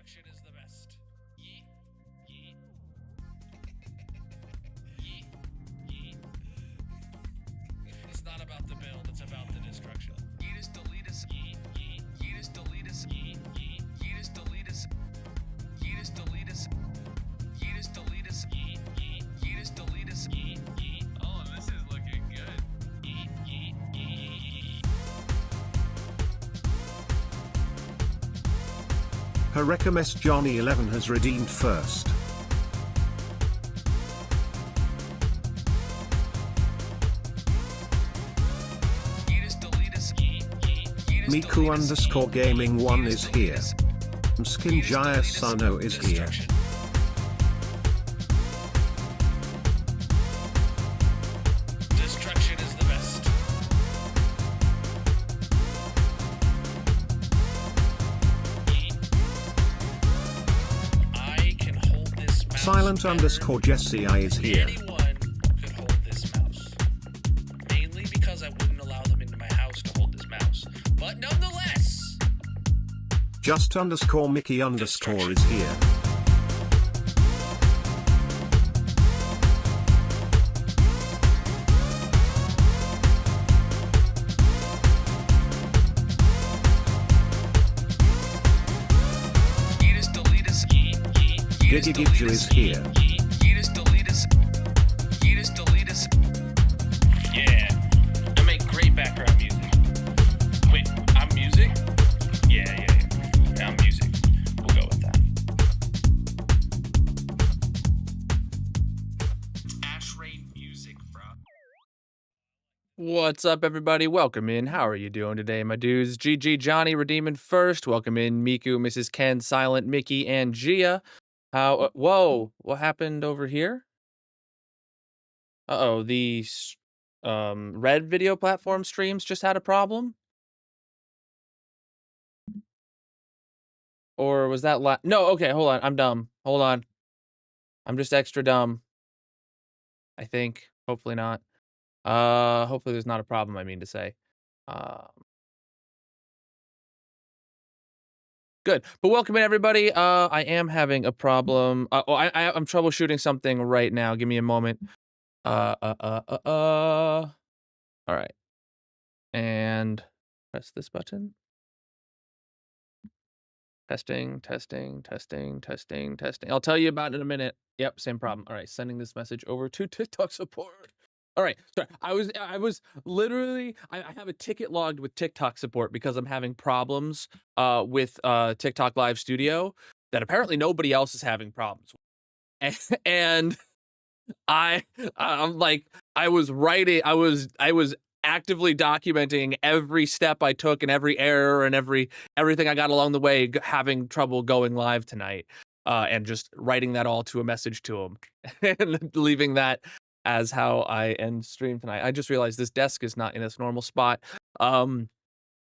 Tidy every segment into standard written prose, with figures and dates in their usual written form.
Destruction is the best. Yeet, yeet, yeet, yeet. It's not about the build, it's about the destruction. Yeetus deletus, yeet, yeet, yeetus deletus, yeet, yeet, yeetus deletus, yeetus deletus, yeetus deletus, yeet, yeet, yeetus deletus, yeet, yeet. Oh, this is looking good. Yeet, yeet, yeet. Harekemes Johnny 11 has redeemed first. Miku_gaming1 is here. Skinjaya Sano is here. Destruction is the best. I can hold this mouse. Silent_Jesse I is here. Anyone could hold this mouse. Mainly because I wouldn't allow them into my house to hold this mouse. But nonetheless, Just_Mickey_ is here. Gigigibju is here. Yeah, I make great background music. Wait, I'm music? Yeah, I'm music. We'll go with that. Ash Rain music, bro. What's up, everybody? Welcome in. How are you doing today, my dudes? GG Johnny redeeming first. Welcome in, Miku, Mrs. Ken, Silent, Mickey, and Gia. How? Whoa! What happened over here? Uh-oh, the Red video platform streams just had a problem? Or was that no, okay, hold on. I'm dumb. Hold on. I'm just extra dumb. I think. Hopefully not. Hopefully there's not a problem, I mean to say. Good. But welcome in, everybody. I am having a problem. I'm troubleshooting something right now. Give me a moment. All right. And press this button. Testing. I'll tell you about it in a minute. Yep, same problem. All right, sending this message over to TikTok support. All right, sorry. I was literally, I have a ticket logged with TikTok support because I'm having problems with TikTok Live Studio that apparently nobody else is having problems with. And I'm like, I was actively documenting every step I took and every error and everything I got along the way, having trouble going live tonight, and just writing that all to a message to him and leaving that as how I end stream tonight. I just realized this desk is not in its normal spot.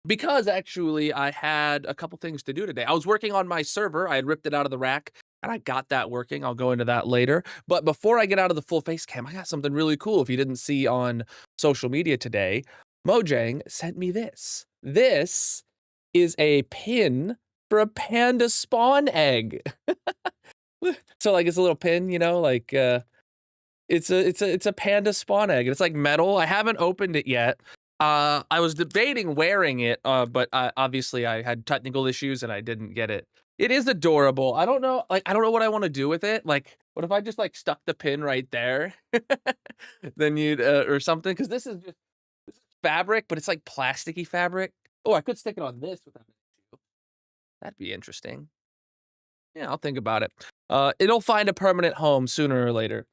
Because actually I had a couple things to do today. I was working on my server. I had ripped it out of the rack and I got that working. I'll go into that later. But before I get out of the full face cam, I got something really cool. If you didn't see on social media today, Mojang sent me this. This is a pin for a panda spawn egg. So like it's a little pin, you know, like it's a panda spawn egg. It's like metal. I haven't opened it yet. I was debating wearing it, but obviously I had technical issues and I didn't get it. It is adorable. I don't know what I want to do with it. Like, what if I just like stuck the pin right there? Then you'd or something, because this is fabric, but it's like plasticky fabric. Oh, I could stick it on this without an issue. That'd be interesting. Yeah, I'll think about it. It'll find a permanent home sooner or later.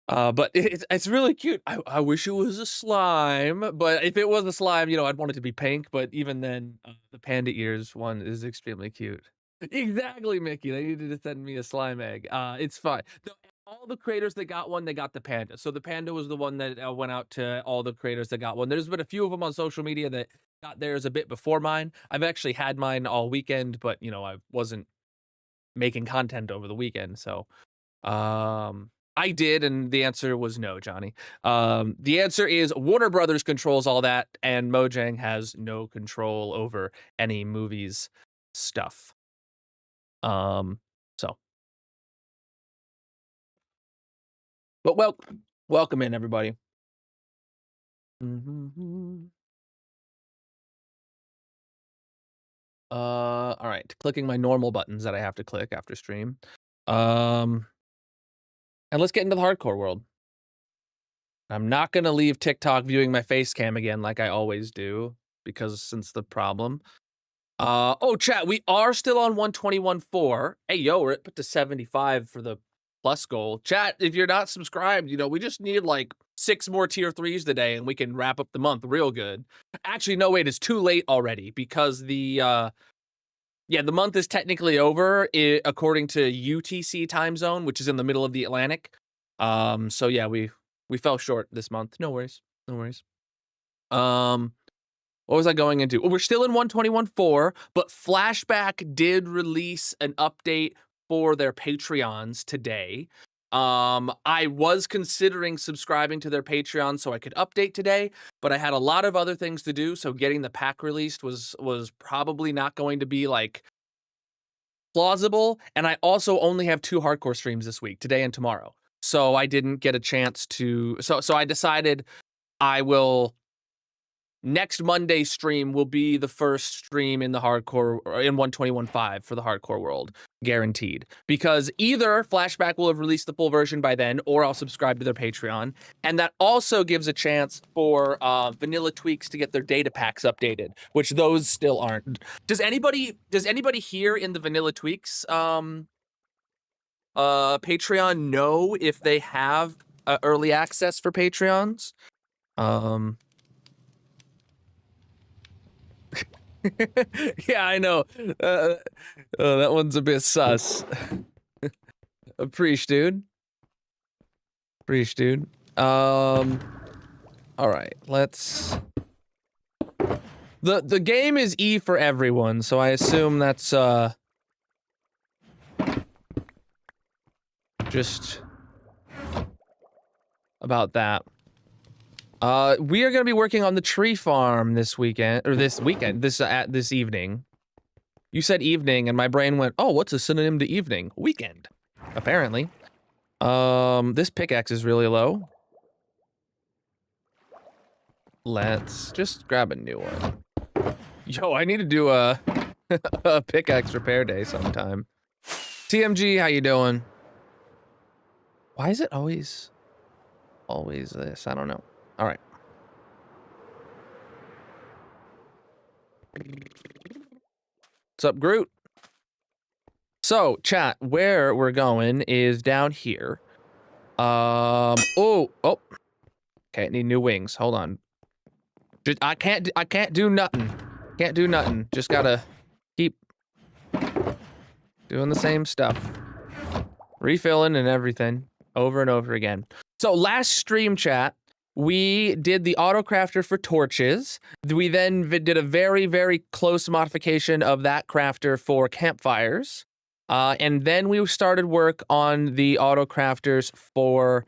But it's really cute. I wish it was a slime, but if it was a slime, you know, I'd want it to be pink. But even then, the panda ears one is extremely cute. Exactly, Mickey. They needed to send me a slime egg. It's fine. All the creators that got one, they got the panda. So the panda was the one that went out to all the creators that got one. There's been a few of them on social media that got theirs a bit before mine. I've actually had mine all weekend, but you know, I wasn't making content over the weekend, so I did, and the answer was no, Johnny. The answer is Warner Brothers controls all that, and Mojang has no control over any movies stuff. So, but welcome in everybody. All right, clicking my normal buttons that I have to click after stream. And let's get into the hardcore world. I'm not gonna leave TikTok viewing my face cam again like I always do, because since the problem. Oh, chat, we are still on 121.4. Hey, yo, we're up to 75 for the plus goal. Chat, if you're not subscribed, we just need like 6 more tier 3s today and we can wrap up the month real good. Actually, no, wait, it's too late already because the month is technically over according to UTC time zone, which is in the middle of the Atlantic. So yeah, we fell short this month. No worries. No worries. What was I going into? We're still in 121.4, but Flashback did release an update for their Patreons today. I was considering subscribing to their Patreon so I could update today, but I had a lot of other things to do, so getting the pack released was probably not going to be like plausible, and I also only have 2 hardcore streams this week, today and tomorrow. So I didn't get a chance to so I decided I will next Monday's stream will be the first stream in the hardcore in 121.5 for the hardcore world, guaranteed. Because either Flashback will have released the full version by then, or I'll subscribe to their Patreon, and that also gives a chance for Vanilla Tweaks to get their data packs updated, which those still aren't. Does anybody here in the Vanilla Tweaks Patreon know if they have early access for Patreons? Yeah, I know. That one's a bit sus. Appreciate, dude. All right, let's. The game is E for everyone, so I assume that's just about that. We are going to be working on the tree farm this weekend, or this evening. You said evening, and my brain went, oh, what's a synonym to evening? Weekend, apparently. This pickaxe is really low. Let's just grab a new one. Yo, I need to do a, a pickaxe repair day sometime. TMG, how you doing? Why is it always this? I don't know. All right. What's up, Groot? So, chat, where we're going is down here. Oh. Okay, need new wings. Hold on. I can't do nothing. Can't do nothing. Just gotta keep doing the same stuff. Refilling and everything over and over again. So, last stream, chat, we did the autocrafter for torches. We then did a very, very close modification of that crafter for campfires. And then we started work on the autocrafters for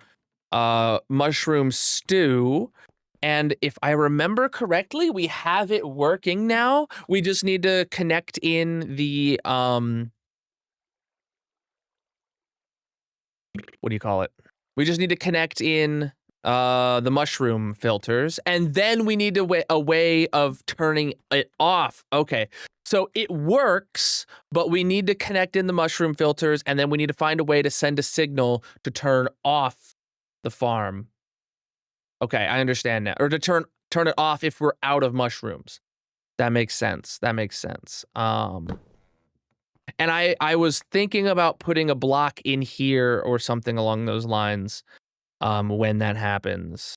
mushroom stew. And if I remember correctly, we have it working now. We just need to connect in the what do you call it? We just need to connect in the mushroom filters, and then we need a way of turning it off. Okay, so it works, but we need to connect in the mushroom filters, and then we need to find a way to send a signal to turn off the farm. Okay, I understand now. Or to turn it off if we're out of mushrooms. That makes sense. That makes sense. And I was thinking about putting a block in here or something along those lines when that happens.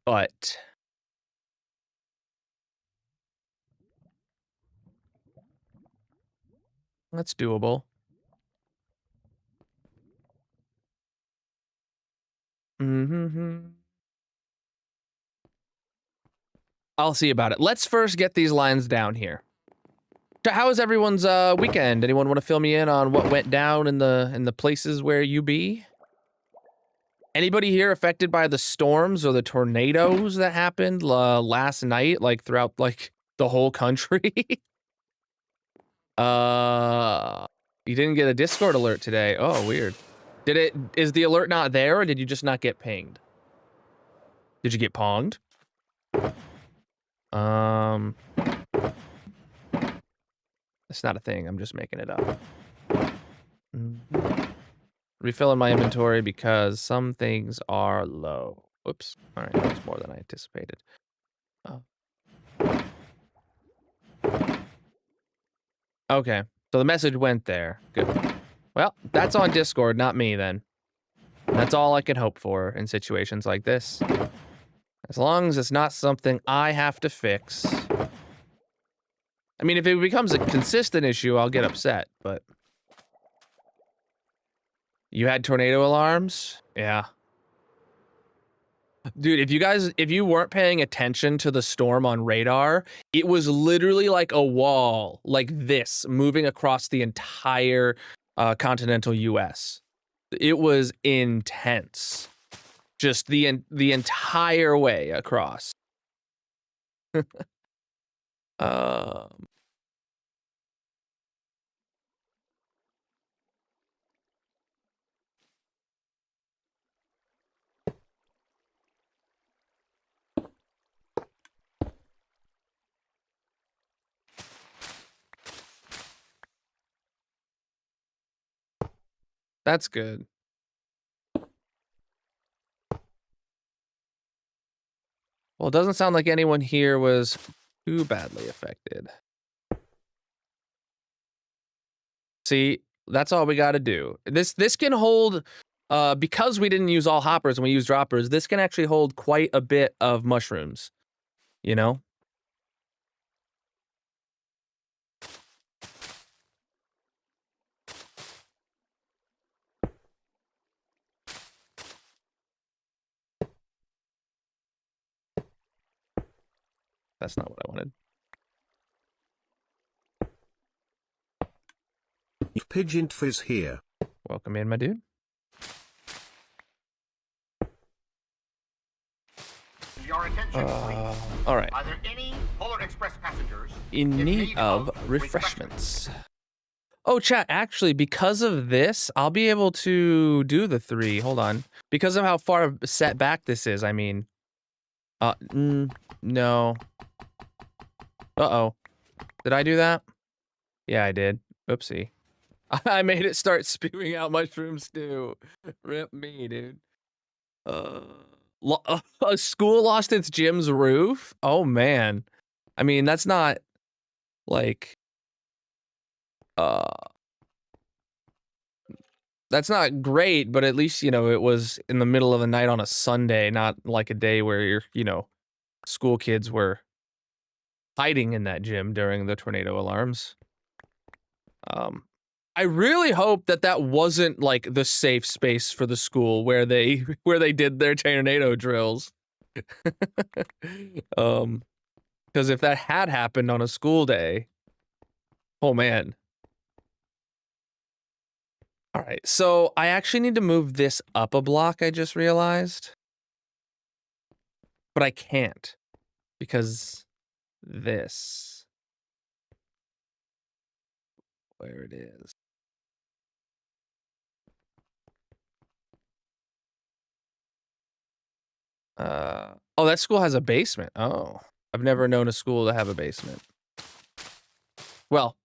But that's doable. I'll see about it. Let's first get these lines down here. How was everyone's weekend? Anyone want to fill me in on what went down in the places where you be? Anybody here affected by the storms or the tornadoes that happened last night, like throughout like The whole country? You didn't get a Discord alert today. Oh, weird. Is the alert not there, or did you just not get pinged? Did you get ponged? It's not a thing. I'm just making it up. Refilling my inventory because some things are low. Whoops. All right, that was more than I anticipated. Oh. Okay, so the message went there. Good. Well, that's on Discord, not me then. That's all I can hope for in situations like this. As long as it's not something I have to fix. I mean, if it becomes a consistent issue, I'll get upset, but... You had tornado alarms? Yeah. Dude, if you weren't paying attention to the storm on radar, it was literally like a wall, like this, moving across the entire continental US. It was intense. Just the entire way across. That's good. Well, it doesn't sound like anyone here was too badly affected. See, that's all we got to do. This can hold, because we didn't use all hoppers and we used droppers, this can actually hold quite a bit of mushrooms, you know? That's not what I wanted. Pigeon Fizz here. Welcome in, my dude. Your attention, please. All right. Are there any Polar Express passengers In need of refreshments? Oh, chat, actually, because of this, I'll be able to do the 3. Hold on. Because of how far set back this is, I mean. No. Uh-oh. Did I do that? Yeah, I did. Oopsie. I made it start spewing out mushrooms too. Rip me, dude. A school lost its gym's roof? Oh, man. I mean, that's not, like... That's not great, but at least, you know, it was in the middle of the night on a Sunday, not like a day where your, you know, school kids were hiding in that gym during the tornado alarms. I really hope that that wasn't like the safe space for the school where they did their tornado drills. Because if that had happened on a school day, oh man. All right, so I actually need to move this up a block, I just realized. But I can't because this, where it is. Oh, that school has a basement. Oh, I've never known a school to have a basement. Well,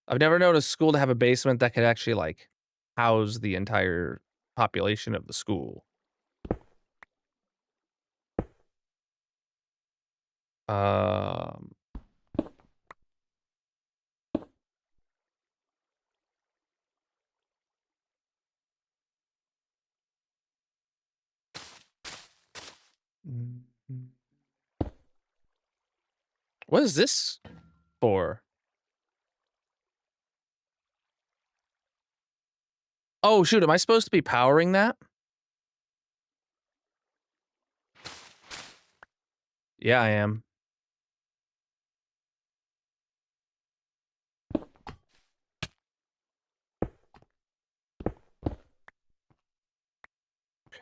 I've never known a school to have a basement that could actually like house the entire population of the school. What is this for? Oh, shoot, am I supposed to be powering that? Yeah, I am.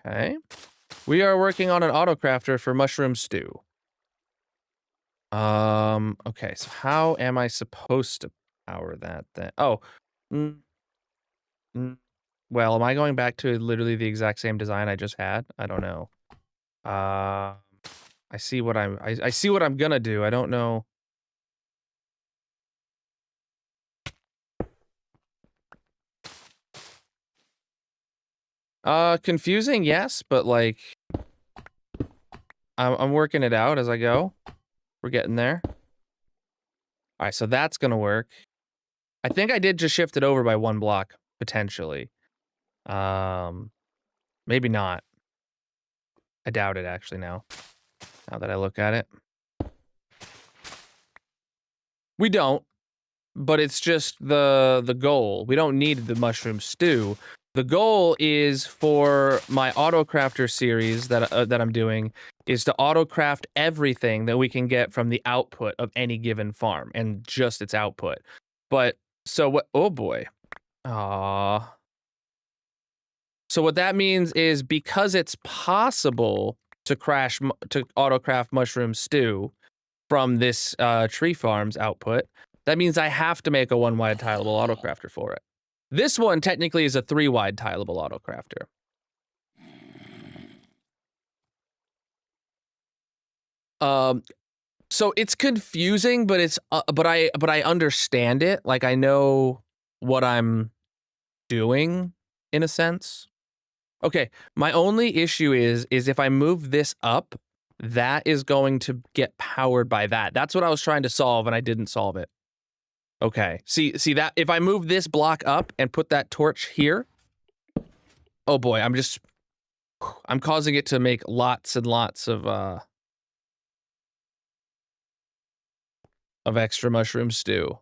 Okay. We are working on an autocrafter for mushroom stew. Okay, so how am I supposed to power that then? Oh, mm, mm, well, am I going back to literally the exact same design I just had? I don't know. Uh, I see what I see what I'm gonna do. I don't know. Confusing, yes, but like I'm working it out as I go. We're getting there. All right, so that's gonna work. I think I did just shift it over by 1 block potentially. Um, maybe not. I doubt it actually now. Now that I look at it. We don't, but it's just the goal. We don't need the mushroom stew. The goal is for my autocrafter series that I'm doing is to autocraft everything that we can get from the output of any given farm and just its output. But so what? Oh boy. Ah. So what that means is because it's possible to to autocraft mushroom stew from this tree farm's output, that means I have to make a 1-wide tileable autocrafter for it. This one technically is a 3-wide tileable autocrafter. So it's confusing, but it's but I understand it. Like I know what I'm doing in a sense. Okay, my only issue is if I move this up, that is going to get powered by that. That's what I was trying to solve and I didn't solve it. Okay. See that if I move this block up and put that torch here, oh boy, I'm causing it to make lots and lots of extra mushroom stew.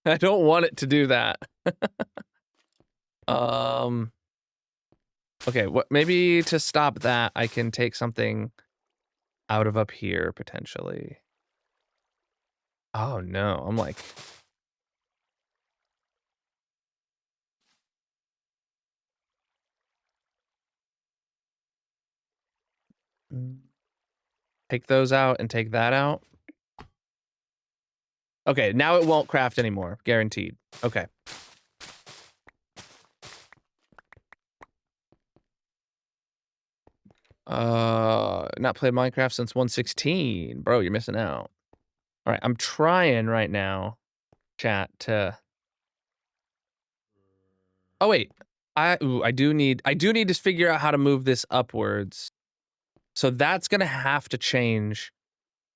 I don't want it to do that. um Okay, what maybe to stop that I can take something out of up here potentially. Oh no, I'm like take those out and take that out. Okay, now it won't craft anymore, guaranteed. Okay. Not played Minecraft since 1.16. Bro, you're missing out. All right, I'm trying right now, chat, to... Oh, wait. I do need to figure out how to move this upwards. So that's gonna have to change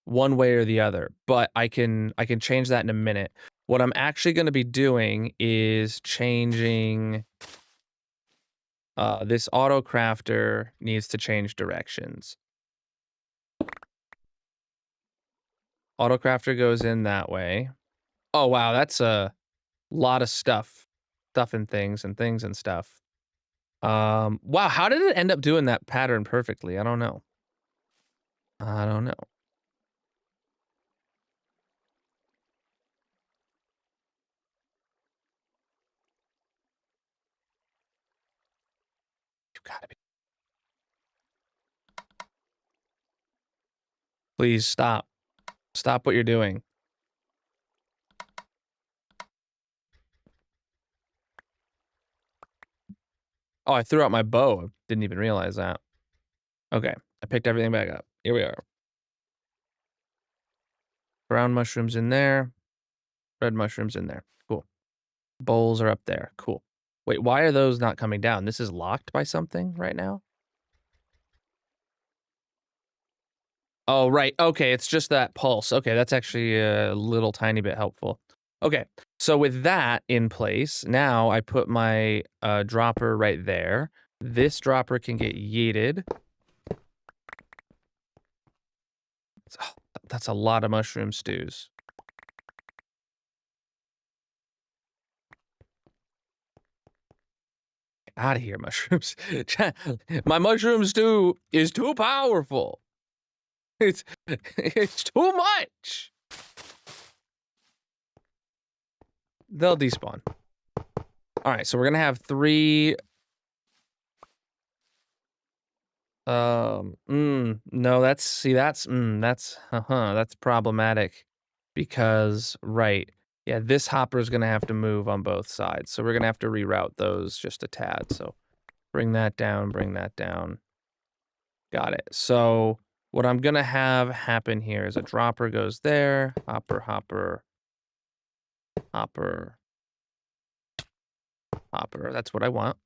one way or the other, but I can change that in a minute. What I'm actually gonna be doing is changing... this auto crafter needs to change directions. Auto crafter goes in that way. Oh wow, that's a lot of stuff. Stuff and things and things and stuff. Wow, how did it end up doing that pattern perfectly? I don't know. I don't know. You gotta be. Please stop. Stop what you're doing. Oh, I threw out my bow. I didn't even realize that. Okay, I picked everything back up. Here we are. Brown mushrooms in there. Red mushrooms in there. Cool. Bowls are up there. Cool. Wait, why are those not coming down? This is locked by something right now? Oh, right. Okay, it's just that pulse. Okay, that's actually a little tiny bit helpful. Okay, so with that in place, now I put my dropper right there. This dropper can get yeeted. Oh, that's a lot of mushroom stews. Get out of here, mushrooms. My mushroom stew is too powerful. It's too much. They'll despawn. All right, so we're gonna have 3. No, that's problematic because, right. Yeah, this hopper is gonna have to move on both sides. So we're gonna have to reroute those just a tad. So bring that down, bring that down. Got it. So what I'm gonna have happen here is a dropper goes there, hopper, hopper, hopper, hopper. That's what I want.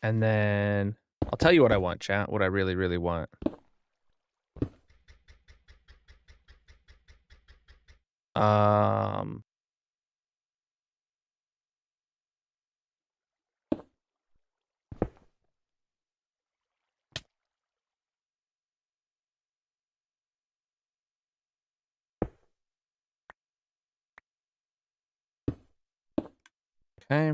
And then I'll tell you what I want, chat, what I really, really want. Um, okay.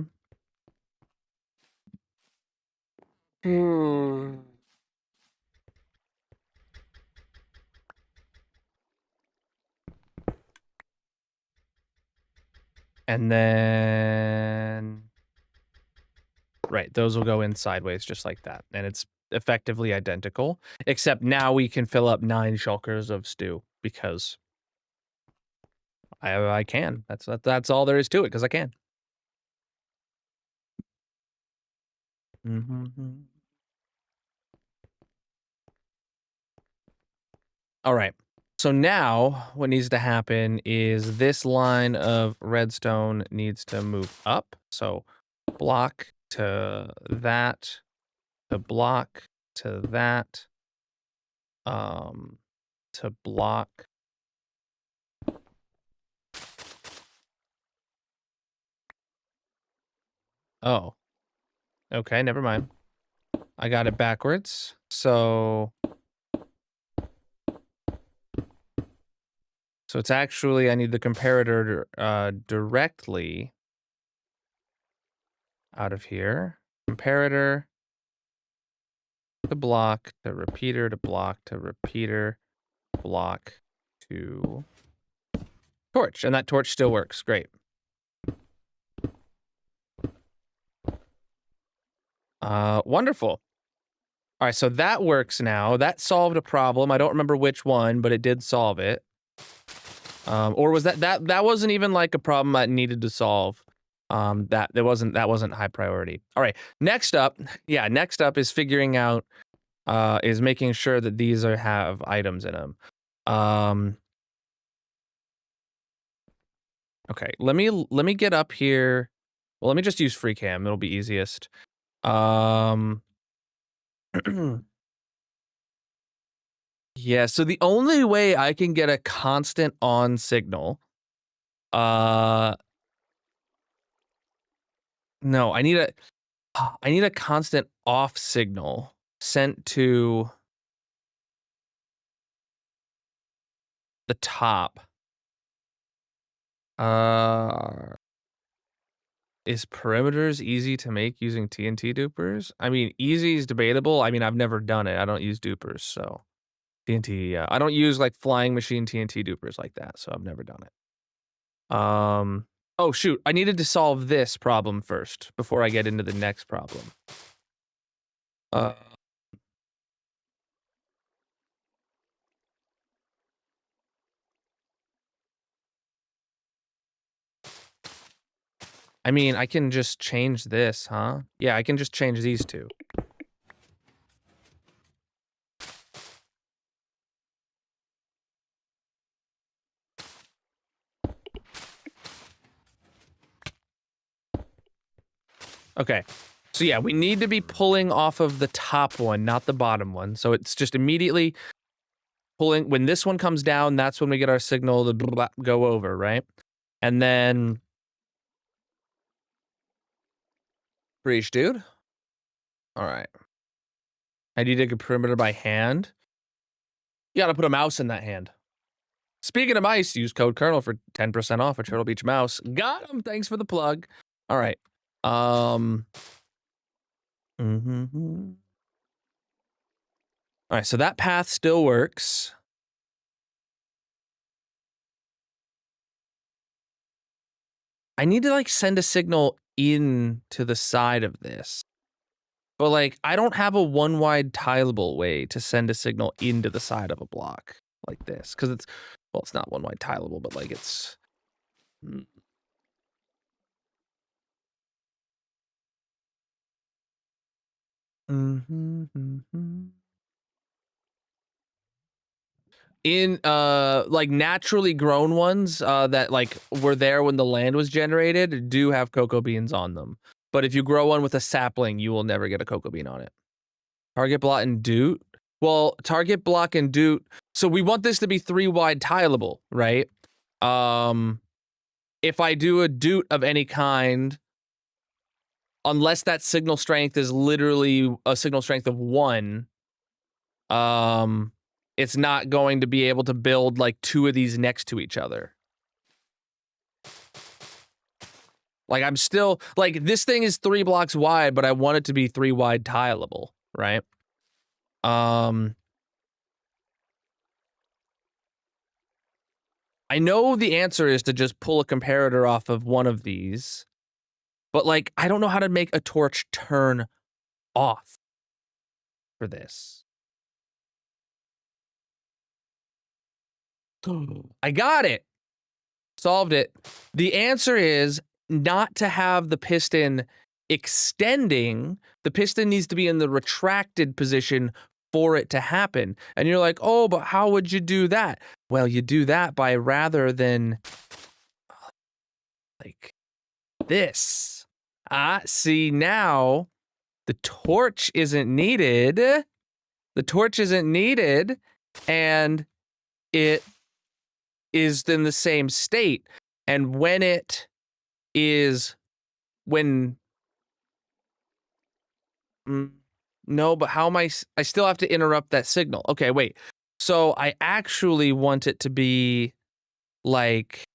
And then, right, those will go in sideways just like that. And it's effectively identical, except now we can fill up 9 shulkers of stew because I can. That's all there is to it, because I can. All right. So now what needs to happen is this line of redstone needs to move up. So block to that, to block to that, to block. Oh, okay, never mind. I got it backwards. So it's actually, I need the comparator directly out of here. Comparator to block to repeater to block to repeater, block to torch. And that torch still works. Great. Wonderful. All right, so that works now. That solved a problem. I don't remember which one, but it did solve it. Or was that wasn't even like a problem that needed to solve. That wasn't high priority. All right, next up is figuring out, is making sure that these have items in them. Okay, let me get up here. Well, let me just use free cam. It'll be easiest. Yeah, so the only way I can get a constant on signal, no, I need a constant off signal sent to the top. Is perimeters easy to make using TNT dupers? I mean, easy is debatable. I mean, I've never done it. I don't use dupers, so TNT, yeah. I don't use like flying machine TNT dupers like that, so I've never done it. Oh shoot, I needed to solve this problem first before I get into the next problem. I mean, I can just change this, huh? Yeah, I can just change these two. Okay. So yeah, we need to be pulling off of the top one, not the bottom one. So it's just immediately pulling. When this one comes down, that's when we get our signal to blah, blah, go over, right? And then... Preach, dude. All right. I need to get perimeter by hand. You gotta put a mouse in that hand. Speaking of mice, use code Colonel for 10% off a Turtle Beach mouse. Got him. Thanks for the plug. All right. All right, so that path still works. I need to like send a signal in to the side of this. But, like, I don't have a one-wide tileable way to send a signal into the side of a block like this, because it's well, it's not one-wide tileable, but, like, it's mm. Mhm, mhm. In, like, naturally grown ones, that, like, were there when the land was generated do have cocoa beans on them. But if you grow one with a sapling, you will never get a cocoa bean on it. Target block and doot? Well, target block and doot. So we want this to be 3-wide tileable, right? If I do a doot of any kind, unless that signal strength is literally a signal strength of 1, it's not going to be able to build like 2 of these next to each other. Like I'm still like this thing is 3 blocks wide, but I want it to be 3-wide tileable, right? I know the answer is to just pull a comparator off of one of these, but like I don't know how to make a torch turn off for this. I got it. Solved it. The answer is not to have the piston extending. The piston needs to be in the retracted position for it to happen. And you're like, oh, but how would you do that? Well, you do that by rather than like this. See now the torch isn't needed. The torch isn't needed, and it is in the same state. And when it is when no, but how am I still have to interrupt that signal. Okay, wait. So I actually want it to be like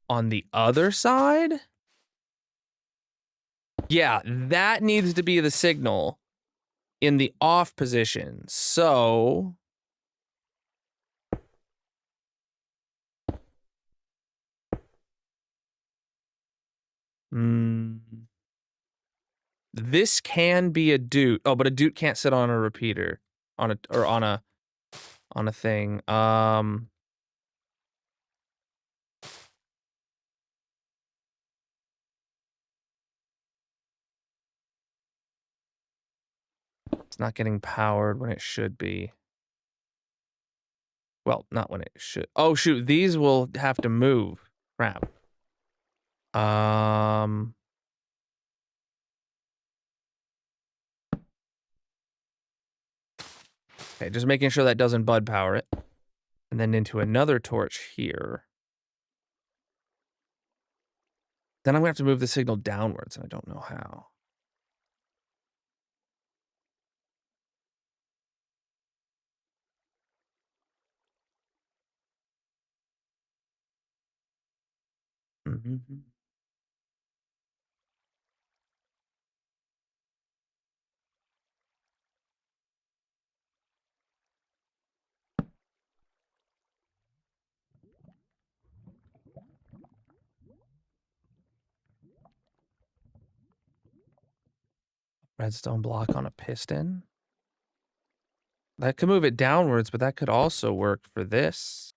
on the other side? Yeah, that needs to be the signal in the off position. So this can be a doot. Oh, but a doot can't sit on a repeater on a thing. It's not getting powered when it should be. Well, not when it should. Oh shoot, these will have to move. Crap. Okay, just making sure that doesn't bud power it. And then into another torch here. Then I'm gonna have to move the signal downwards, and I don't know how. Mm-hmm. Redstone block on a piston. That could move it downwards, but that could also work for this.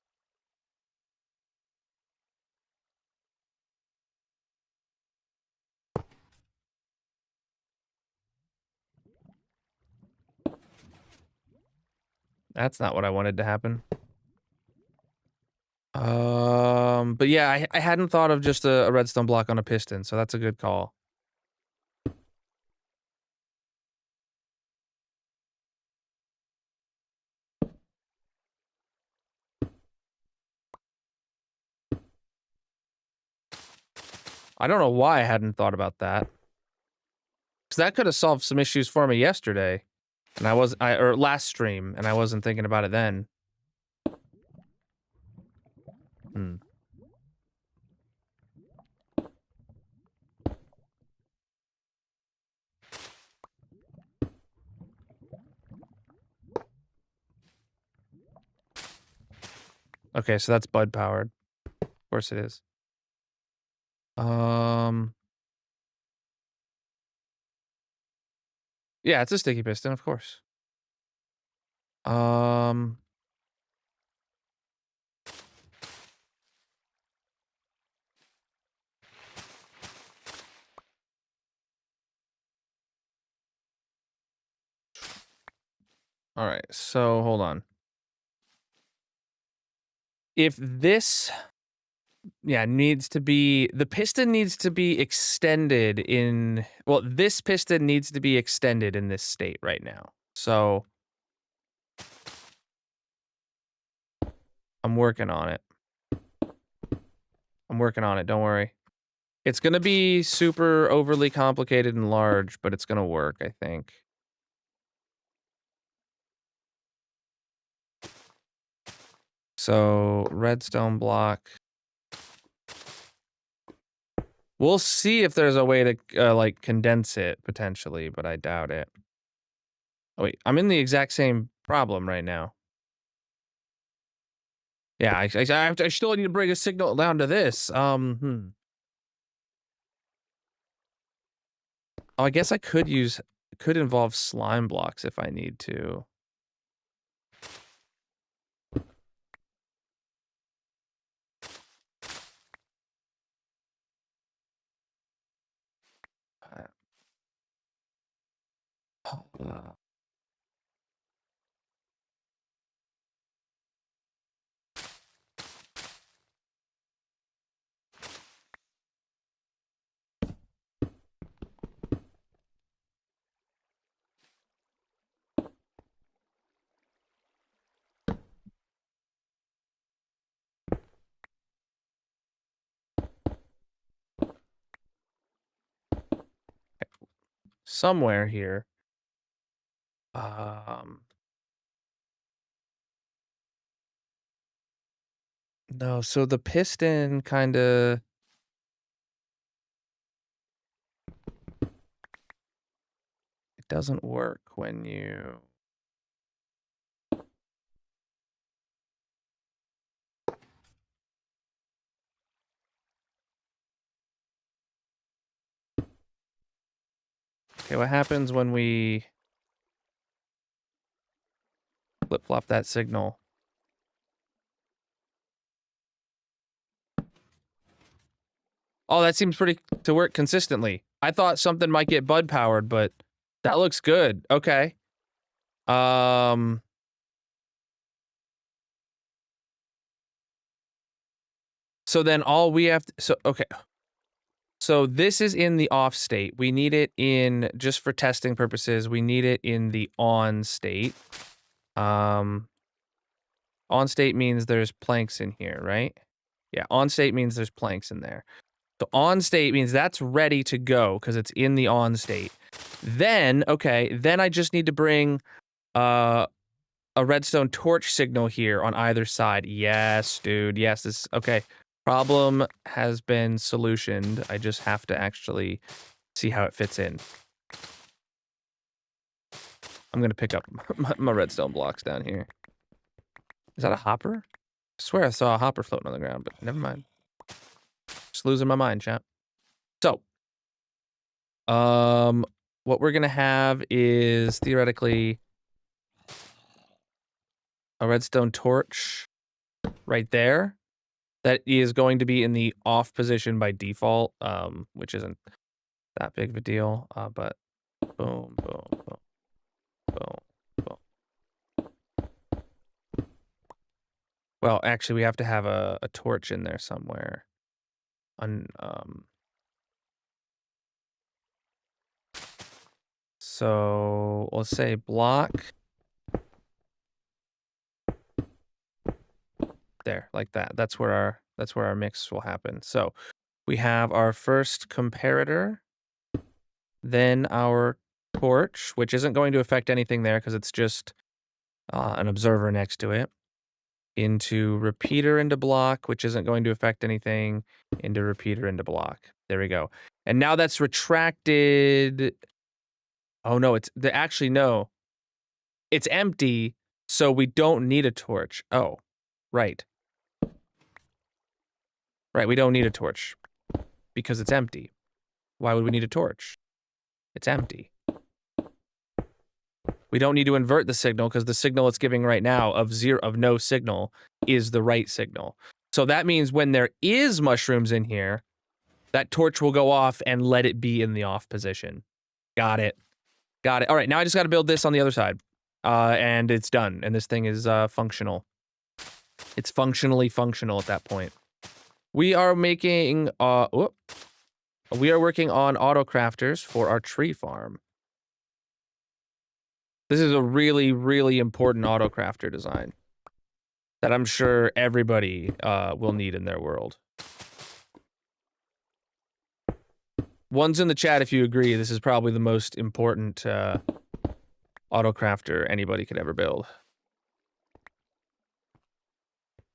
That's not what I wanted to happen. But yeah, I hadn't thought of just a redstone block on a piston, so that's a good call. I don't know why I hadn't thought about that. Because that could have solved some issues for me yesterday. And or last stream, and I wasn't thinking about it then. Okay, so that's bud powered. Of course it is. Yeah, it's a sticky piston, of course. Um. All right, so hold on. If this, yeah, needs to be, the piston needs to be extended in, well, this piston needs to be extended in this state right now. So I'm working on it. I'm working on it, don't worry. It's gonna be super overly complicated and large, but it's gonna work, I think. So redstone block. We'll see if there's a way to like condense it potentially, but I doubt it. Oh wait, I'm in the exact same problem right now. Yeah, I still need to bring a signal down to this. Oh, I guess I could involve slime blocks if I need to. Uh, Somewhere here. No, so the piston kind of, it doesn't work when you, okay, what happens when we flip-flop that signal? Oh, that seems pretty to work consistently. I thought something might get bud powered, but that looks good. Okay. Um, so then all we have to, so okay. So this is in the off state. We need it in, just for testing purposes, we need it in the on state. On state means there's planks in here, right? Yeah, on state means there's planks in there. So on state means that's ready to go because it's in the on state. Then, okay, then I just need to bring a redstone torch signal here on either side. Yes, dude. Yes, this, okay. Problem has been solutioned. I just have to actually see how it fits in. I'm gonna pick up my redstone blocks down here. Is that a hopper? I swear I saw a hopper floating on the ground, but never mind. Just losing my mind, chat. So, what we're gonna have is theoretically a redstone torch right there. That is going to be in the off position by default, which isn't that big of a deal. But boom, boom, boom, boom, boom. Well, actually, we have to have a torch in there somewhere. So let's say block. There, like that. That's where our mix will happen. So we have our first comparator, then our torch, which isn't going to affect anything there because it's just an observer next to it, into repeater into block, which isn't going to affect anything, into repeater into block. There we go. And now that's retracted. Oh no, actually no. It's empty, so we don't need a torch. Oh, right. Right, we don't need a torch because it's empty. Why would we need a torch? It's empty. We don't need to invert the signal because the signal it's giving right now of no signal is the right signal. So that means when there is mushrooms in here, that torch will go off and let it be in the off position. Got it. Got it. All right, now I just got to build this on the other side. And it's done. And this thing is functional. It's functionally functional at that point. We are making we are working on auto crafters for our tree farm. This is a really, really important auto crafter design that I'm sure everybody will need in their world. One's in the chat if you agree. This is probably the most important auto crafter anybody could ever build.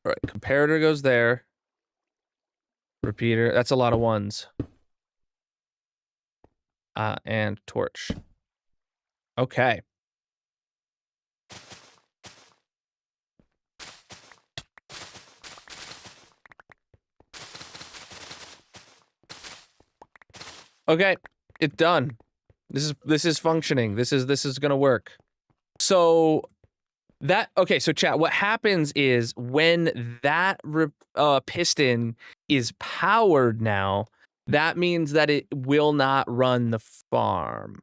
All right, comparator goes there. Repeater, that's a lot of ones. And torch. Okay. Okay, it's done. This is functioning. This is gonna work. So okay, so chat, what happens is when that piston is powered now, that means that it will not run the farm.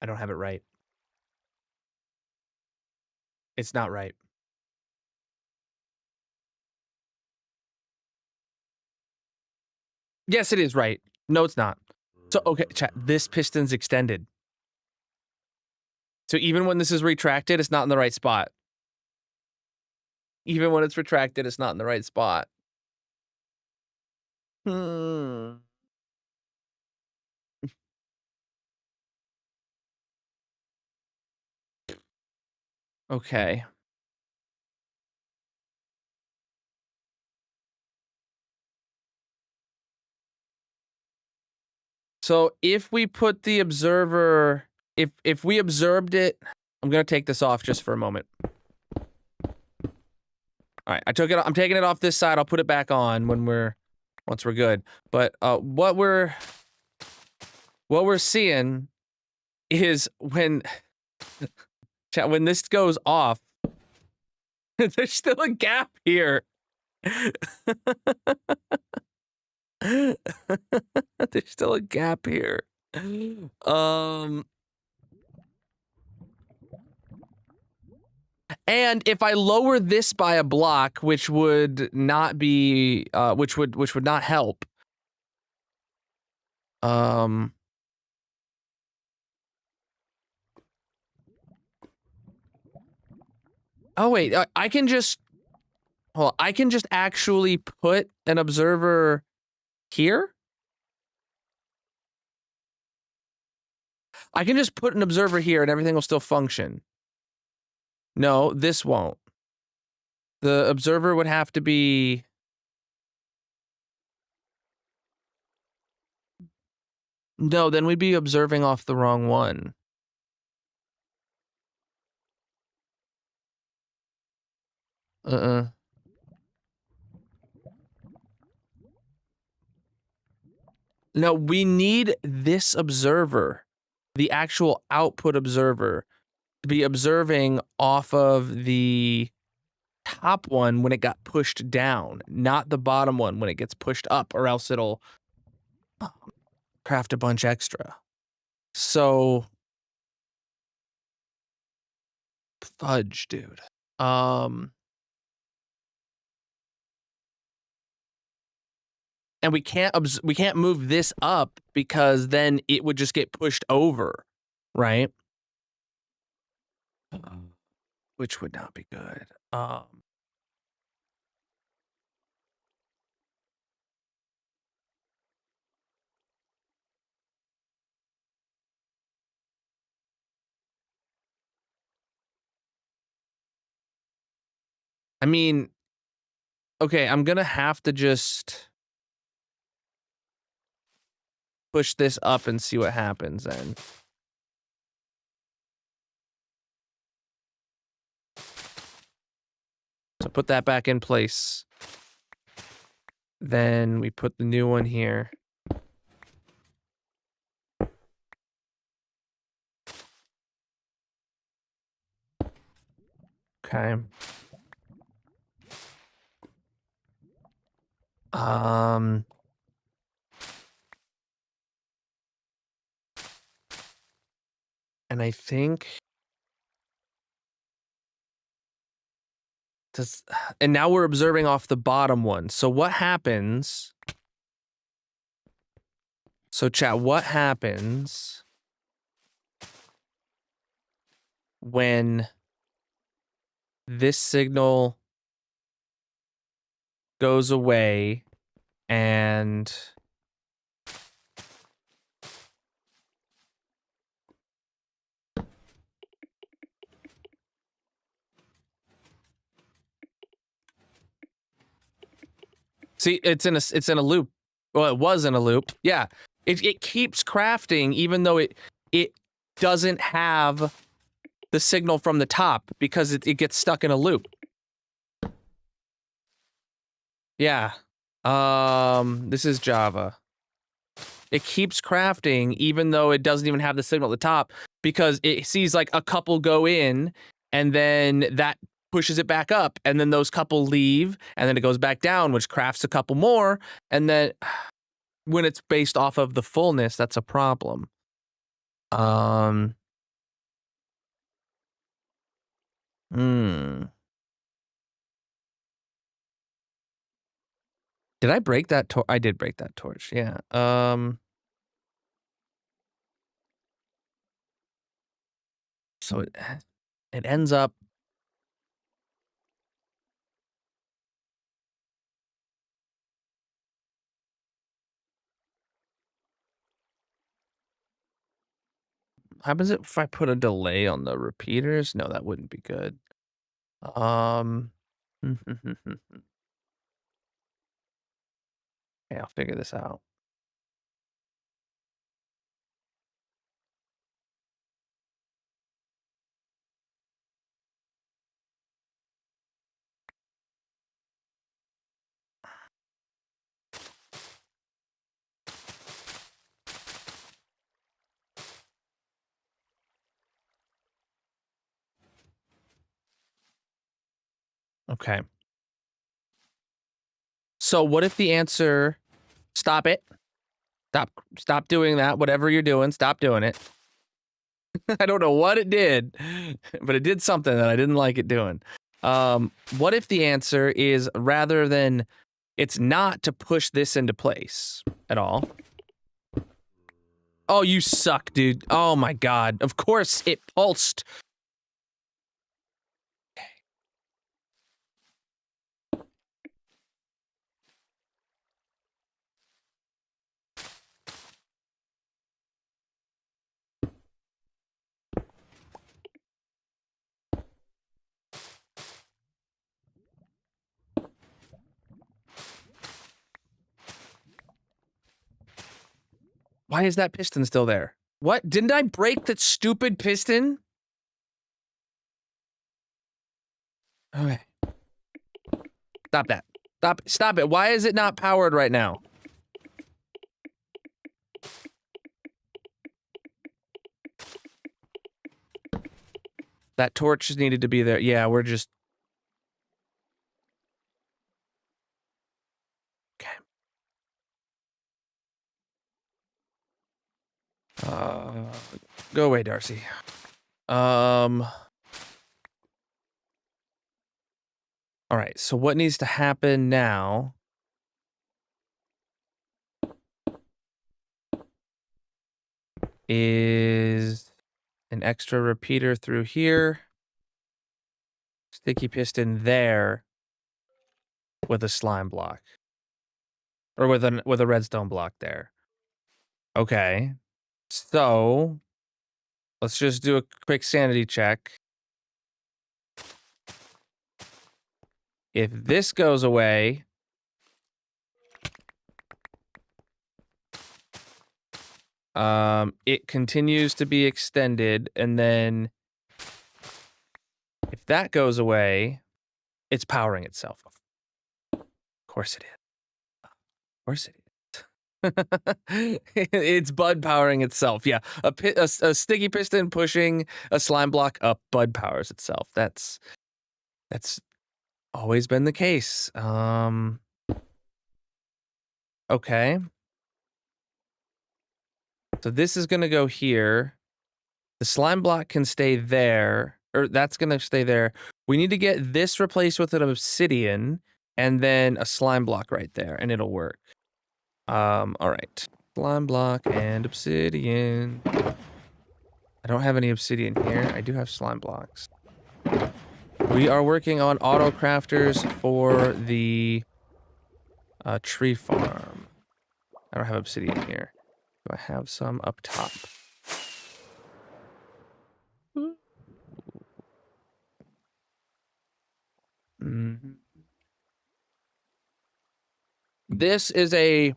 I don't have it right. It's not right. Yes, it is right. No, it's not. So, okay, chat, this piston's extended. So even when this is retracted, it's not in the right spot. Even when it's retracted, it's not in the right spot. Okay. So if we put the observer, if we observed it, I'm gonna take this off just for a moment. All right, I took it. I'm taking it off this side. I'll put it back on once we're good. But what we're seeing is when when this goes off, there's still a gap here. There's still a gap here. And if I lower this by a block, which would not be, which would not help. Oh wait, I can just, well, I can just actually put an observer here. I can just put an observer here and everything will still function. No, this won't. The observer would have to be... No, then we'd be observing off the wrong one. No, we need this observer, the actual output observer, to be observing off of the top one when it got pushed down, not the bottom one when it gets pushed up, or else it'll craft a bunch extra. So, fudge, dude. And we can't move this up because then it would just get pushed over, right? Which would not be good. I mean, okay, I'm gonna have to just push this up and see what happens then. So put that back in place. Then we put the new one here. Okay. And I think and now we're observing off the bottom one. So what happens? So chat, what happens when this signal goes away and see, it's in a loop. Well, it was in a loop. Yeah. It keeps crafting even though it doesn't have the signal from the top because it gets stuck in a loop. Yeah. This is Java. It keeps crafting even though it doesn't even have the signal at the top because it sees like a couple go in and then that pushes it back up and then those couple leave and then it goes back down, which crafts a couple more. And then when it's based off of the fullness, that's a problem. Did I break that torch? I did break that torch. Yeah. So it ends up happens if I put a delay on the repeaters? No, that wouldn't be good. Okay, I'll figure this out. Okay. So what if the answer, stop it. Stop doing that. Whatever you're doing, stop doing it. I don't know what it did, but it did something that I didn't like it doing. What if the answer is rather than it's not to push this into place at all? Oh, you suck, dude. Oh my god. Of course it pulsed. Why is that piston still there? What? Didn't I break that stupid piston? Okay. Stop that. Stop it. Why is it not powered right now? That torch needed to be there. Yeah, we're just... Okay. Go away, Darcy. All right, so what needs to happen now is an extra repeater through here, sticky piston there with a slime block, or with a redstone block there. Okay, so let's just do a quick sanity check. If this goes away, it continues to be extended, and then if that goes away, It's powering itself. Of course it is. Of course it is. It's bud powering itself. Yeah, a sticky piston pushing a slime block up. Bud powers itself. That's always been the case. Okay. So this is gonna go here. The slime block can stay there, or that's gonna stay there. We need to get this replaced with an obsidian, and then a slime block right there, and it'll work. All right. Slime block and obsidian. I don't have any obsidian here. I do have slime blocks. We are working on auto crafters for the tree farm. I don't have obsidian here. Do I have some up top? This is a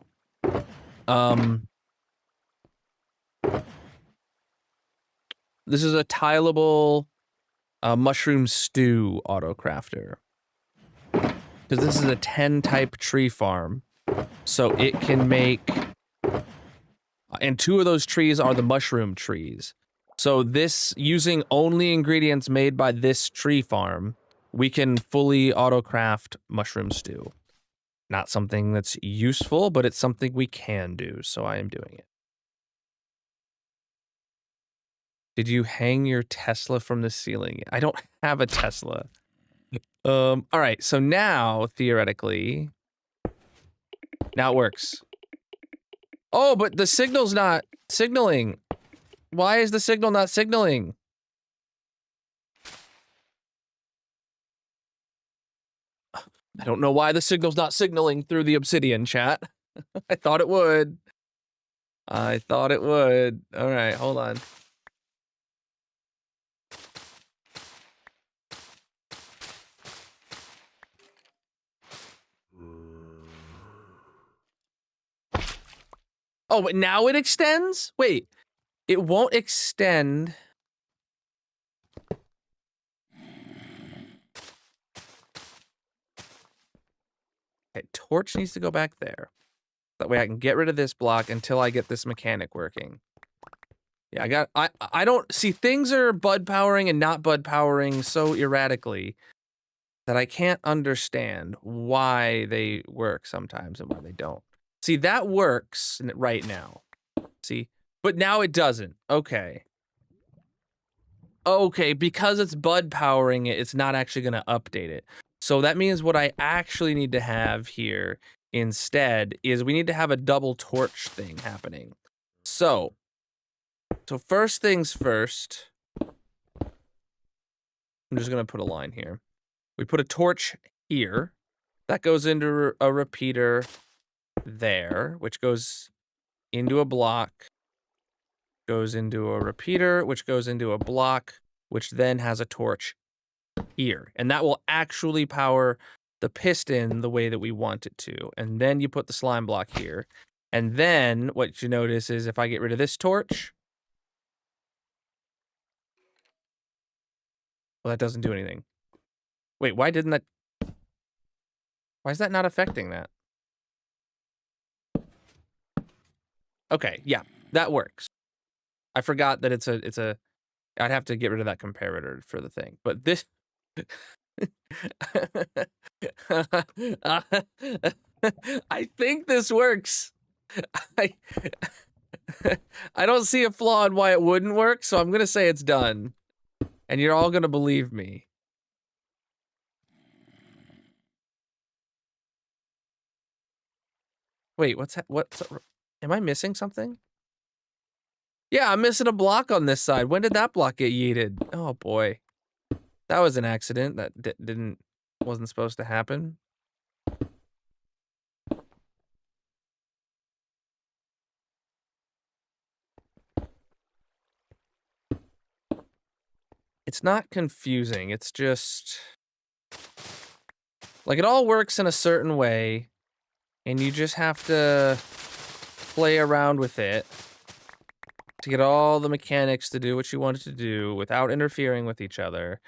this is a tileable mushroom stew auto crafter. Because this is a 10 type tree farm. So it can make, and 2 of those trees are the mushroom trees. So this, using only ingredients made by this tree farm, we can fully auto craft mushroom stew. Not something that's useful, but it's something we can do, so I am doing it. Did you hang your Tesla from the ceiling? I don't have a Tesla. All right, so now, theoretically, now it works. Oh, but the signal's not signaling. Why is the signal not signaling? I don't know why the signal's not signaling through the obsidian, chat. I thought it would. I thought it would. All right, hold on. Oh, but now it extends? Wait, it won't extend. Okay, torch needs to go back there. That way I can get rid of this block until I get this mechanic working. Yeah, I don't see, things are bud powering and not bud powering so erratically that I can't understand why they work sometimes and why they don't. See, that works right now. See, but now it doesn't. Okay. Okay, because it's bud powering it, it's not actually going to update it. So that means what I actually need to have here instead is we need to have a double torch thing happening. So first things first, I'm just going to put a line here. We put a torch here. That goes into a repeater there, which goes into a block, goes into a repeater, which goes into a block, which then has a torch here. And that will actually power the piston the way that we want it to. And then you put the slime block here. And then what you notice is if I get rid of this torch, well, that doesn't do anything. Wait, why didn't that? Why is that not affecting that? Okay, yeah, that works. I forgot that it's a, I'd have to get rid of that comparator for the thing, but this, I think this works. I don't see a flaw in why it wouldn't work, so I'm gonna say it's done, and you're all gonna believe me. Wait, what's am I missing something? Yeah, I'm missing a block on this side. When did that block get yeeted? Oh boy. That was an accident that wasn't supposed to happen. It's not confusing. It's just like it all works in a certain way and you just have to play around with it to get all the mechanics to do what you want it to do without interfering with each other.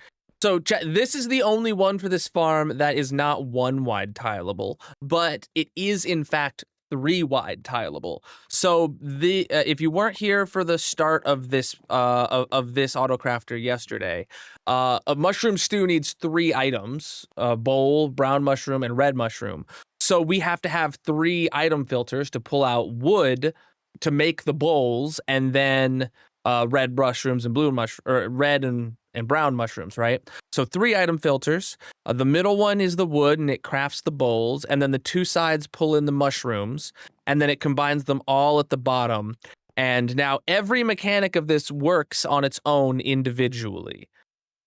So this is the only one for this farm that is not 1 wide tileable, but it is in fact 3 wide tileable. So the if you weren't here for the start of this this autocrafter yesterday, a mushroom stew needs 3 items: a bowl, brown mushroom, and red mushroom. So we have to have 3 item filters to pull out wood to make the bowls, and then red mushrooms and blue or red and brown mushrooms, right? So 3 item filters. The middle one is the wood and it crafts the bowls, and then the 2 sides pull in the mushrooms, and then it combines them all at the bottom. And now every mechanic of this works on its own individually.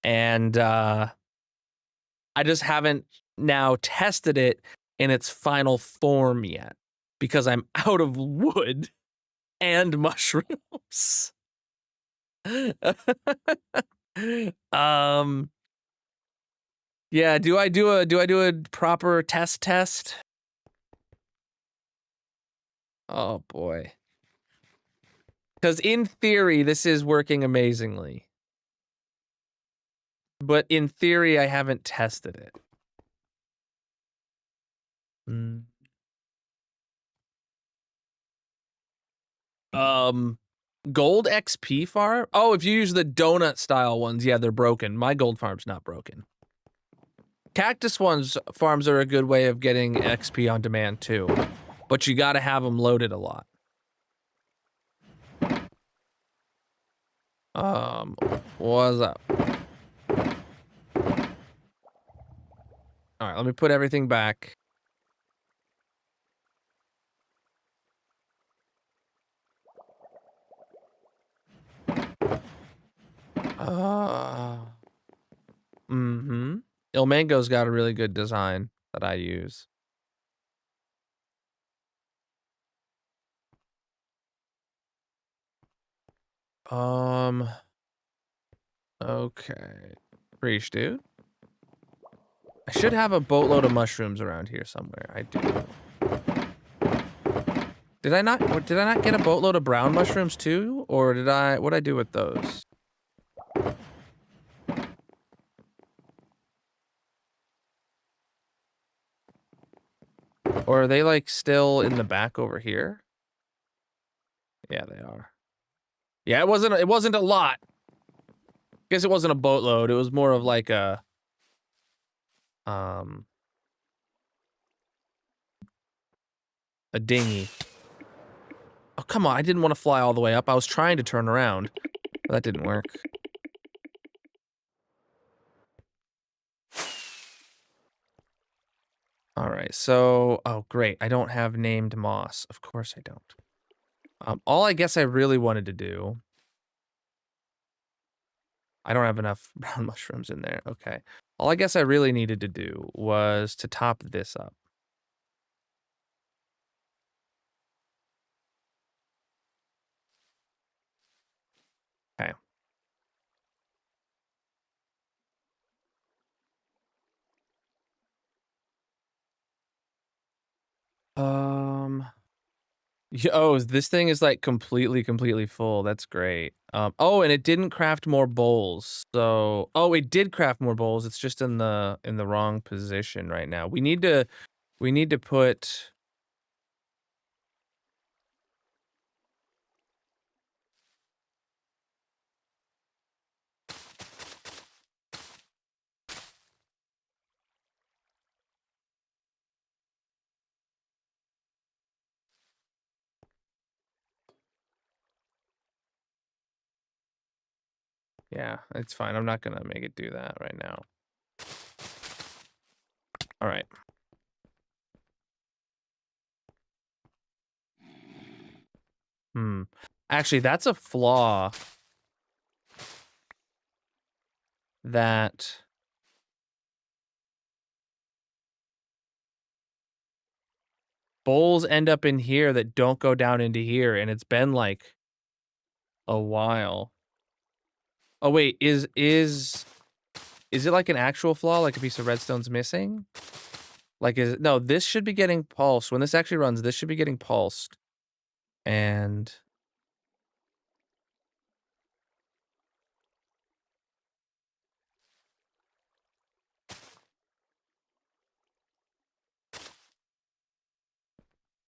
And I just haven't now tested it in its final form yet because I'm out of wood and mushrooms. Yeah, do I do a proper test? Oh boy. Cuz in theory this is working amazingly. But in theory I haven't tested it. Gold XP farm? Oh, if you use the donut style ones, yeah, they're broken. My gold farm's not broken. Cactus farms are a good way of getting XP on demand too, but you gotta have them loaded a lot. What's up? All right, let me put everything back. Ilmango's got a really good design that I use. Okay. Preach, dude. I should have a boatload of mushrooms around here somewhere. I do. Did I not get a boatload of brown mushrooms too? Or what'd I do with those? Or are they like still in the back over here? Yeah, they are. Yeah, it wasn't a lot. Guess it wasn't a boatload. It was more of like a dinghy. Oh, come on. I didn't want to fly all the way up. I was trying to turn around, but that didn't work. All right. So, oh, great. I don't have named moss. Of course I don't. All I guess I really wanted to do. I don't have enough brown mushrooms in there. Okay. All I guess I really needed to do was to top this up. Okay. Oh, this thing is like completely full. That's great. Oh, and it didn't craft more bowls. So, oh, it did craft more bowls. It's just in the wrong position right now. We need to put. Yeah, it's fine. I'm not gonna make it do that right now. All right. Actually, that's a flaw that bowls end up in here that don't go down into here, and it's been like a while. Oh wait, is it like an actual flaw, like a piece of redstone's missing? Like, no, this should be getting pulsed. When this actually runs, this should be getting pulsed. And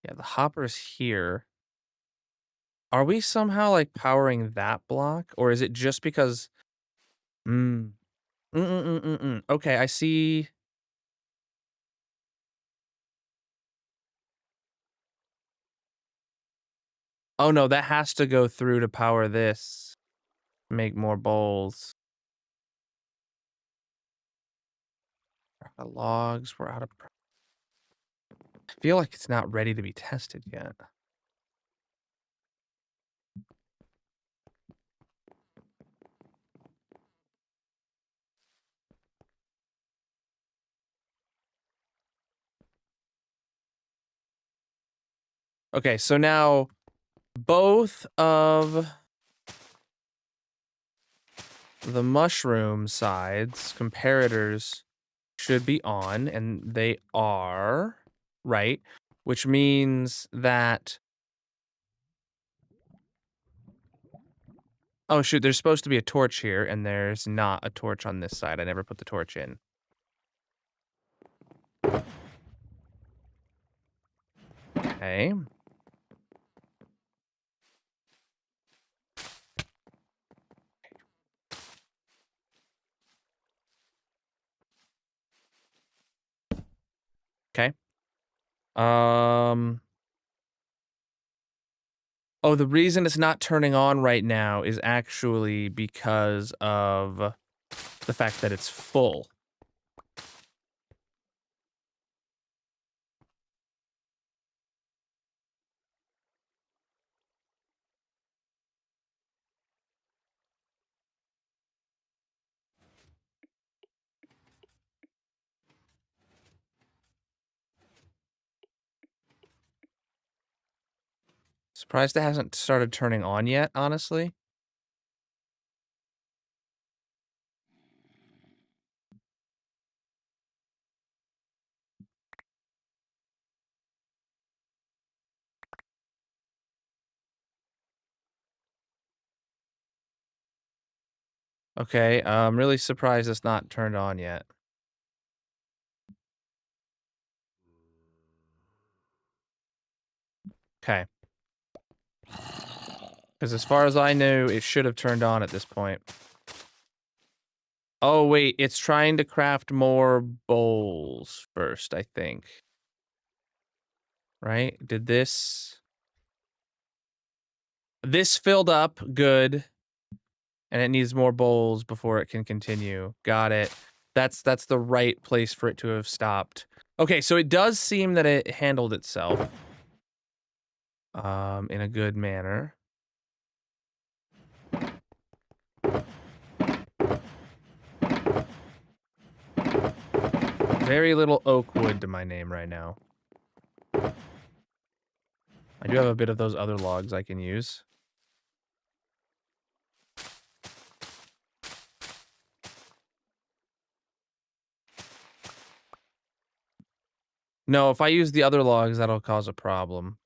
Yeah, the hopper's here. Are we somehow like powering that block, or is it just because? Mm. Okay, I see. Oh no, that has to go through to power this. Make more bowls. We're out of logs. We're out of. I feel like it's not ready to be tested yet. Okay, so now both of the mushroom sides, comparators, should be on, and they are, right? Which means that. Oh, shoot, there's supposed to be a torch here, and there's not a torch on this side. I never put the torch in. Okay. Okay. Oh, the reason it's not turning on right now is actually because of the fact that it's full. Surprised it hasn't started turning on yet, honestly. Okay, I'm really surprised it's not turned on yet. Okay. Because as far as I knew, it should have turned on at this point. Oh, wait, it's trying to craft more bowls first, I think. Right? Did this... This filled up, good. And it needs more bowls before it can continue. Got it. That's the right place for it to have stopped. Okay, so it does seem that it handled itself. In a good manner. Very little oak wood to my name right now. I do have a bit of those other logs I can use. No, if I use the other logs, that'll cause a problem.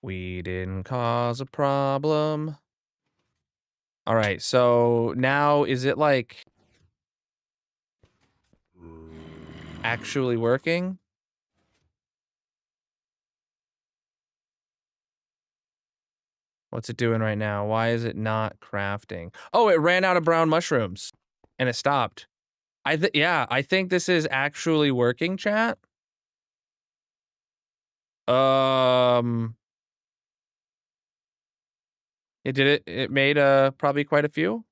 We didn't cause a problem. All right, so now is it like actually working? What's it doing right now? Why is it not crafting? Oh, it ran out of brown mushrooms and it stopped. Yeah, I think this is actually working, chat. It did it. It made probably quite a few.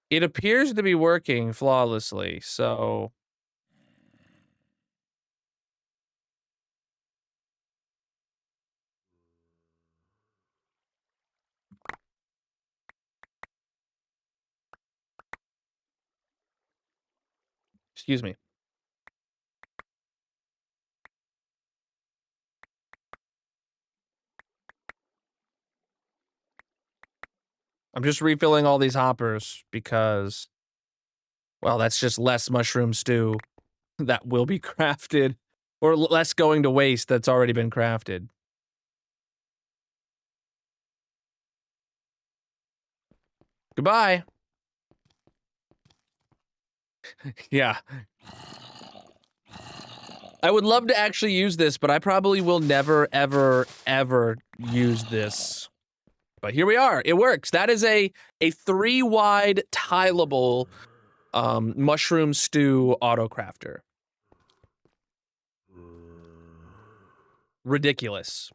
It appears to be working flawlessly, so excuse me. I'm just refilling all these hoppers because, well, that's just less mushroom stew that will be crafted, or less going to waste that's already been crafted. Goodbye. Yeah. I would love to actually use this, but I probably will never, ever, ever use this. But here we are. It works. That is a 3-wide tileable mushroom stew auto crafter. Ridiculous.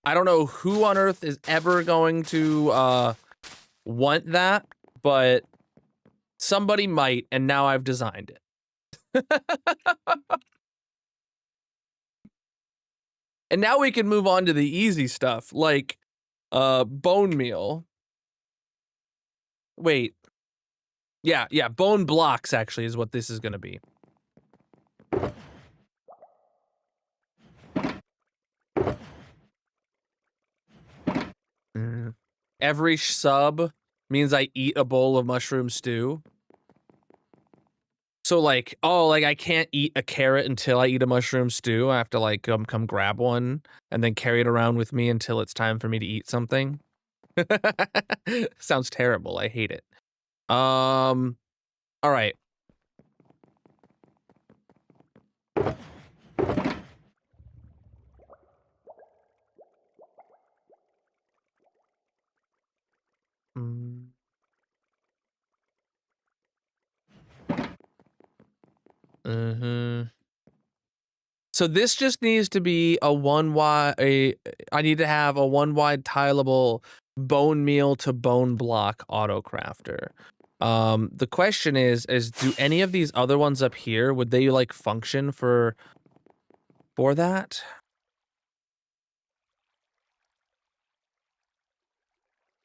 I don't know who on earth is ever going to want that, but somebody might, and now I've designed it. And now we can move on to the easy stuff, like bone meal. Wait. Yeah, bone blocks actually is what this is gonna be. Every sub means I eat a bowl of mushroom stew. So like, oh, like I can't eat a carrot until I eat a mushroom stew. I have to like come grab one and then carry it around with me until it's time for me to eat something. Sounds terrible. I hate it. All right. So this just needs to be a I need to have a 1-wide tileable bone meal to bone block auto crafter. The question is do any of these other ones up here, would they like function for that?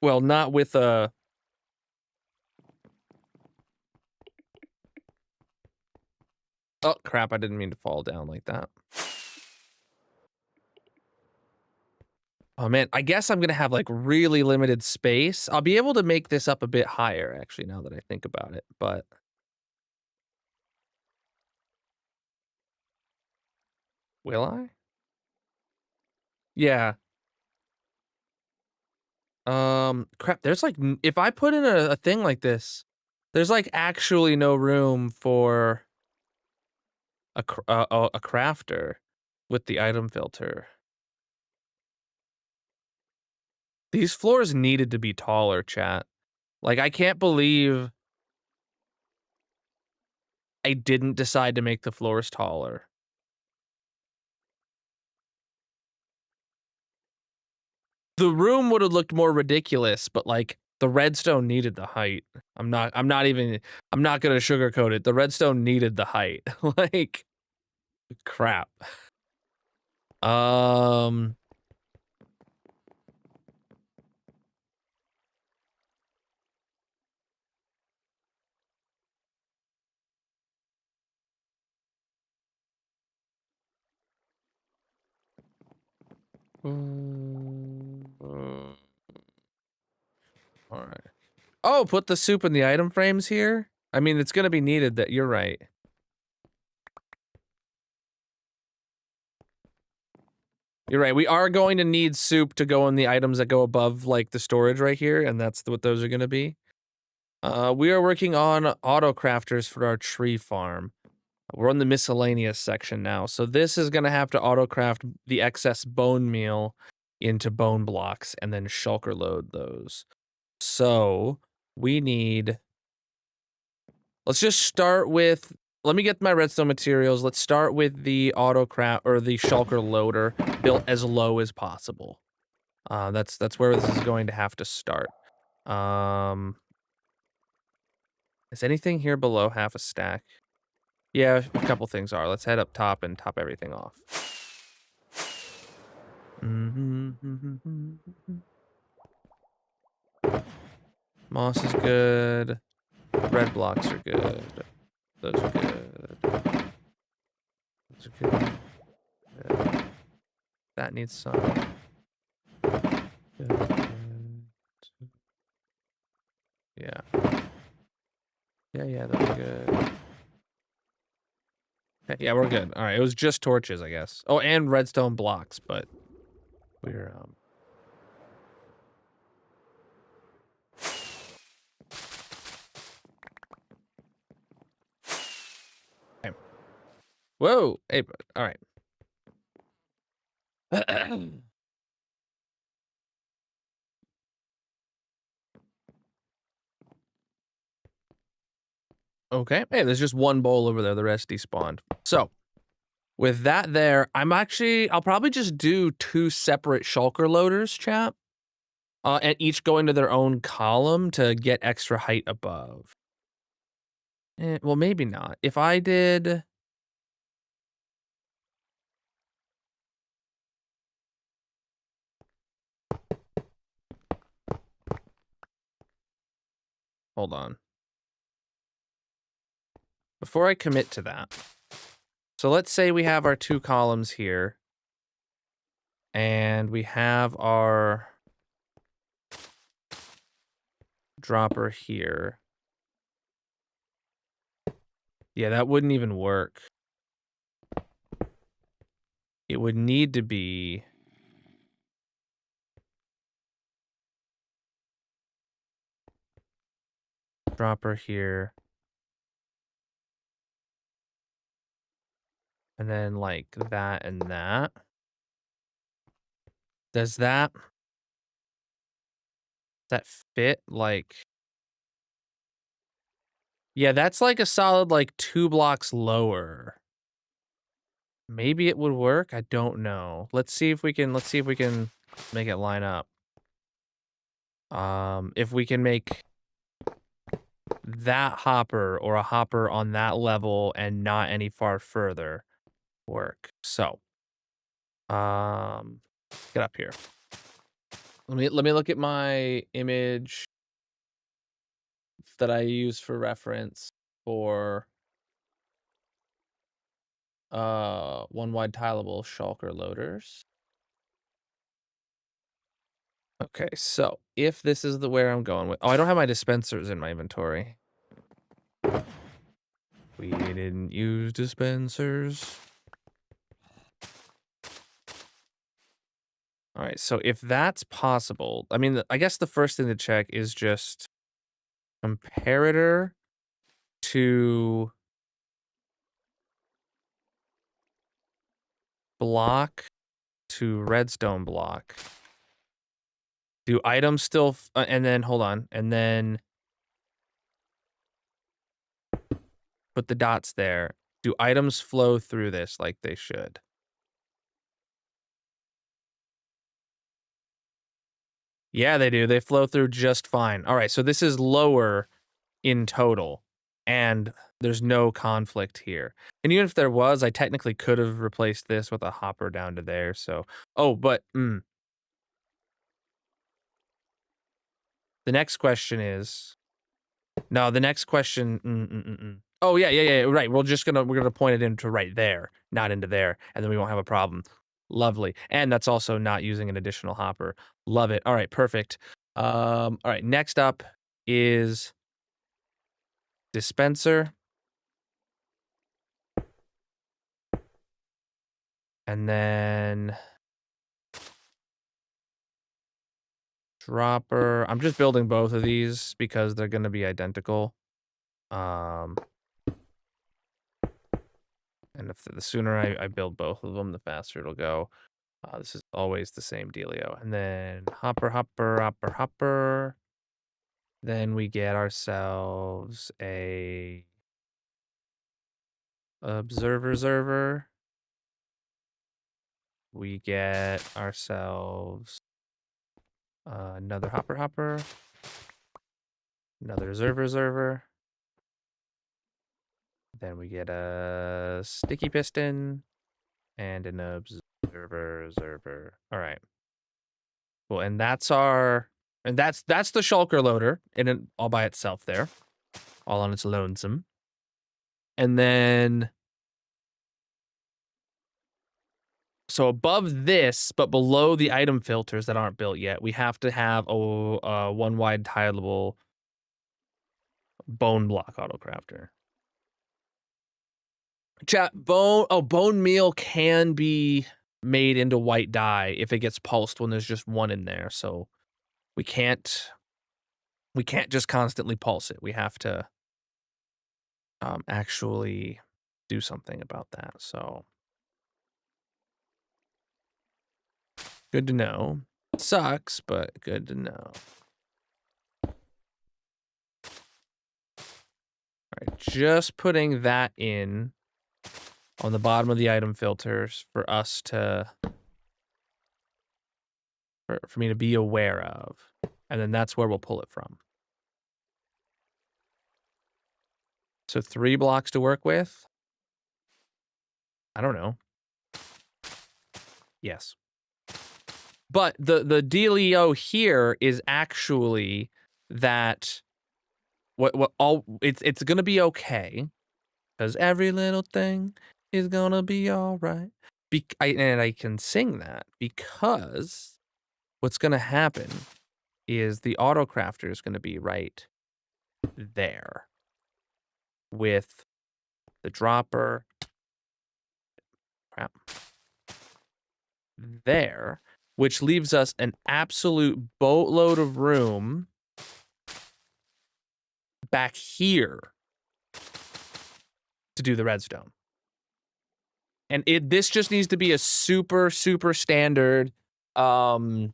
Well, not with a... Oh, crap, I didn't mean to fall down like that. Oh, man, I guess I'm gonna have, like, really limited space. I'll be able to make this up a bit higher, actually, now that I think about it, but... Will I? Yeah. Crap, there's, like, if I put in a thing like this, there's, like, actually no room for a crafter with the item filter. These floors needed to be taller, chat. Like, I can't believe I didn't decide to make the floors taller. The room would have looked more ridiculous, but, like, the redstone needed the height. I'm not gonna sugarcoat it. The redstone needed the height. Like, crap. All right. Oh, put the soup in the item frames here? I mean, it's gonna be needed, that you're right. You're right. We are going to need soup to go in the items that go above, like, the storage right here, and that's what those are gonna be. We are working on auto crafters for our tree farm. We're on the miscellaneous section now, so this is gonna have to auto craft the excess bone meal into bone blocks and then shulker load those. So we need... Let's just start with... Let me get my redstone materials. Let's start with the auto craft or the shulker loader built as low as possible. That's where this is going to have to start. Is anything here below half a stack? Yeah, a couple things are. Let's head up top and top everything off. Moss is good. Red blocks are good. Those are good. Those are good. Good. That needs some. Good. Yeah. Yeah, those are good. Okay, yeah, we're good. All right, it was just torches, I guess. Oh, and redstone blocks, but we're okay. Whoa. Hey, all right. Okay. Hey, there's just one bowl over there. The rest despawned. So with that there, I'll probably just do 2 separate shulker loaders, chat. And each go into their own column to get extra height above. Well, maybe not. If I did... Hold on. Before I commit to that. So let's say we have our 2 columns here. And we have our dropper here. Yeah, that wouldn't even work. It would need to be... dropper here. And then like that and that. Does that fit? Like... Yeah, that's like a solid like 2 blocks lower. Maybe it would work. I don't know. Let's see if we can make it line up. If we can make that hopper or a hopper on that level and not any far further work. So, get up here. Let me look at my image that I use for reference for one wide tileable shulker loaders. Okay, so if this is the where I'm going with... Oh, I don't have my dispensers in my inventory. We didn't use dispensers. All right, so if that's possible, I mean, I guess the first thing to check is just comparator to block to redstone block. Do items still... and then, hold on, and then put the dots there. Do items flow through this like they should? Yeah, they do. They flow through just fine. All right, so this is lower in total, and there's no conflict here. And even if there was, I technically could have replaced this with a hopper down to there, so... Oh, but... The next question is... No, the next question... Oh, yeah, right. We're gonna point it into right there, not into there, and then we won't have a problem. Lovely. And that's also not using an additional hopper. Love it. All right, perfect. All right, next up is dispenser. And then dropper. I'm just building both of these because they're going to be identical. And if the sooner I build both of them, the faster it'll go. This is always the same dealio. And then hopper. Then we get ourselves a observer. We get ourselves another hopper. Another observer. Then we get a sticky piston and an observer. All right. Cool. And that's the shulker loader all by itself there, all on its lonesome. And then, so above this, but below the item filters that aren't built yet, we have to have a one wide tileable bone block autocrafter. Chat, bone meal can be made into white dye if it gets pulsed when there's just one in there. So we can't just constantly pulse it. We have to actually do something about that. So good to know. Sucks, but good to know. All right, just putting that in on the bottom of the item filters for us to, for me to be aware of. And then that's where we'll pull it from. So 3 blocks to work with. I don't know. Yes. But the dealio here is actually that it's gonna be okay, because every little thing is gonna be all right. And I can sing that because what's gonna happen is the autocrafter is gonna be right there with the dropper. Crap. There, which leaves us an absolute boatload of room back here to do the redstone. And this just needs to be a super standard thing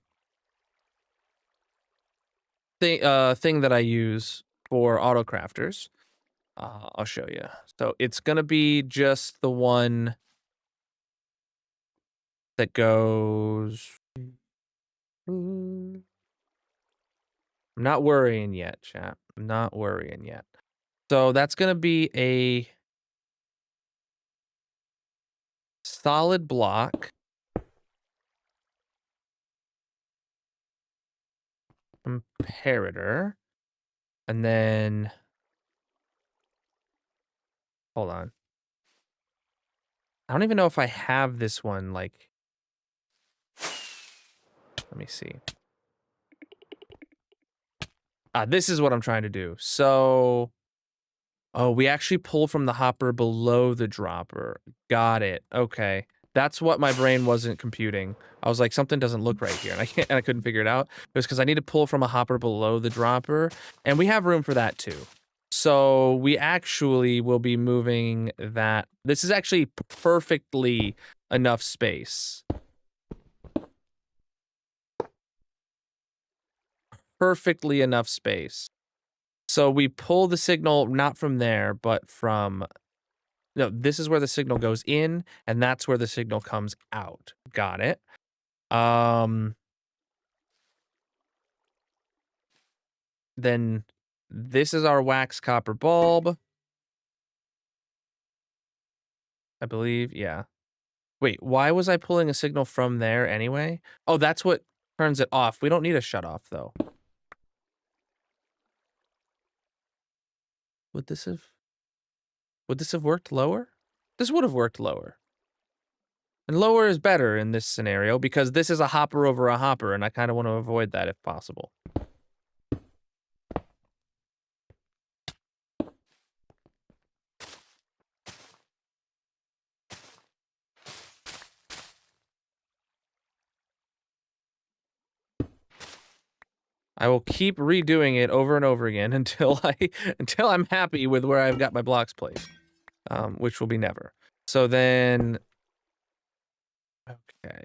that I use for autocrafters. I'll show you. So it's gonna be just the one that goes. I'm not worrying yet, chat. I'm not worrying yet. So that's gonna be a solid block. Comparator. And then hold on. I don't even know if I have this one, like, let me see. This is what I'm trying to do. So, oh, we actually pull from the hopper below the dropper. Got it. Okay. That's what my brain wasn't computing. I was like, something doesn't look right here, and I couldn't figure it out. It was because I need to pull from a hopper below the dropper, and we have room for that too. So we actually will be moving that. This is actually perfectly enough space. Perfectly enough space. So we pull the signal not from there, but from, no, this is where the signal goes in, and that's where the signal comes out. Got it. Then this is our wax copper bulb. I believe, yeah. Wait, why was I pulling a signal from there anyway? Oh, that's what turns it off. We don't need a shut off though. Would this have worked lower? This would have worked lower. And lower is better in this scenario because this is a hopper over a hopper, and I kind of want to avoid that if possible. I will keep redoing it over and over again until I'm happy with where I've got my blocks placed, which will be never. So then, okay.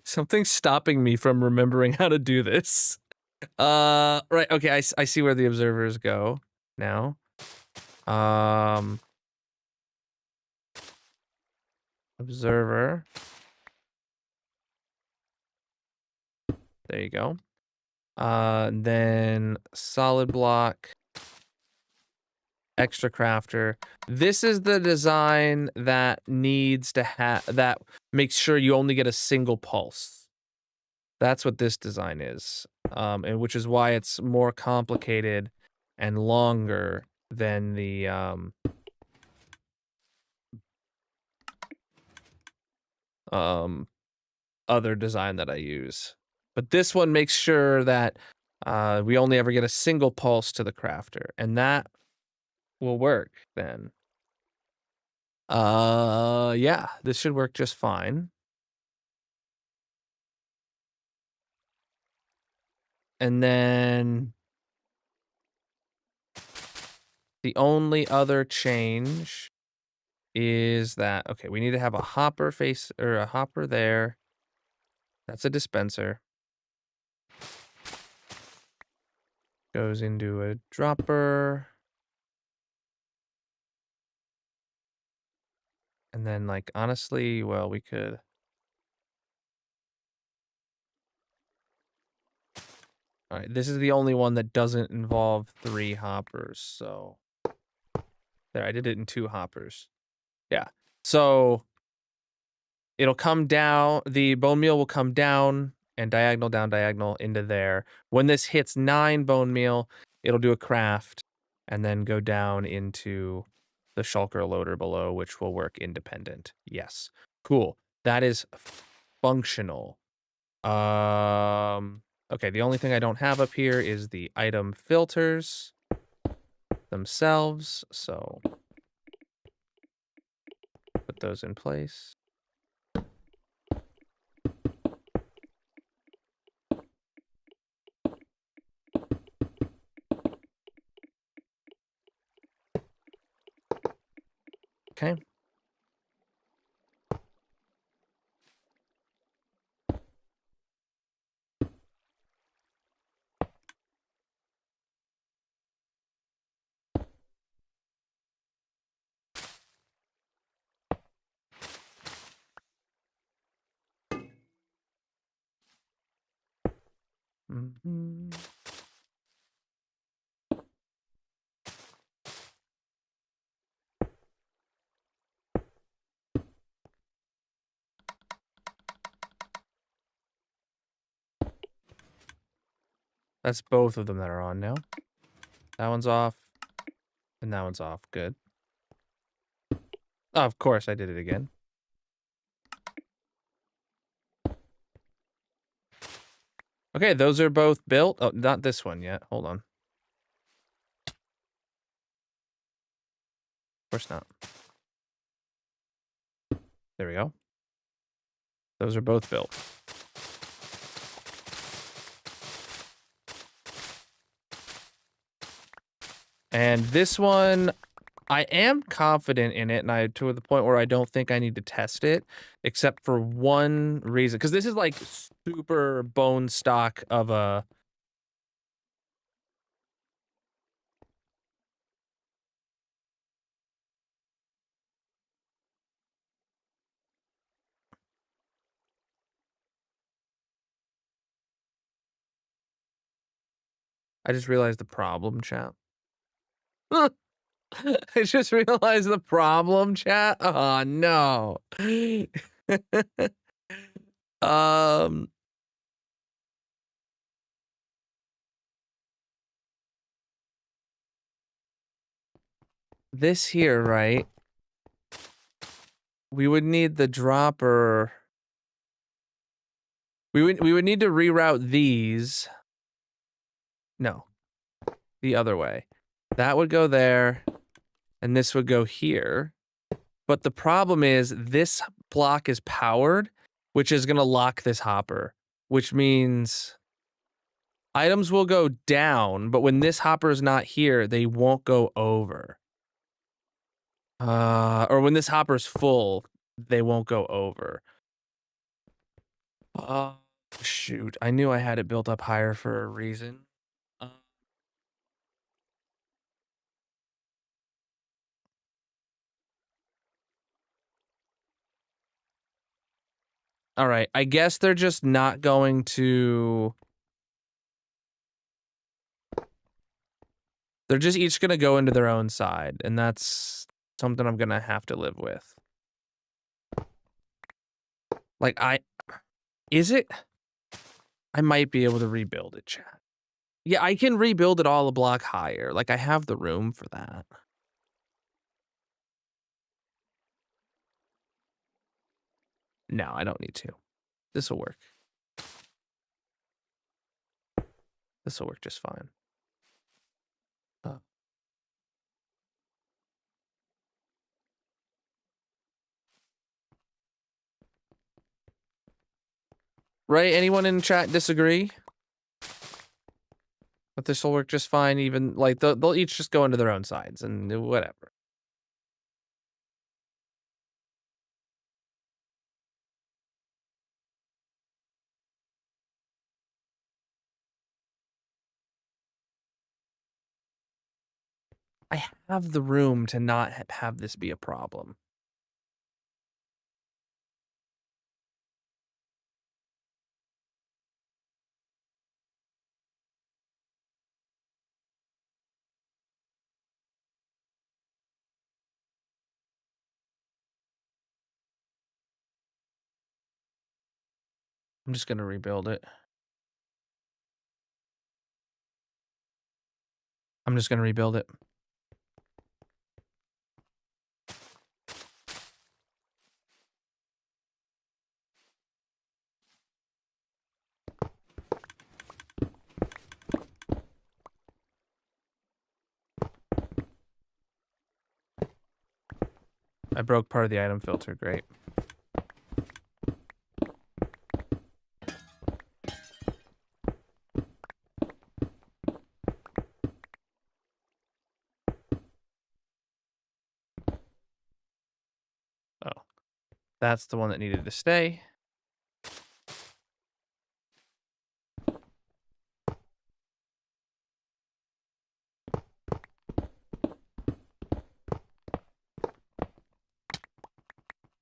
Something's stopping me from remembering how to do this. Right. Okay. I see where the observers go now. Observer. There you go. Then solid block. Extra crafter. This is the design that needs to have, that makes sure you only get a single pulse. That's what this design is. And which is why it's more complicated and longer than the other design that I use. But this one makes sure that we only ever get a single pulse to the crafter, and that will work then. Yeah, this should work just fine. And then the only other change is that, okay, we need to have a hopper face or a hopper there. That's a dispenser. Goes into a dropper. And then, like, honestly, well, we could. All right, this is the only one that doesn't involve 3 hoppers. So there, I did it in 2 hoppers. Yeah. So it'll come down, the bone meal will come down and diagonal down, diagonal into there. When this hits 9 bone meal, it'll do a craft and then go down into the shulker loader below, which will work independent. Yes. Cool. That is functional. Okay, the only thing I don't have up here is the item filters themselves, so put those in place. Okay. Mhm. That's both of them that are on now. That one's off, and that one's off. Good. Oh, of course, I did it again. Okay, those are both built. Oh, not this one yet. Hold on. Of course not. There we go. Those are both built. And this one, I am confident in it, and to the point where I don't think I need to test it, except for one reason. Because this is like super bone stock of a. I just realized the problem, chat. I just realized the problem, chat. Oh no. um. This here, right? We would need the dropper. We would need to reroute these. No. The other way. That would go there, and this would go here. But the problem is this block is powered, which is going to lock this hopper, which means items will go down, but when this hopper is not here, they won't go over. Or when this hopper's full, they won't go over. Shoot. I knew I had it built up higher for a reason. All right. I guess they're just not going to. They're just each going to go into their own side, and that's something I'm going to have to live with. Like, is it? I might be able to rebuild it, chat. Yeah, I can rebuild it all a block higher. Like, I have the room for that. No, I don't need to. This will work. This will work just fine. Right? Anyone in chat disagree? But this will work just fine. Even like they'll each just go into their own sides and whatever. I have the room to not have this be a problem. I'm just gonna rebuild it. I'm just gonna rebuild it. I broke part of the item filter. Great. Oh, that's the one that needed to stay.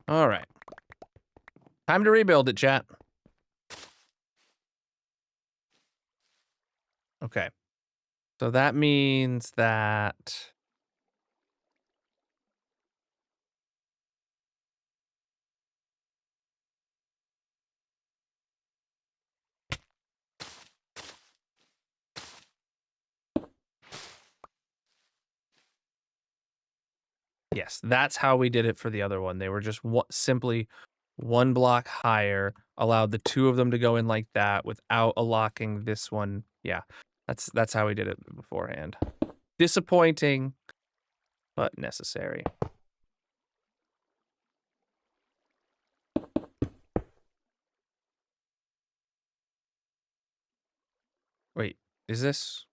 All right. Time to rebuild it, chat. Okay. So that means that yes, that's how we did it for the other one. They were just simply one block higher, allowed the two of them to go in like that without locking this one. Yeah, that's how we did it beforehand. Disappointing, but necessary. Wait, is this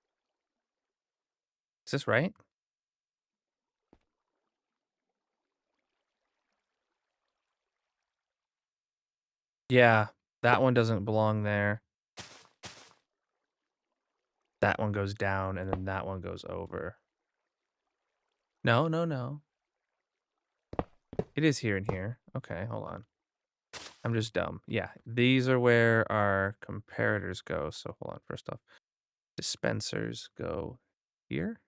right? Yeah, that one doesn't belong there. That one goes down, and then that one goes over. No, no, no. It is here and here. Okay, hold on. I'm just dumb. Yeah, these are where our comparators go. So hold on. First off, dispensers go here.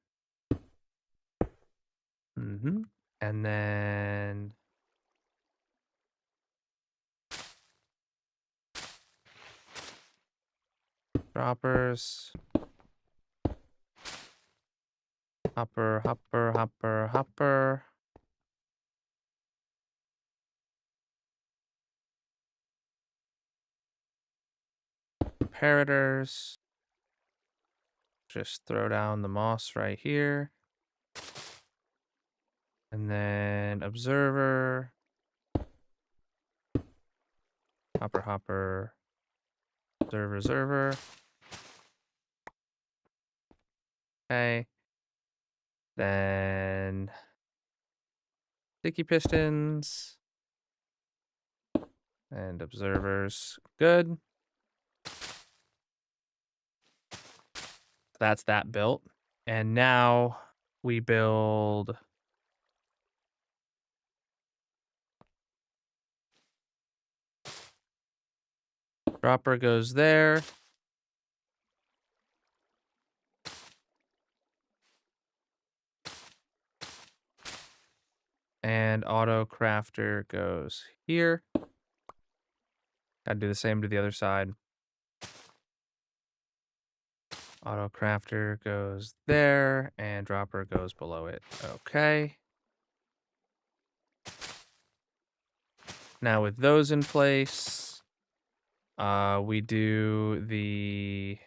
Mm-hmm. And then droppers. Hopper, hopper, hopper, hopper. Comparators. Just throw down the moss right here. And then observer. Hopper, hopper. Observer, observer. Okay. Then sticky pistons. And observers. Good. That's that built. And now we build dropper goes there. And auto crafter goes here. Gotta do the same to the other side. Auto crafter goes there, and dropper goes below it. Okay. Now with those in place, we do the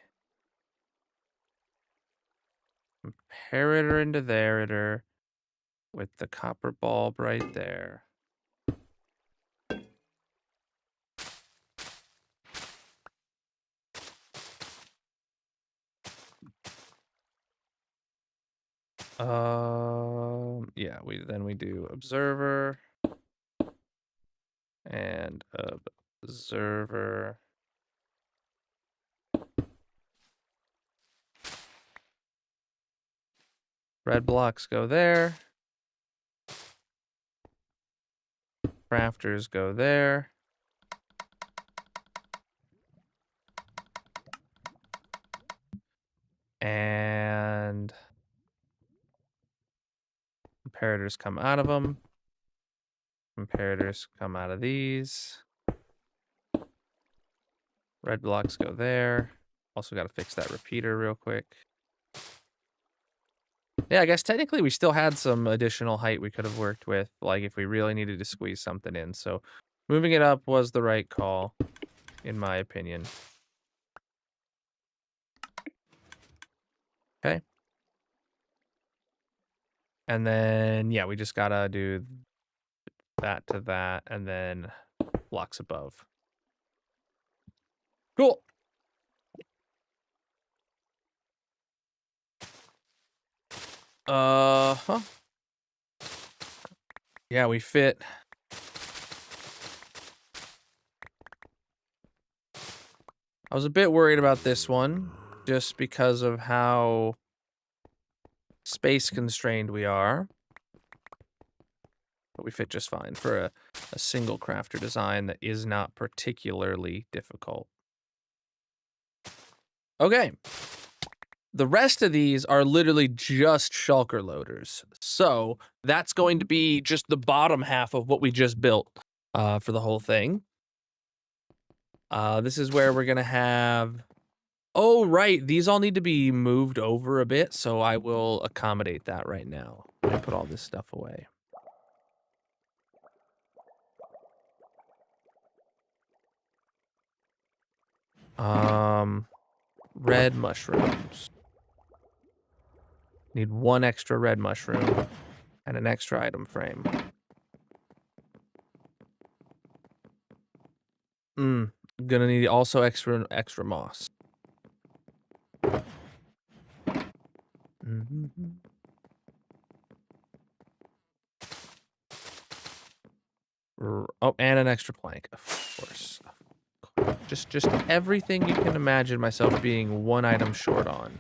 comparator into there with the copper bulb right there. Yeah, we do observer and observer. Red blocks go there. Crafters go there. And comparators come out of them. Comparators come out of these. Red blocks go there. Also got to fix that repeater real quick. Yeah, I guess technically we still had some additional height we could have worked with, like if we really needed to squeeze something in. So moving it up was the right call, in my opinion. Okay. And then, yeah, we just gotta do that to that, and then blocks above. Cool. Huh. Yeah, we fit. I was a bit worried about this one, just because of how space constrained we are. But we fit just fine for a single crafter design that is not particularly difficult. Okay. The rest of these are literally just shulker loaders. So that's going to be just the bottom half of what we just built for the whole thing. This is where we're going to have... Oh, right. These all need to be moved over a bit, so I will accommodate that right now. I put all this stuff away. Red mushrooms. Need one extra red mushroom and an extra item frame. Gonna need also extra moss. Oh, and an extra plank, of course. Just everything you can imagine myself being one item short on.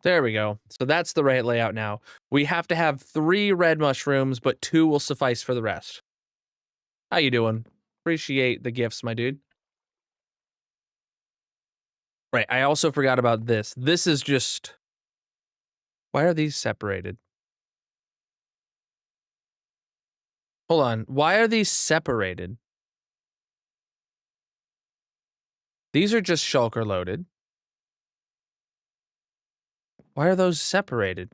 There we go. So that's the right layout now. We have to have 3 red mushrooms, but 2 will suffice for the rest. How you doing? Appreciate the gifts, my dude. Right, I also forgot about this. This is just... Why are these separated? Hold on. Why are these separated? These are just shulker loaded. Why are those separated?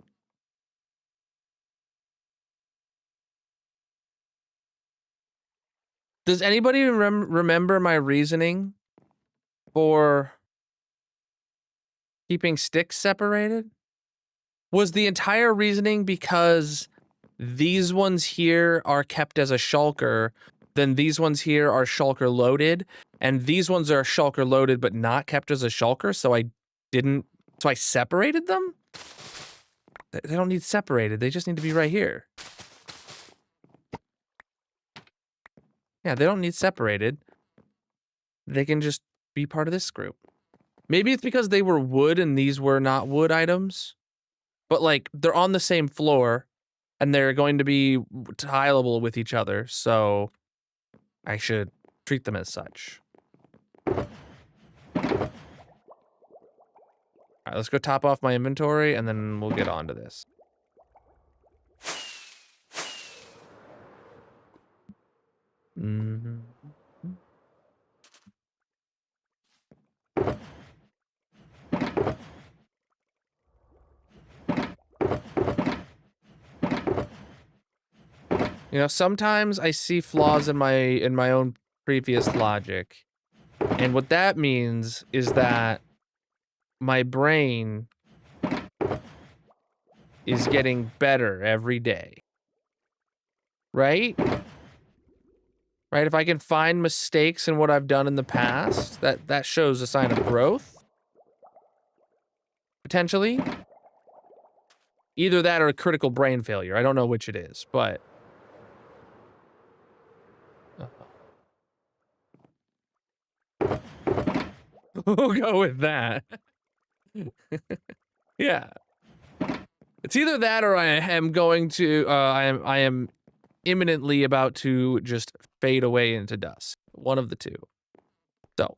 Does anybody remember my reasoning for keeping sticks separated? Was the entire reasoning because these ones here are kept as a shulker, then these ones here are shulker loaded, and these ones are shulker loaded but not kept as a shulker, so I separated them? They don't need separated, they just need to be right here. Yeah, they don't need separated. They can just be part of this group. Maybe it's because they were wood and these were not wood items. But, like, they're on the same floor, and they're going to be tileable with each other, so I should treat them as such. Alright, let's go top off my inventory, and then we'll get on to this. You know, sometimes I see flaws in my own previous logic. And what that means is that my brain is getting better every day. Right? Right? If I can find mistakes in what I've done in the past, that shows a sign of growth. Potentially. Either that or a critical brain failure. I don't know which it is, but we'll go with that. Yeah. It's either that or I am going to I am imminently about to just fade away into dust. One of the two. So,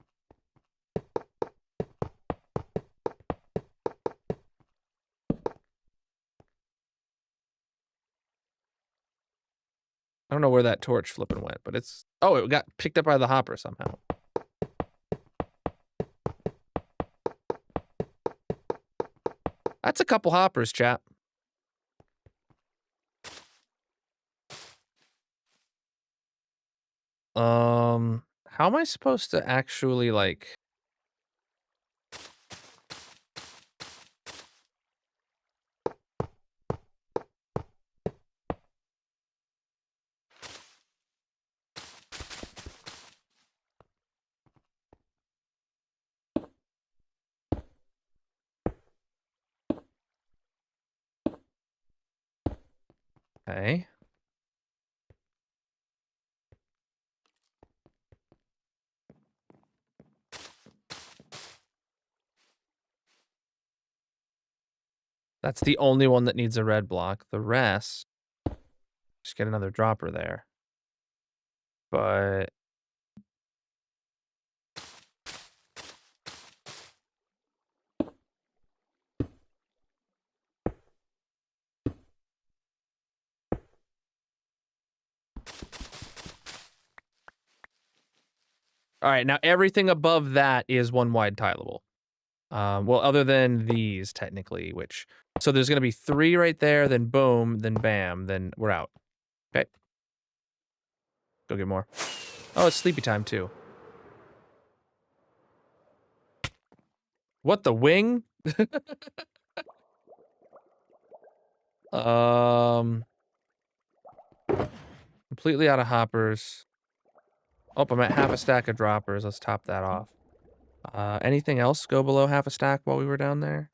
I don't know where that torch flipping went, but it's oh, it got picked up by the hopper somehow. That's a couple hoppers, chap. How am I supposed to actually, like... Okay. That's the only one that needs a red block. The rest... Just get another dropper there. But... Alright, now everything above that is one wide tileable. Well, other than these, technically, which... So there's gonna be 3 right there, then boom, then bam, then we're out. Okay. Go get more. Oh, it's sleepy time, too. What, the wing? Completely out of hoppers. Oh, I'm at half a stack of droppers. Let's top that off. Anything else go below half a stack while we were down there?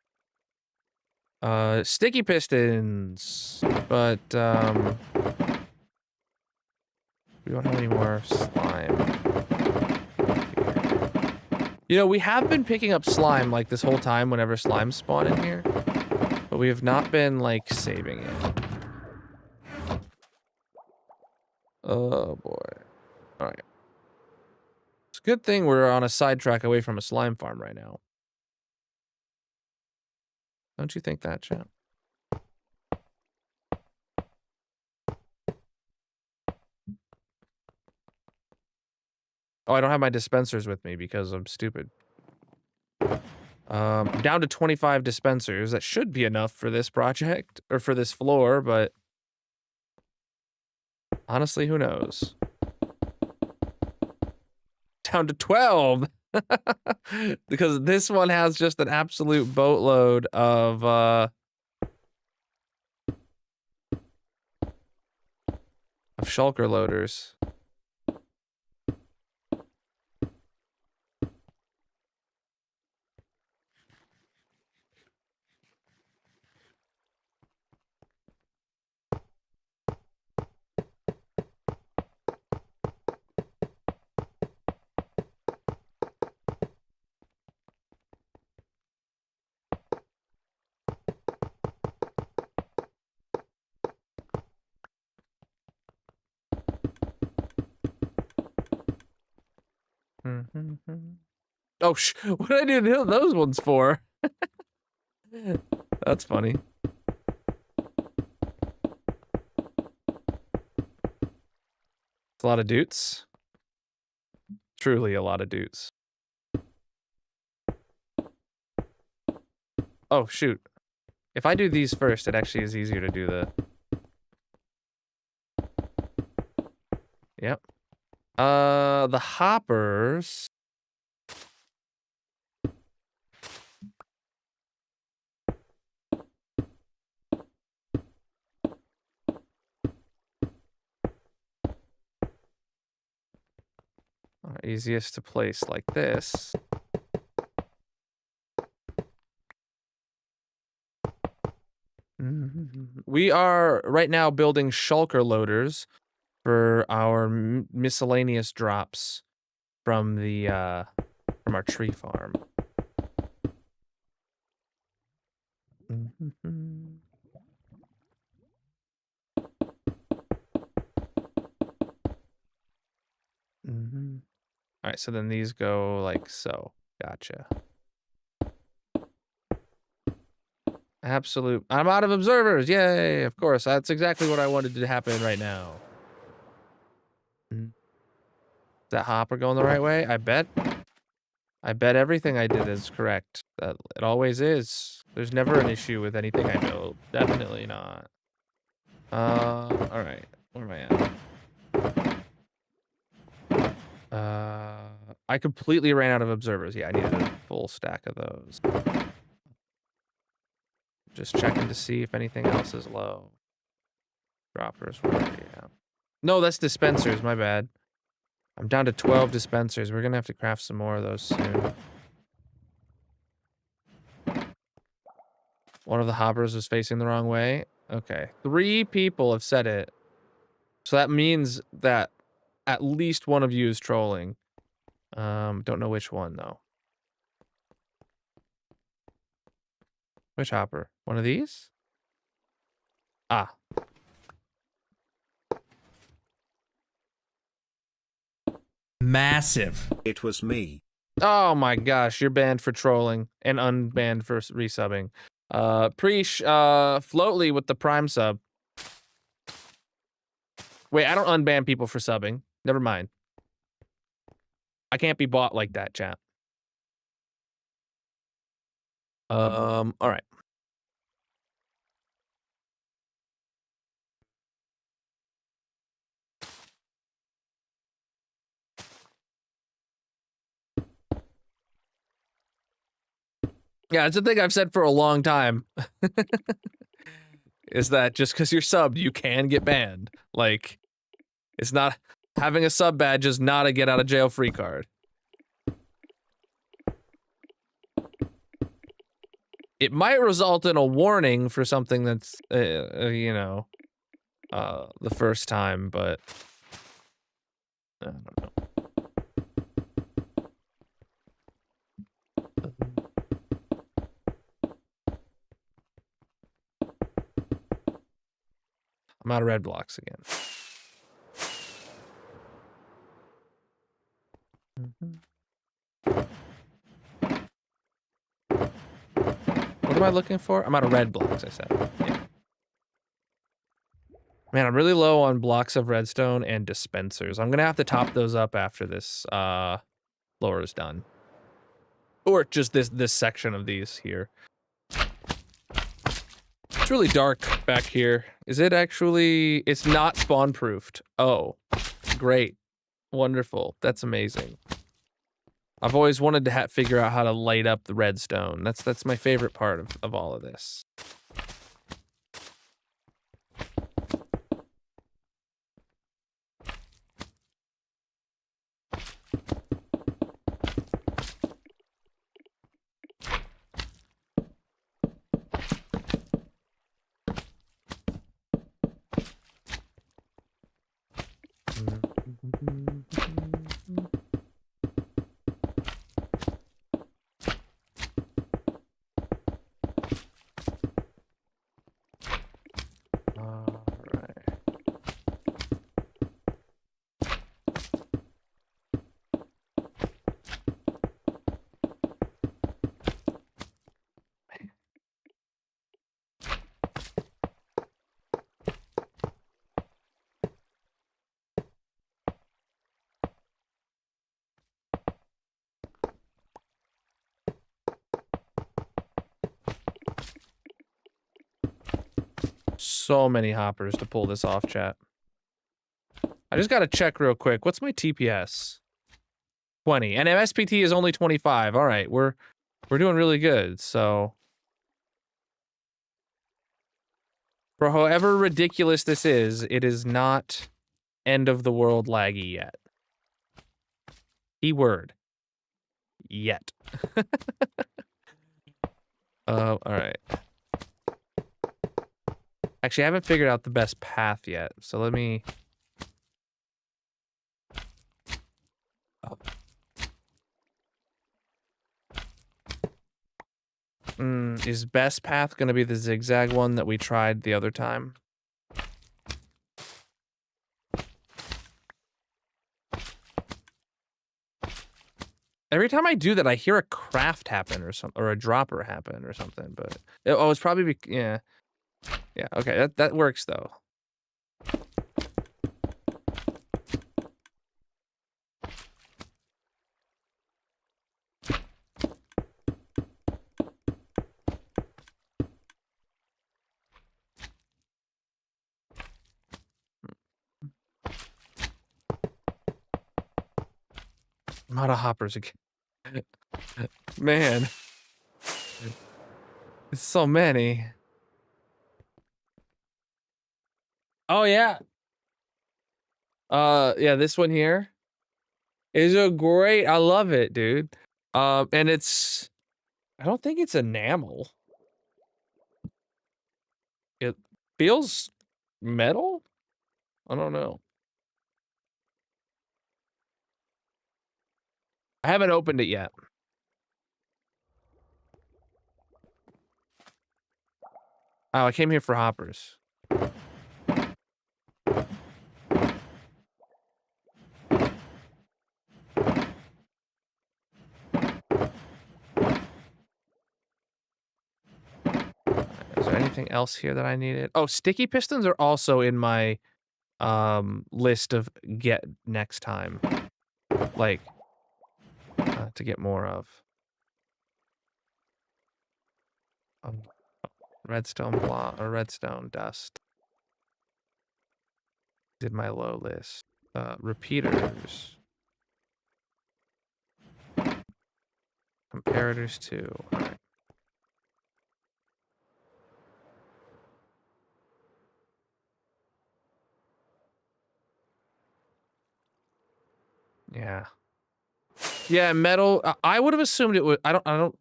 Sticky pistons. But, we don't have any more slime. You know, we have been picking up slime, like, this whole time whenever slimes spawn in here. But we have not been, like, saving it. Oh, boy. Alright. It's a good thing we're on a sidetrack away from a slime farm right now. Don't you think that, champ? Oh, I don't have my dispensers with me because I'm stupid. I'm down to 25 dispensers. That should be enough for this project, or for this floor, but... honestly, who knows? Down to 12! Because this one has just an absolute boatload of shulker loaders. Oh, what did I do those ones for? That's funny. It's a lot of doots. Truly a lot of doots. Oh, shoot. If I do these first, it actually is easier to do the... Yep. The hoppers. Are easiest to place like this. We are right now building shulker loaders for our miscellaneous drops from the from our tree farm. All right, so then these go like so. Gotcha. Absolute. I'm out of observers. Yay! Of course, that's exactly what I wanted to happen right now. Is that hopper going the right way? I bet. I bet everything I did is correct. It always is. There's never an issue with anything I build. Definitely not. All right. Where am I at? I completely ran out of observers. Yeah, I needed a full stack of those. Just checking to see if anything else is low. Droppers, where are we at? No, that's dispensers. My bad. I'm down to 12 dispensers. We're gonna have to craft some more of those soon. One of the hoppers is facing the wrong way. Okay. 3 people have said it. So that means that at least one of you is trolling. Don't know which one though. Which hopper? One of these? Ah. Massive. It was me. Oh my gosh, you're banned for trolling and unbanned for resubbing. Preach, Floatly with the Prime sub. Wait, I don't unban people for subbing. Never mind. I can't be bought like that, chat. All right. Yeah, it's a thing I've said for a long time. Is that just because you're subbed, you can get banned. Like, it's not... Having a sub badge is not a get out of jail free card. It might result in a warning for something that's, you know, the first time, but... I don't know. I'm out of red blocks again. What am I looking for? I'm out of red blocks, I said. Yeah. Man, I'm really low on blocks of redstone and dispensers. I'm gonna have to top those up after this lore is done. Or just this section of these here. It's really dark back here. Is it actually... It's not spawn-proofed. Oh, great. Wonderful. That's amazing. I've always wanted to figure out how to light up the redstone. That's my favorite part of all of this. So many hoppers to pull this off, chat. I just gotta check real quick. What's my TPS? 20. And MSPT is only 25. All right, we're doing really good. So for however ridiculous this is, it is not end of the world laggy yet. Keyword. Yet. All right. Actually, I haven't figured out the best path yet, so let me... Is best path gonna be the zigzag one that we tried the other time? Every time I do that, I hear a craft happen or something, or a dropper happen or something. But it's probably yeah, Okay, that works though. I'm out of hoppers again. Man, it's so many. Oh yeah. Yeah, this one here is a great. I love it, dude. And it's. I don't think it's enamel. It feels metal. I don't know. I haven't opened it yet. Oh, I came here for hoppers. Is there anything else here that I needed? Oh, sticky pistons are also in my list of get next time. Like to get more of. Redstone block or redstone dust. Did my low list. Repeaters. Comparators too. All right. Yeah. Yeah, metal. I would have assumed it would. I don't.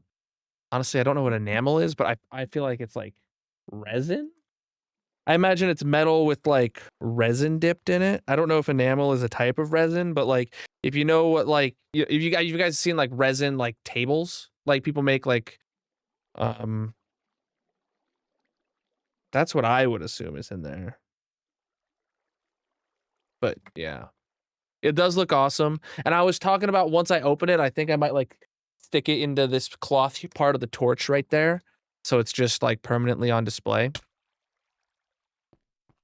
Honestly, I don't know what enamel is, but I feel like it's like resin. I imagine it's metal with like resin dipped in it. I don't know if enamel is a type of resin, but like if you know what like if you guys seen like resin like tables, like people make like that's what I would assume is in there. But yeah. It does look awesome. And I was talking about once I open it, I think I might like stick it into this cloth part of the torch right there. So it's just like permanently on display.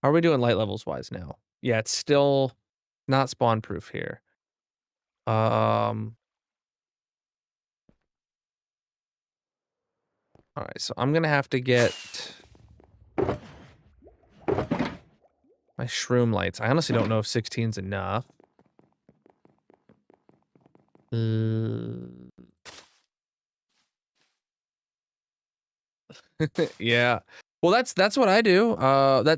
How are we doing light levels wise now? Yeah, it's still not spawn proof here. All right, so I'm gonna have to get my shroom lights. I honestly don't know if 16's enough. Yeah. Well, that's what I do.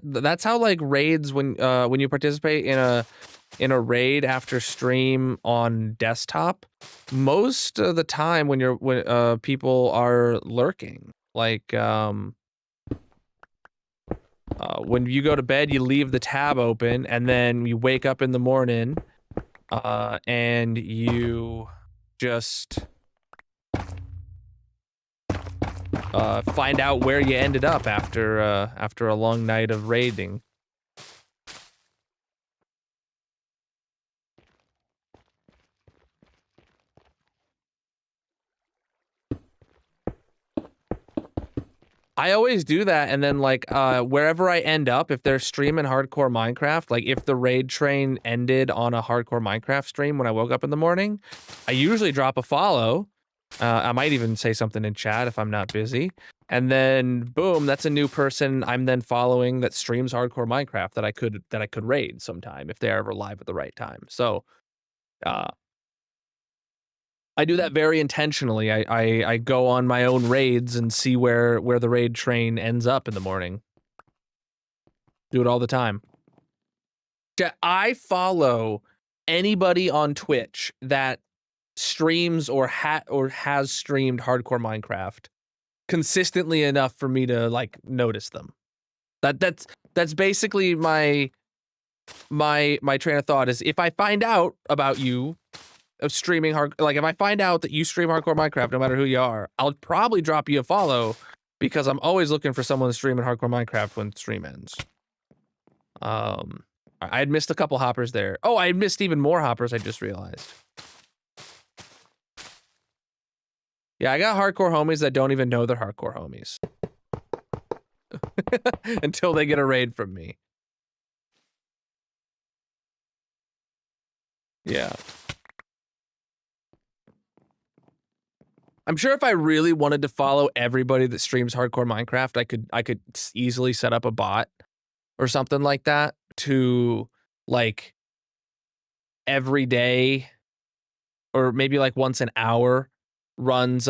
That's how like raids when you participate in a raid after stream on desktop, most of the time when people are lurking, like when you go to bed, you leave the tab open, and then you wake up in the morning, and you just find out where you ended up after a long night of raiding. I always do that, and then like wherever I end up, if they're streaming hardcore Minecraft, like if the raid train ended on a hardcore Minecraft stream when I woke up in the morning, I usually drop a follow I might even say something in chat if I'm not busy. And then boom, that's a new person I'm then following that streams hardcore Minecraft that I could raid sometime if they're ever live at the right time. So I do that very intentionally. I go on my own raids and see where the raid train ends up in the morning. Do it all the time. I follow anybody on Twitch that streams or has streamed hardcore Minecraft consistently enough for me to like notice them. That's basically my train of thought is if I find out about you of streaming if I find out that you stream hardcore Minecraft, no matter who you are, I'll probably drop you a follow because I'm always looking for someone streaming hardcore Minecraft when stream ends. I had missed a couple hoppers there. Oh, I had missed even more hoppers, I just realized. Yeah, I got hardcore homies that don't even know they're hardcore homies. Until they get a raid from me. Yeah. I'm sure if I really wanted to follow everybody that streams hardcore Minecraft, I could easily set up a bot or something like that to like every day or maybe like once an hour runs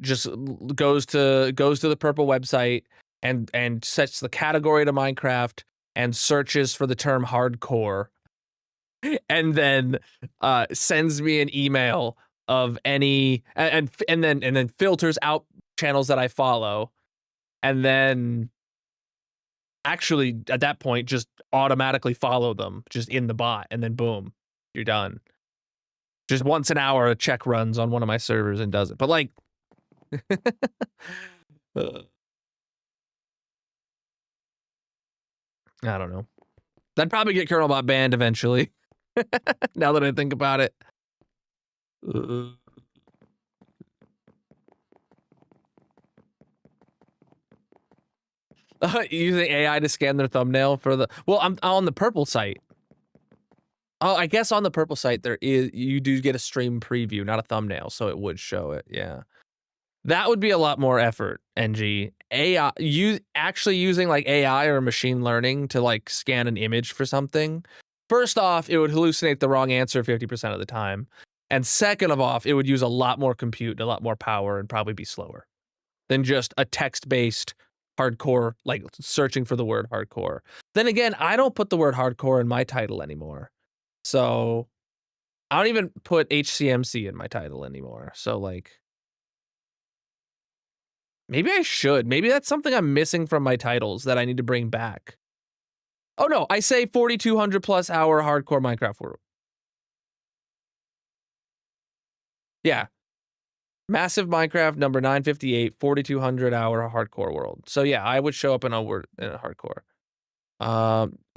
just goes to the purple website and sets the category to Minecraft and searches for the term hardcore and then sends me an email of any and then filters out channels that I follow and then actually at that point just automatically follow them just in the bot and then boom, you're done. Just once an hour a check runs on one of my servers and does it. But like I don't know. That'd probably get Colonel bot banned eventually. Now that I think about it. Using AI to scan their thumbnail for the I'm on the purple site. Oh, I guess on the purple site you do get a stream preview, not a thumbnail, so it would show it. Yeah, that would be a lot more effort. NG AI actually using like AI or machine learning to like scan an image for something. First off, it would hallucinate the wrong answer 50% of the time, and second of all, it would use a lot more compute, and a lot more power, and probably be slower than just a text-based hardcore, like searching for the word hardcore. Then again, I don't put the word hardcore in my title anymore. So I don't even put HCMC in my title anymore. So like, maybe I should. Maybe that's something I'm missing from my titles that I need to bring back. Oh no, I say 4,200 plus hour hardcore Minecraft world. Yeah. Massive Minecraft number 958, 4,200 hour hardcore world. So yeah, I would show up in a hardcore.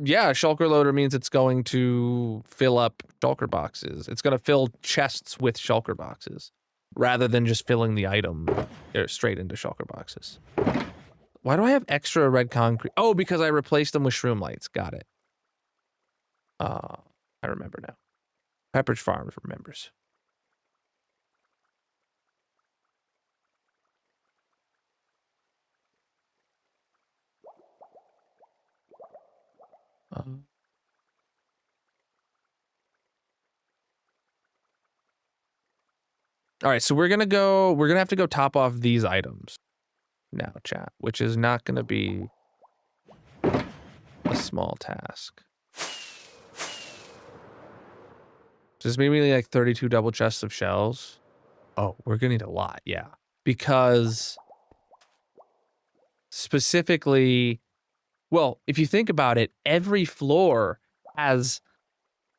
Yeah, shulker loader means it's going to fill up shulker boxes. It's going to fill chests with shulker boxes rather than just filling the item straight into shulker boxes. Why do I have extra red concrete? Oh, because I replaced them with shroom lights. Got it. I remember now. Pepperidge Farms remembers. All right, so we're gonna have to go top off these items now, chat, which is not gonna be a small task. Just maybe like 32 double chests of shells. Oh, we're gonna need a lot, yeah. Because specifically, well, if you think about it, every floor has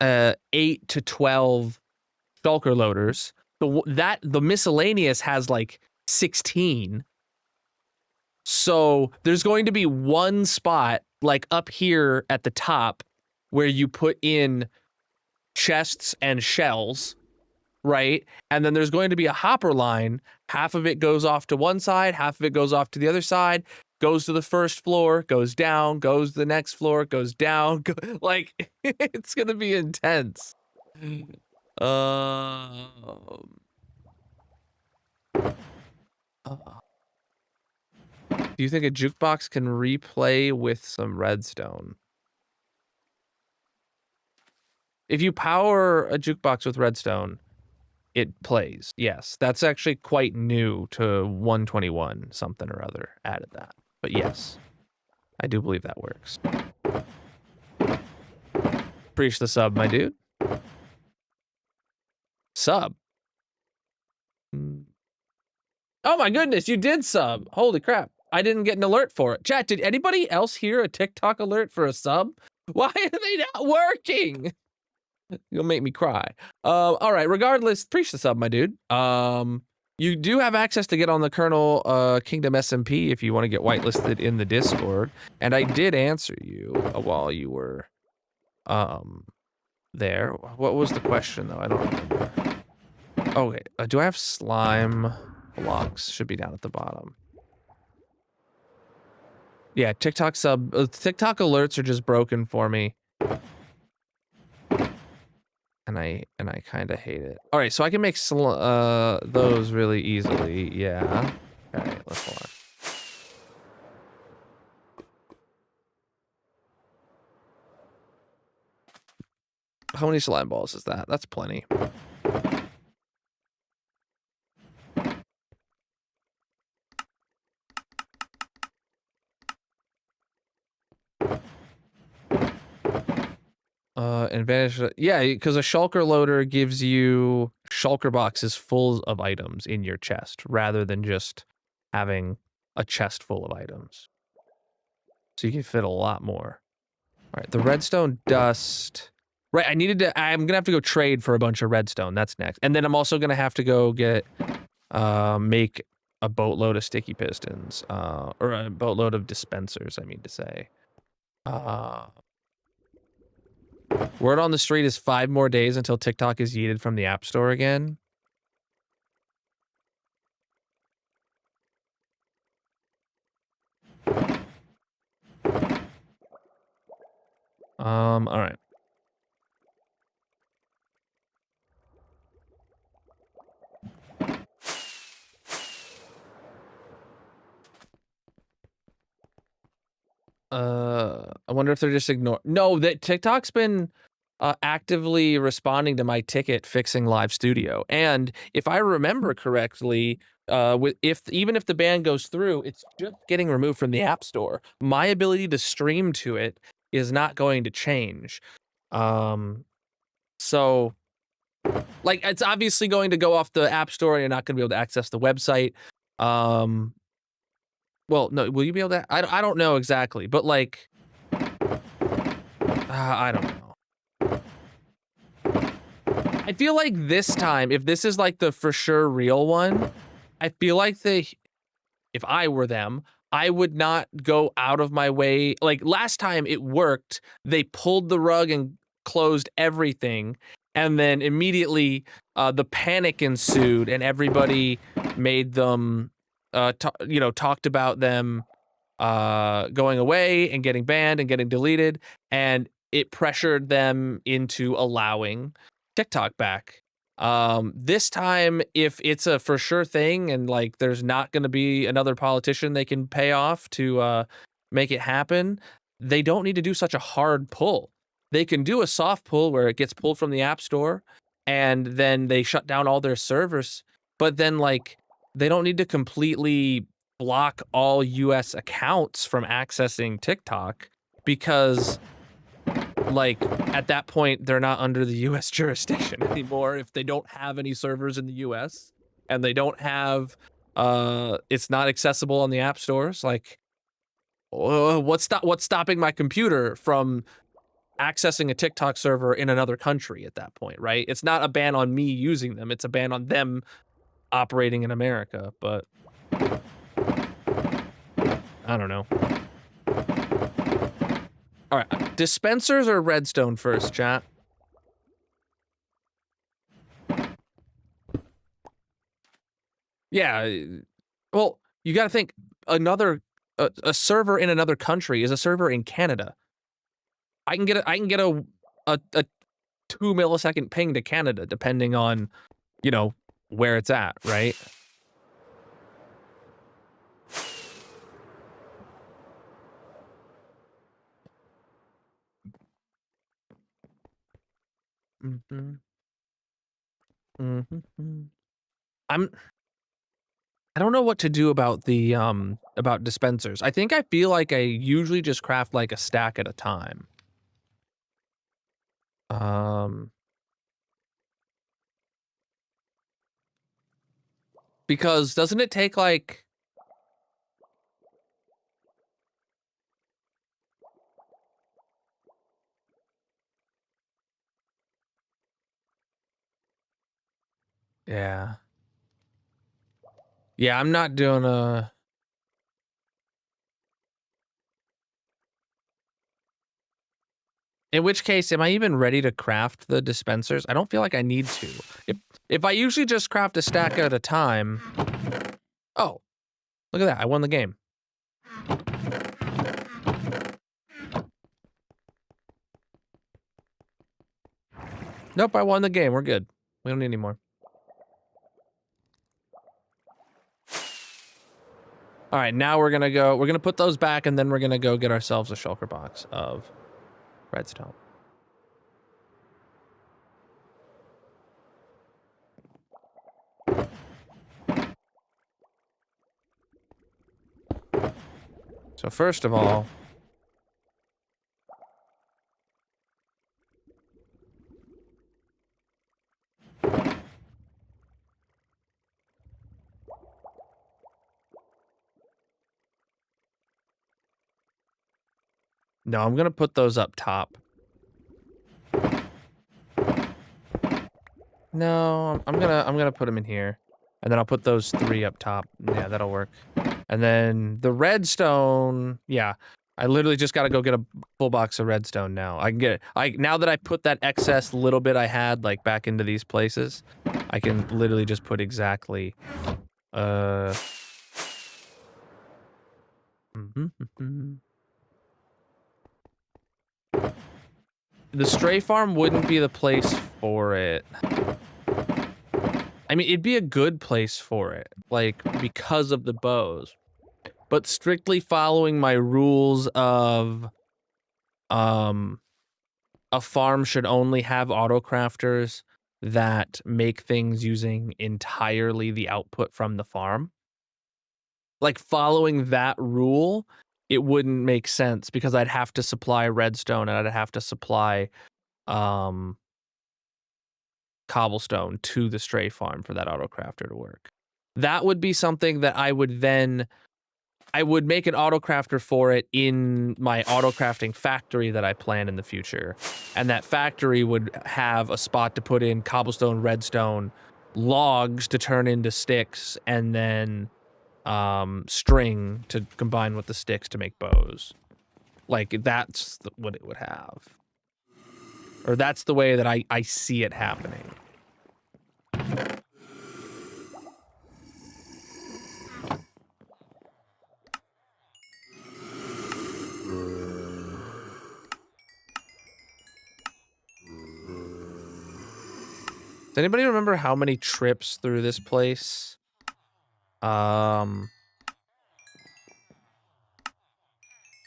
8 to 12 shulker loaders. The miscellaneous has like 16. So there's going to be one spot like up here at the top where you put in chests and shells, right? And then there's going to be a hopper line. Half of it goes off to one side, half of it goes off to the other side, goes to the first floor, goes down, goes to the next floor, goes down. Like, it's going to be intense. Do you think a jukebox can replay with some redstone? If you power a jukebox with redstone, it plays. Yes, that's actually quite new to 121 something or other added that. But yes, I do believe that works. Preach the sub, my dude. Sub. Oh my goodness, you did sub. Holy crap. I didn't get an alert for it. Chat, did anybody else hear a TikTok alert for a sub? Why are they not working? You'll make me cry. All right, regardless, preach the sub, my dude. You do have access to get on the Colonel Kingdom SMP if you want to get whitelisted in the Discord. And I did answer you while you were there. What was the question though? I don't remember. Oh wait, do I have slime blocks? Should be down at the bottom. Yeah, TikTok TikTok alerts are just broken for me. And I kind of hate it. All right, so I can make those really easily. Yeah. All right, let's hold on. How many slime balls is that? That's plenty. Advantage. Yeah, because a shulker loader gives you shulker boxes full of items in your chest rather than just having a chest full of items. So you can fit a lot more. All right, the redstone dust. Right, I'm gonna have to go trade for a bunch of redstone. That's next. And then I'm also gonna have to go get, make a boatload of sticky pistons, or a boatload of dispensers, I mean to say. Word on the street is 5 more days until TikTok is yeeted from the App Store again. All right. I wonder if they're just No, that TikTok's been actively responding to my ticket fixing Live Studio. And if I remember correctly, even if the ban goes through, it's just getting removed from the App Store. My ability to stream to it is not going to change. So like it's obviously going to go off the App Store and you're not going to be able to access the website. Well, no, will you be able to? I don't know exactly, but like, I don't know. I feel like this time, if this is like the for sure real one, I feel like if I were them, I would not go out of my way. Like last time it worked, they pulled the rug and closed everything. And then immediately the panic ensued and everybody made them, talked about them going away and getting banned and getting deleted. And it pressured them into allowing TikTok back. This time, if it's a for sure thing and like there's not going to be another politician they can pay off to make it happen, they don't need to do such a hard pull. They can do a soft pull where it gets pulled from the App Store and then they shut down all their servers. But then like they don't need to completely block all US accounts from accessing TikTok because like at that point they're not under the US jurisdiction anymore if they don't have any servers in the US and they don't have it's not accessible on the app stores. Like what's stopping my computer from accessing a TikTok server in another country at that point, right? It's not a ban on me using them, it's a ban on them operating in America. But I don't know. All right, dispensers or redstone first, chat? Yeah, well, you got to think a server in another country is a server in Canada. I can get a 2 millisecond ping to Canada depending on, where it's at, right? I don't know what to do about the about dispensers. I think I feel like I usually just craft like a stack at a time. Because doesn't it take like yeah. Yeah, I'm not doing a in which case, am I even ready to craft the dispensers? I don't feel like I need to. If I usually just craft a stack at a time. Oh, look at that. I won the game. Nope, I won the game. We're good. We don't need any more. All right, now we're gonna put those back and then we're gonna go get ourselves a shulker box of redstone. So first of all, no, I'm gonna put those up top. No, I'm gonna put them in here, and then I'll put those 3 up top. Yeah, that'll work. And then the redstone, yeah, I literally just gotta go get a full box of redstone now. I can get it. Now that I put that excess little bit I had like back into these places, I can literally just put exactly. The stray farm wouldn't be the place for it. I mean, it'd be a good place for it, like, because of the bows. But strictly following my rules of, a farm should only have autocrafters that make things using entirely the output from the farm. Like, following that rule, it wouldn't make sense because I'd have to supply redstone and I'd have to supply, cobblestone to the stray farm for that autocrafter to work. That would be something that I would make an autocrafter for it in my autocrafting factory that I plan in the future. And that factory would have a spot to put in cobblestone, redstone, logs to turn into sticks, and then string to combine with the sticks to make bows. Like, that's what it would have. Or that's the way that I see it happening. Does anybody remember how many trips through this place?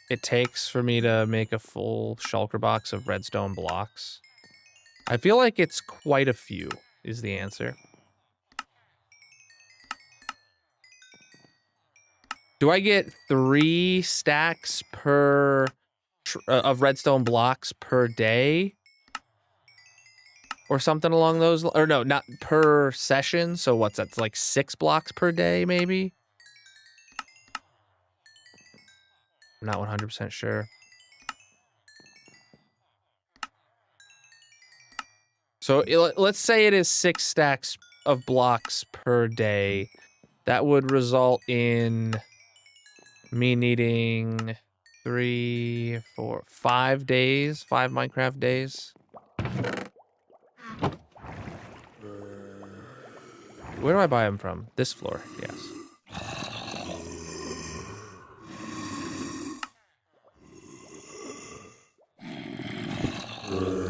It takes for me to make a full shulker box of redstone blocks. I feel like it's quite a few, is the answer. Do I get 3 stacks per of redstone blocks per day? Or something along those, or no, not per session. So what's that? It's like 6 blocks per day, maybe? I'm not 100% sure. So let's say it is 6 stacks of blocks per day. That would result in me needing 3, 4, 5 days, 5 Minecraft days. Where do I buy them from? This floor, yes.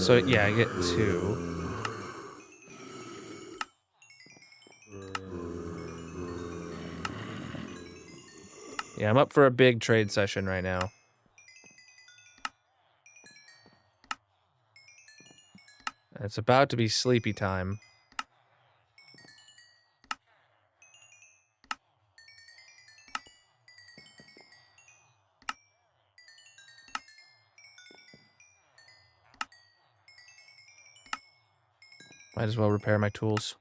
So yeah, I get 2. Yeah, I'm up for a big trade session right now. It's about to be sleepy time. Might as well repair my tools.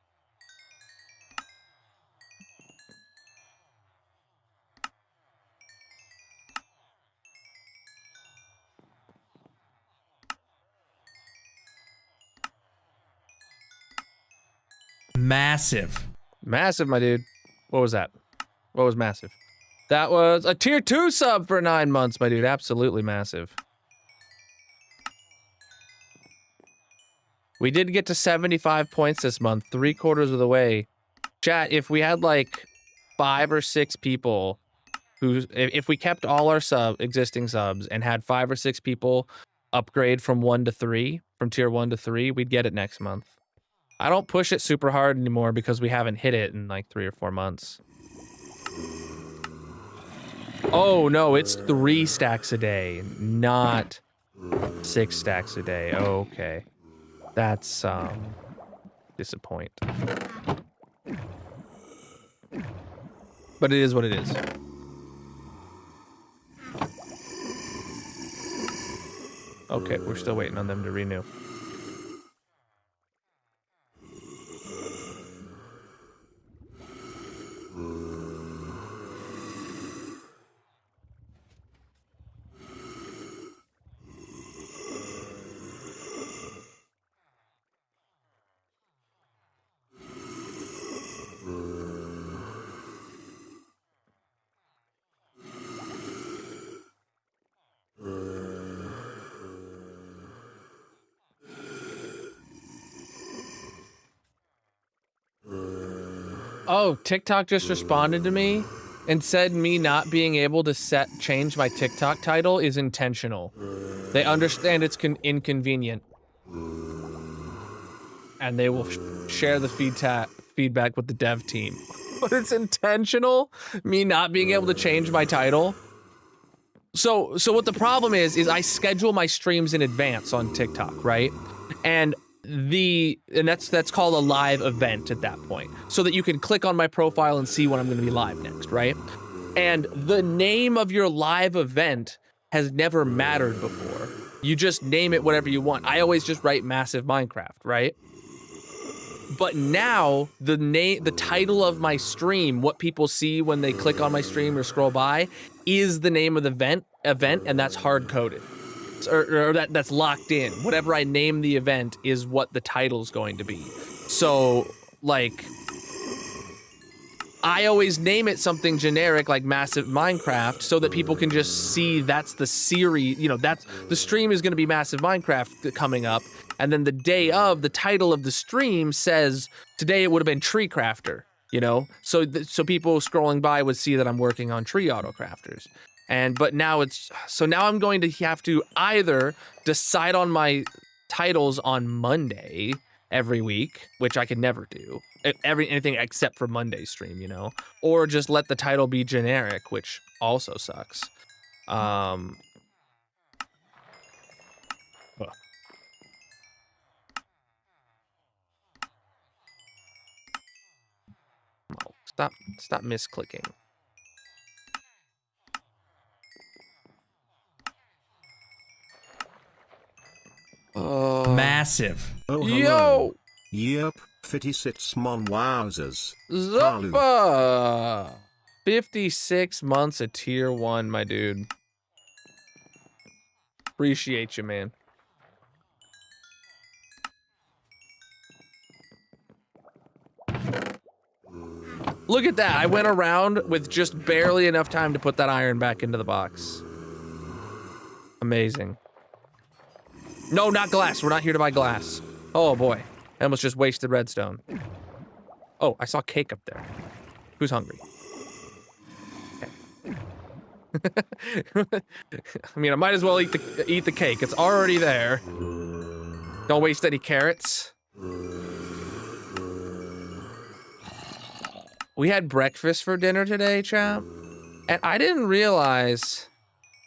Massive. Massive, my dude. What was that? What was massive? That was a tier 2 sub for 9 months, my dude. Absolutely massive. We did get to 75 points this month, 3/4 of the way. Chat, if we had like 5 or 6 people if we kept all our existing subs and had 5 or 6 people upgrade from 1 to 3, from tier 1 to 3, we'd get it next month. I don't push it super hard anymore because we haven't hit it in like 3 or 4 months. Oh no, it's 3 stacks a day, not 6 stacks a day. Okay. That's disappoint. But it is what it is. Okay, we're still waiting on them to renew. Oh, TikTok just responded to me and said me not being able to change my TikTok title is intentional. They understand it's inconvenient. And they will share the feedback with the dev team. But it's intentional, me not being able to change my title. So what the problem is I schedule my streams in advance on TikTok, right? And that's called a live event at that point, so that you can click on my profile and see when I'm going to be live next, right? And the name of your live event has never mattered before. You just name it whatever you want. I always just write Massive Minecraft, right? But now the title of my stream, what people see when they click on my stream or scroll by, is the name of the event, and that's hard coded. Or that's locked in. Whatever I name the event is what the title's going to be. So, like, I always name it something generic like Massive Minecraft so that people can just see that's the series, you know, that's the stream is going to be Massive Minecraft coming up. And then the day of, the title of the stream says, today it would have been Tree Crafter, you know? So people scrolling by would see that I'm working on Tree Auto Crafters. But now now I'm going to have to either decide on my titles on Monday every week, which I could never do, anything except for Monday stream, you know, or just let the title be generic, which also sucks. Stop misclicking. Massive. Oh, hello. Yo! Yep, 56 mon wowzers. Zuppa! 56 months of tier 1, my dude. Appreciate you, man. Look at that. I went around with just barely enough time to put that iron back into the box. Amazing. No, not glass. We're not here to buy glass. Oh, boy. I almost just wasted redstone. Oh, I saw cake up there. Who's hungry? Okay. I mean, I might as well eat the cake. It's already there. Don't waste any carrots. We had breakfast for dinner today, chap. And I didn't realize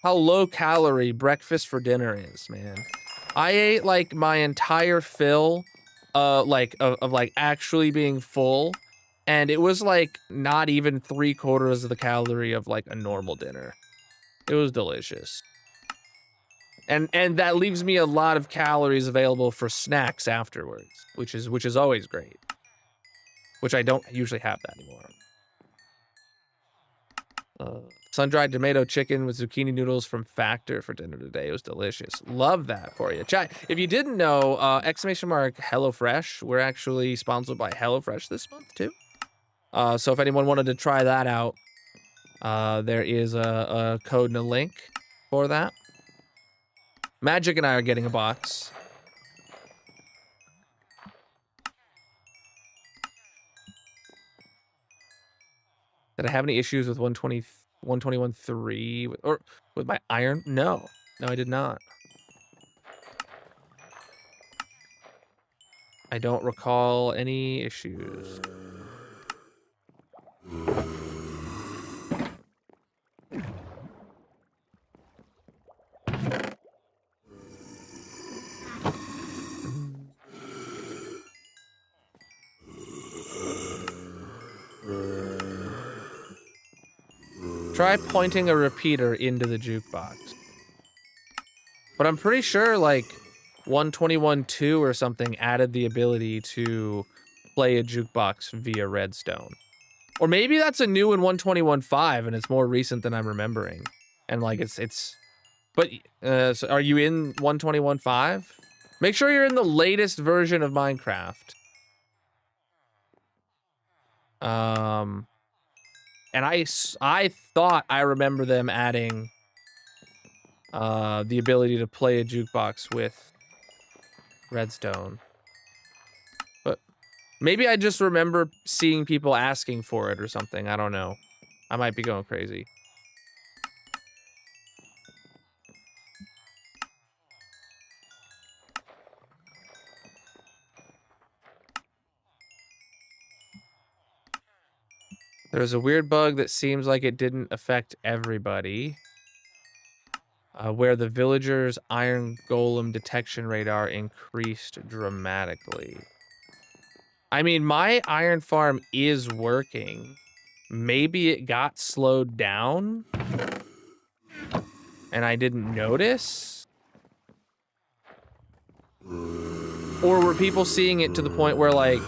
how low calorie breakfast for dinner is, man. I ate like my entire fill, like of like actually being full, and it was like not even 3/4 of the calorie of like a normal dinner. It was delicious. And that leaves me a lot of calories available for snacks afterwards, which is always great. Which I don't usually have that anymore. Sun-dried tomato chicken with zucchini noodles from Factor for dinner today. It was delicious. Love that for you. Chat, if you didn't know, exclamation mark HelloFresh. We're actually sponsored by HelloFresh this month too. So if anyone wanted to try that out, there is a code and a link for that. Magic and I are getting a box. Did I have any issues with 121.3 or with my iron? No, I did not. I don't recall any issues. Try pointing a repeater into the jukebox. But I'm pretty sure like 121.2 or something added the ability to play a jukebox via redstone. Or maybe that's a new in 121.5 and it's more recent than I'm remembering. And like but so are you in 121.5? Make sure you're in the latest version of Minecraft. And I thought I remember them adding the ability to play a jukebox with redstone. But maybe I just remember seeing people asking for it or something. I don't know. I might be going crazy. There's a weird bug that seems like it didn't affect everybody. Where the villagers' iron golem detection radar increased dramatically. I mean, my iron farm is working. Maybe it got slowed down and I didn't notice? Or were people seeing it to the point where like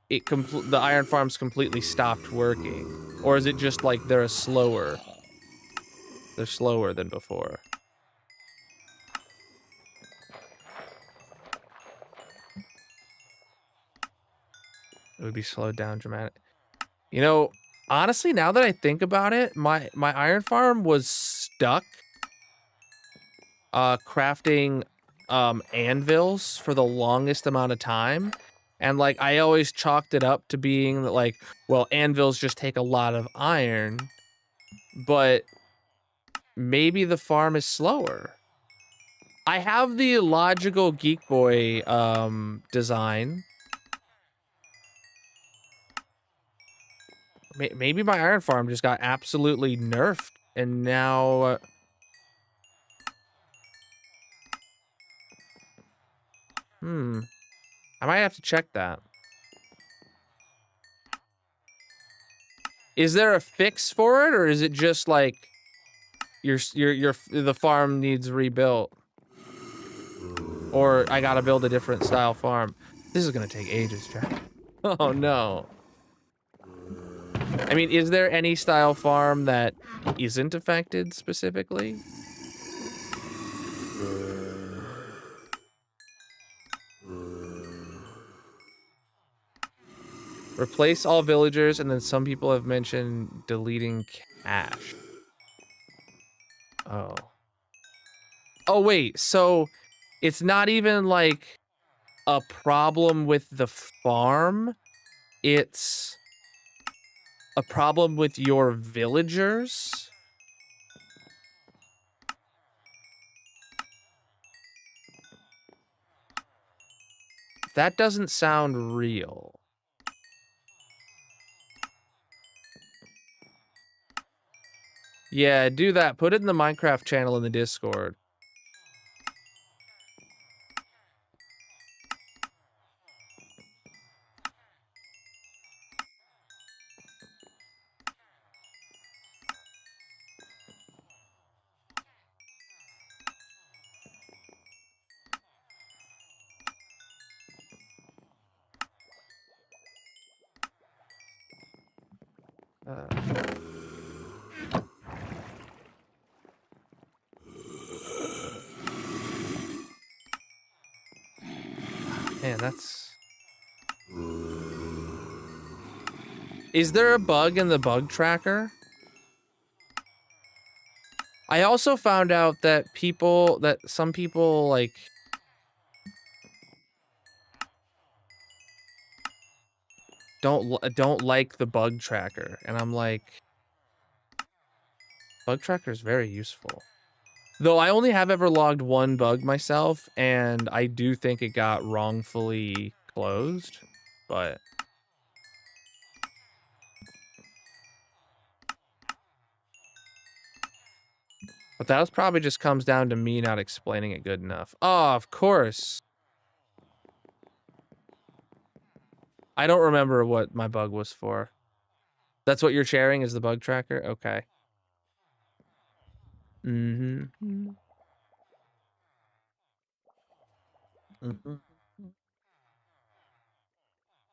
the iron farm's completely stopped working? Or is it just like they're slower than before? It would be slowed down dramatic. You know, honestly, now that I think about it, my iron farm was stuck crafting anvils for the longest amount of time. And like I always chalked it up to being that like, well, anvils just take a lot of iron, but maybe the farm is slower. I have the logical Geek Boy design. Maybe my iron farm just got absolutely nerfed and now I might have to check that. Is there a fix for it, or is it just like the farm needs rebuilt? Or I gotta build a different style farm. This is gonna take ages, Jack. Oh no. I mean, is there any style farm that isn't affected specifically? Replace all villagers, and then some people have mentioned deleting cache. Oh. Oh, wait, so it's not even like a problem with the farm, it's a problem with your villagers? That doesn't sound real. Yeah, do that. Put it in the Minecraft channel in the Discord. Man, that's... Is there a bug in the bug tracker? I also found out that some people, like... don't like the bug tracker, and I'm like... Bug tracker is very useful. Though I only have ever logged one bug myself, and I do think it got wrongfully closed, but... But that probably just comes down to me not explaining it good enough. Oh, of course. I don't remember what my bug was for. That's what you're sharing is the bug tracker? Okay. Mm-hmm. Mm-hmm.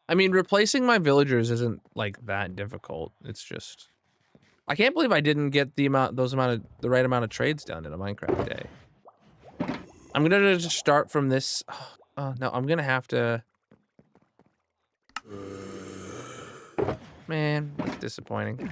I mean, replacing my villagers isn't like that difficult. It's just I can't believe I didn't get the right amount of trades done in a Minecraft day. I'm gonna just start from this. Oh no, I'm gonna have to. Man, that's disappointing.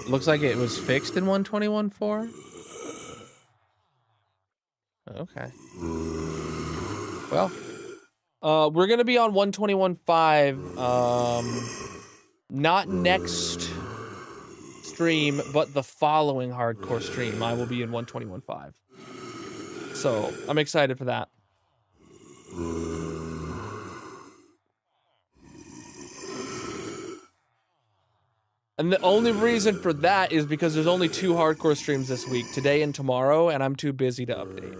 Looks like it was fixed in 121.4. Okay. Well, we're gonna be on 121.5. Not next stream, but the following hardcore stream, I will be in 121.5. So I'm excited for that. And the only reason for that is because there's only 2 hardcore streams this week, today and tomorrow, and I'm too busy to update.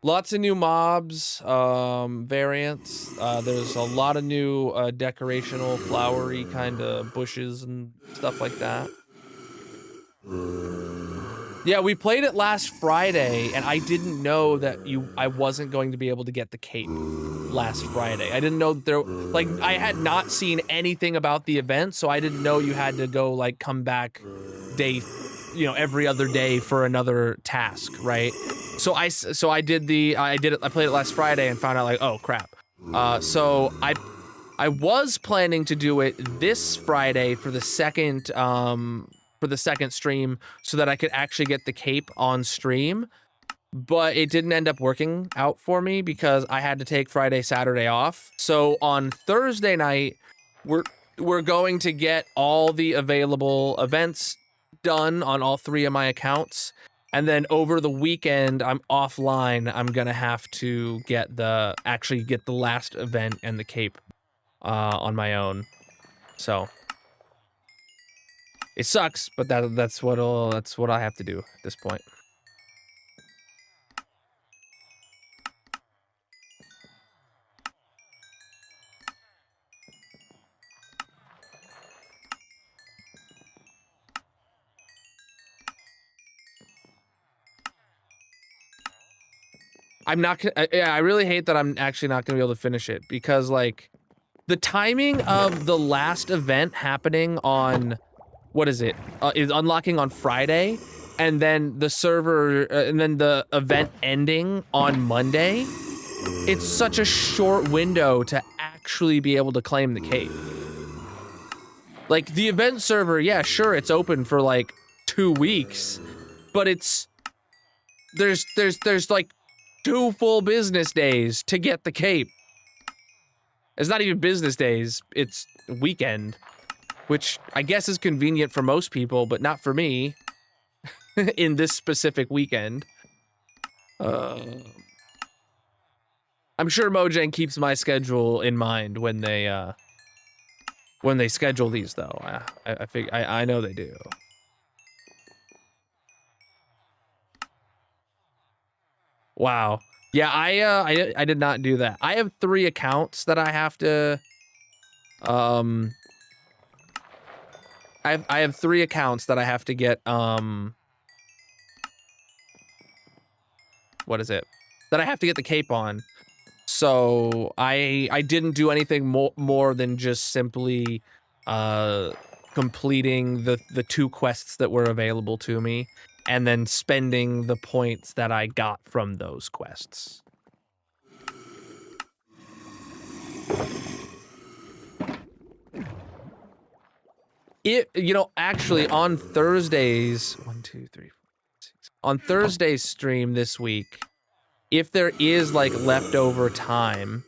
Lots of new mobs, variants. There's a lot of new decorational, flowery kind of bushes and stuff like that. Yeah, we played it last Friday, and I didn't know that I wasn't going to be able to get the cape last Friday. I didn't know that I had not seen anything about the event, so I didn't know you had to go, like, come back every other day for another task, right? So I played it last Friday and found out, like, oh crap. So I was planning to do it this Friday for the second stream so that I could actually get the cape on stream, but it didn't end up working out for me because I had to take Friday, Saturday off. So on Thursday night, we're going to get all the available events done on all 3 of my accounts. And then over the weekend, I'm offline. I'm gonna have to actually get the last event and the cape on my own. So it sucks, but that's what I have to do at this point. I really hate that I'm actually not gonna be able to finish it because, like, the timing of the last event happening on, what is it? Is unlocking on Friday, and then the server, and then the event ending on Monday. It's such a short window to actually be able to claim the cape. Like, the event server, yeah, sure, it's open for like 2 weeks, but there's like 2 full business days to get the cape. It's not even business days, it's weekend, which I guess is convenient for most people, but not for me in this specific weekend. I'm sure Mojang keeps my schedule in mind when they schedule these, though. I know they do. Wow. Yeah, I did not do that. I have 3 accounts that I have to I have 3 accounts that I have to get what is it? That I have to get the cape on. So I didn't do anything more than just simply completing the 2 quests that were available to me and then spending the points that I got from those quests. Actually on Thursdays, 1, 2, 3, 4, 6. On Thursday's stream this week, if there is like leftover time,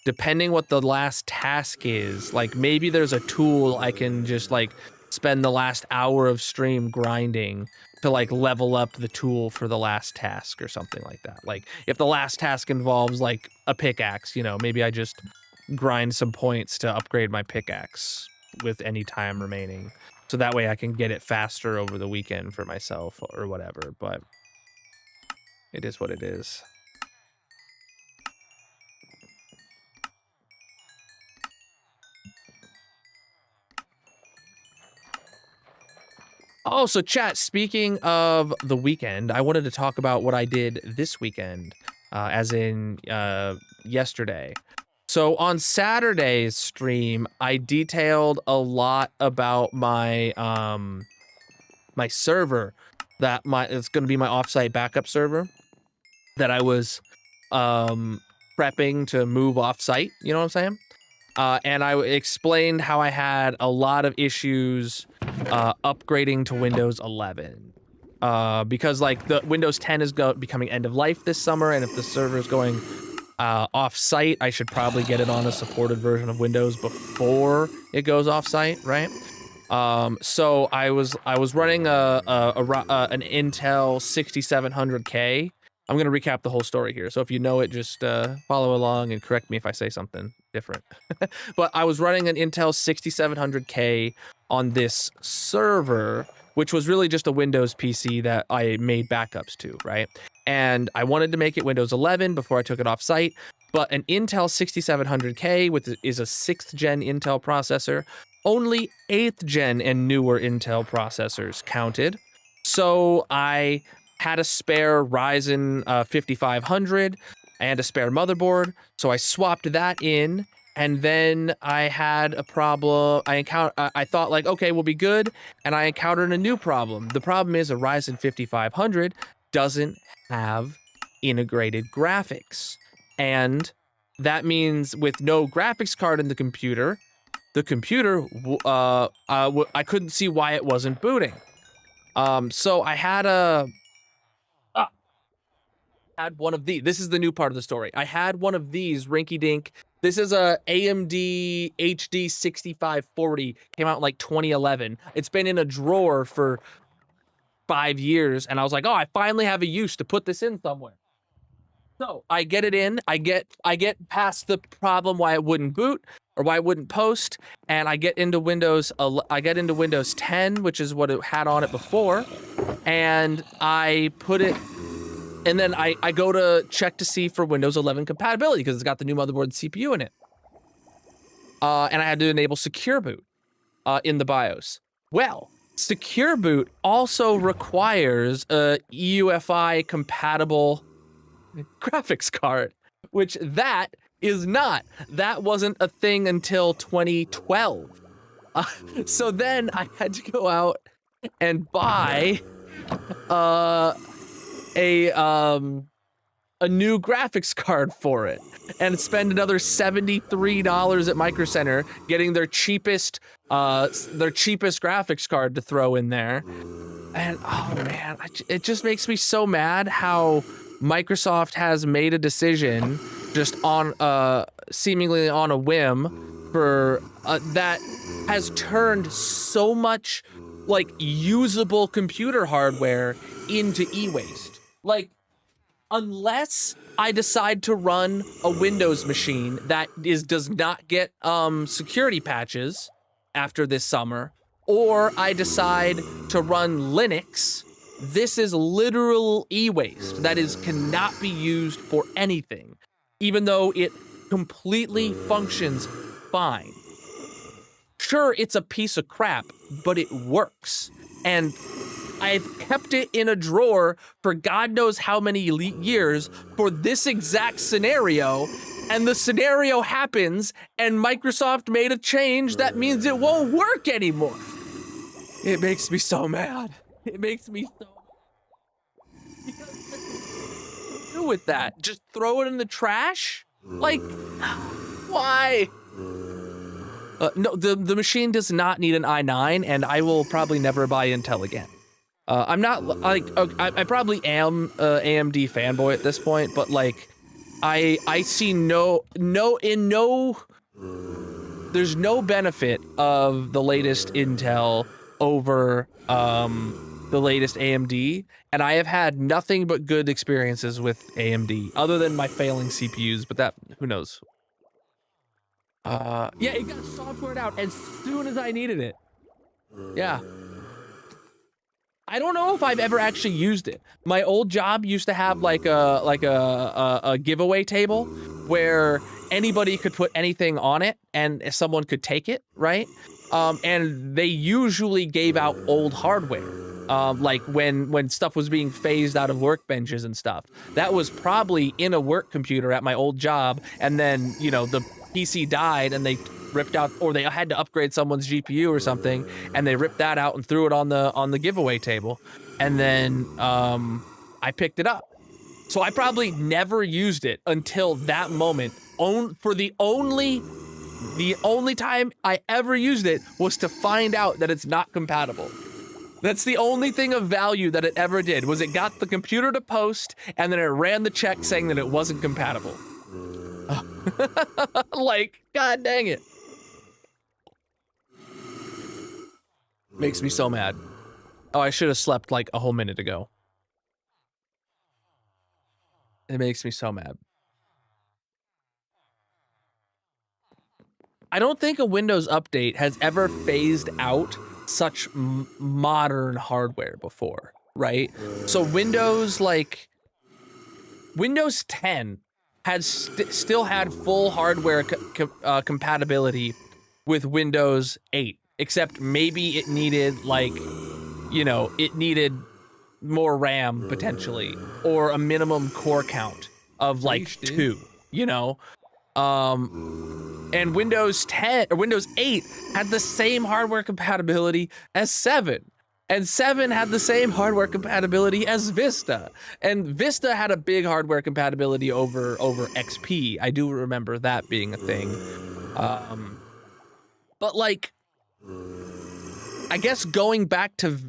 depending what the last task is, like maybe there's a tool I can just like spend the last hour of stream grinding to like level up the tool for the last task or something like that. Like if the last task involves like a pickaxe, maybe I just grind some points to upgrade my pickaxe with any time remaining. So that way I can get it faster over the weekend for myself or whatever, but it is what it is. Oh, so chat, speaking of the weekend, I wanted to talk about what I did this weekend, as in yesterday. So on Saturday's stream, I detailed a lot about my my server it's going to be my offsite backup server that I was prepping to move offsite, you know what I'm saying? And I explained how I had a lot of issues upgrading to Windows 11. Because like the Windows 10 is becoming end of life this summer, and if the server is going off-site, I should probably get it on a supported version of Windows before it goes off-site, right? So I was running an Intel 6700K. I'm gonna recap the whole story here. So if you know it, just follow along and correct me if I say something different. But I was running an Intel 6700K on this server, which was really just a Windows PC that I made backups to, right? And I wanted to make it Windows 11 before I took it off site, but an Intel 6700K is a 6th gen Intel processor. Only 8th gen and newer Intel processors counted. So I had a spare Ryzen 5500 and a spare motherboard, so I swapped that in, and then I had a problem. I thought like, okay, we'll be good, and I encountered a new problem. The problem is a Ryzen 5500 doesn't have integrated graphics, and that means with no graphics card in the computer, I couldn't see why it wasn't booting. So I had had one of these. This is the new part of the story. I had one of these rinky-dink. This is a AMD HD 6540. Came out in like 2011. It's been in a drawer for 5 years, and I was like, oh, I finally have a use to put this in somewhere. So I get it in. I get past the problem why it wouldn't boot or why it wouldn't post, and I get into Windows 10, which is what it had on it before, and I put it. And then I go to check to see for Windows 11 compatibility because it's got the new motherboard and CPU in it. And I had to enable Secure Boot in the BIOS. Well, Secure Boot also requires a EUFI compatible graphics card, which that is not. That wasn't a thing until 2012. So then I had to go out and buy a new graphics card for it and spend another $73 at Micro Center getting their cheapest graphics card to throw in there. And oh man, it just makes me so mad how Microsoft has made a decision just on seemingly on a whim for that has turned so much like usable computer hardware into e-waste. Like, unless I decide to run a Windows machine that does not get security patches after this summer, or I decide to run Linux This is literal e-waste that cannot be used for anything, even though it completely functions fine. Sure, it's a piece of crap, but it works. And I've kept it in a drawer for God knows how many years for this exact scenario, and the scenario happens, and Microsoft made a change that means it won't work anymore. It makes me so mad. It makes me so mad. Because what do with that? Just throw it in the trash? Like, why? No, the machine does not need an i9, and I will probably never buy Intel again. I'm not like I probably am a AMD fanboy at this point, but like I see there's no benefit of the latest Intel over the latest AMD, and I have had nothing but good experiences with AMD other than my failing CPUs, but that who knows. Yeah, it got softwared out as soon as I needed it. Yeah. I don't know if I've ever actually used it. My old job used to have like a giveaway table where anybody could put anything on it and someone could take it, right? And they usually gave out old hardware. Like when stuff was being phased out of workbenches and stuff. That was probably in a work computer at my old job, and then, you know, the PC died and they ripped out, or they had to upgrade someone's GPU or something, and they ripped that out and threw it on the giveaway table. And then I picked it up. So I probably never used it until that moment. For the only time I ever used it was to find out that it's not compatible. That's the only thing of value that it ever did, was it got the computer to post, and then it ran the check saying that it wasn't compatible. Like, god dang it. Makes me so mad. Oh, I should have slept like a whole minute ago. It makes me so mad. I don't think a Windows update has ever phased out such modern hardware before, right? So Windows 10 had still had full hardware compatibility with Windows 8, except maybe it needed, like, you know, it needed more RAM potentially, or a minimum core count of like 2, you know? And Windows 10 or Windows 8 had the same hardware compatibility as 7. And 7 had the same hardware compatibility as Vista. And Vista had a big hardware compatibility over XP. I do remember that being a thing. But like, I guess going back to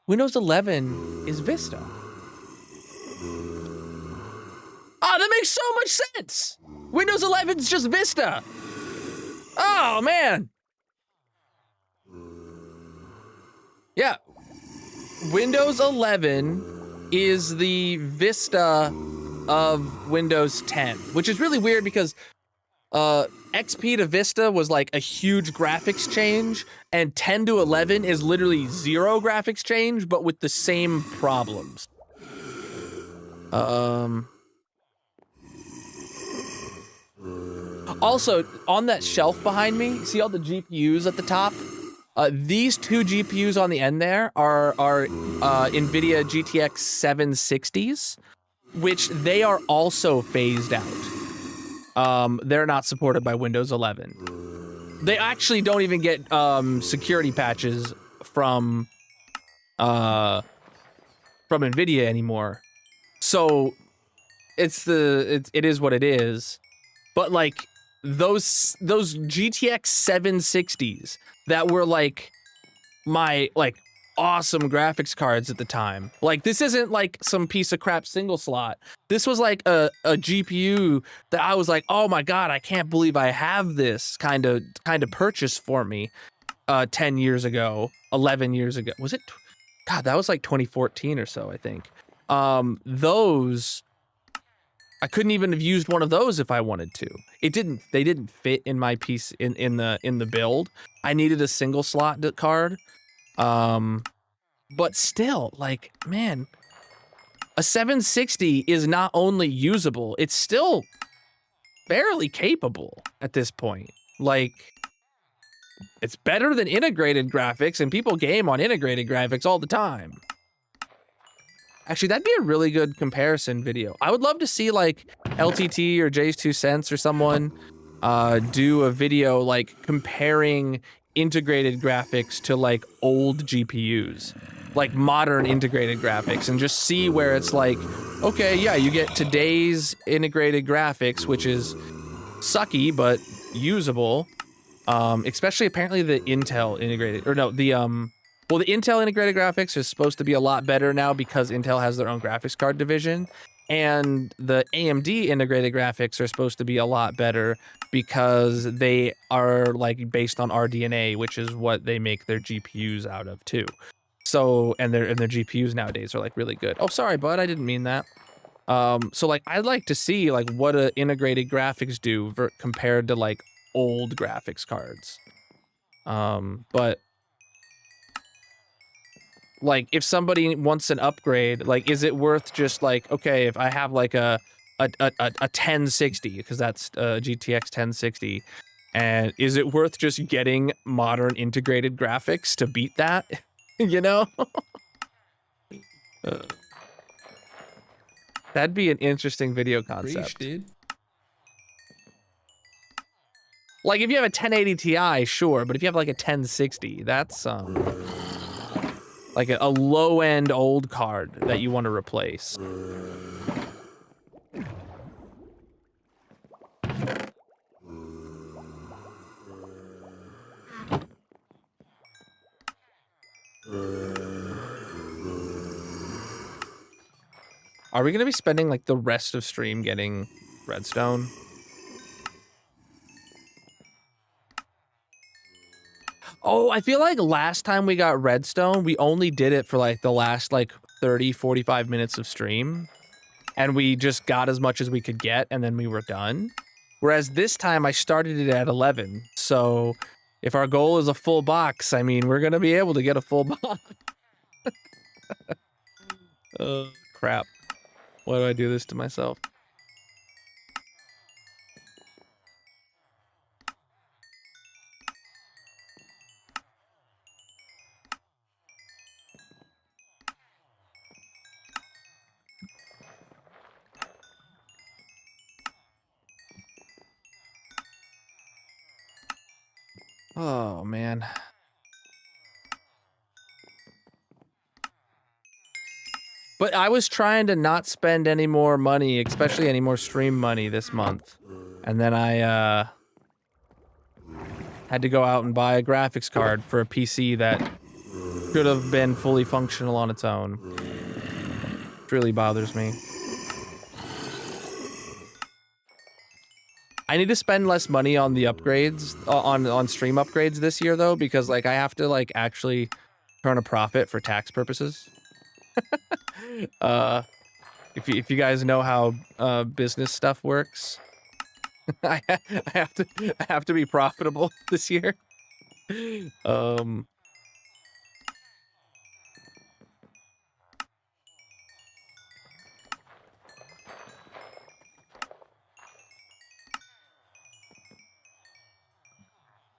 Windows 11 is Vista. Oh, that makes so much sense. Windows 11 is just Vista. Oh, man. Yeah. Windows 11 is the Vista of Windows 10, which is really weird because XP to Vista was like a huge graphics change, and 10 to 11 is literally 0 graphics change, but with the same problems. Also, on that shelf behind me, see all the GPUs at the top? These 2 GPUs on the end there are NVIDIA GTX 760s, which they are also phased out. They're not supported by Windows 11. They actually don't even get security patches from NVIDIA anymore. So it is what it is. But like those GTX 760s that were like my awesome graphics cards at the time. Like, this isn't like some piece of crap single slot. This was like a GPU that I was like, oh my god, I can't believe I have this kind of purchase for me 10 years ago, 11 years ago. Was it? God, that was like 2014 or so, I think. Those, I couldn't even have used one of those if I wanted to. They didn't fit in my piece in the build. I needed a single slot card. But still, like, man, a 760 is not only usable, it's still fairly capable at this point. Like, it's better than integrated graphics, and people game on integrated graphics all the time. Actually, that'd be a really good comparison video. I would love to see like LTT or Jay's 2 Cents or someone do a video like comparing integrated graphics to like old GPUs, like modern integrated graphics, and just see where it's like, okay, yeah, you get today's integrated graphics, which is sucky but usable. Especially apparently the Intel integrated, or no, the well, the Intel integrated graphics is supposed to be a lot better now because Intel has their own graphics card division, and the AMD integrated graphics are supposed to be a lot better because they are like based on RDNA, which is what they make their GPUs out of too. So, and their GPUs nowadays are like really good. Oh, sorry, bud, I didn't mean that. So like I'd like to see like what a integrated graphics do compared to like old graphics cards. But like if somebody wants an upgrade, like is it worth just like, okay, if I have like a 1060, because that's a GTX 1060, and is it worth just getting modern integrated graphics to beat that? You know? That'd be an interesting video concept. Preach, dude. Like if you have a 1080 Ti, sure, but if you have like a 1060, that's like a low-end old card that you want to replace. Are we gonna be spending like the rest of stream getting redstone? Oh, I feel like last time we got redstone, we only did it for like the last like 30, 45 minutes of stream. And we just got as much as we could get and then we were done. Whereas this time I started it at 11. So if our goal is a full box, I mean, we're gonna be able to get a full box. Oh, crap. Why do I do this to myself? Oh, man. But I was trying to not spend any more money, especially any more stream money this month. And then I had to go out and buy a graphics card for a PC that should have been fully functional on its own. It really bothers me. I need to spend less money on the upgrades, on stream upgrades this year though, because like I have to like actually turn a profit for tax purposes. If you guys know how business stuff works, I have to be profitable this year.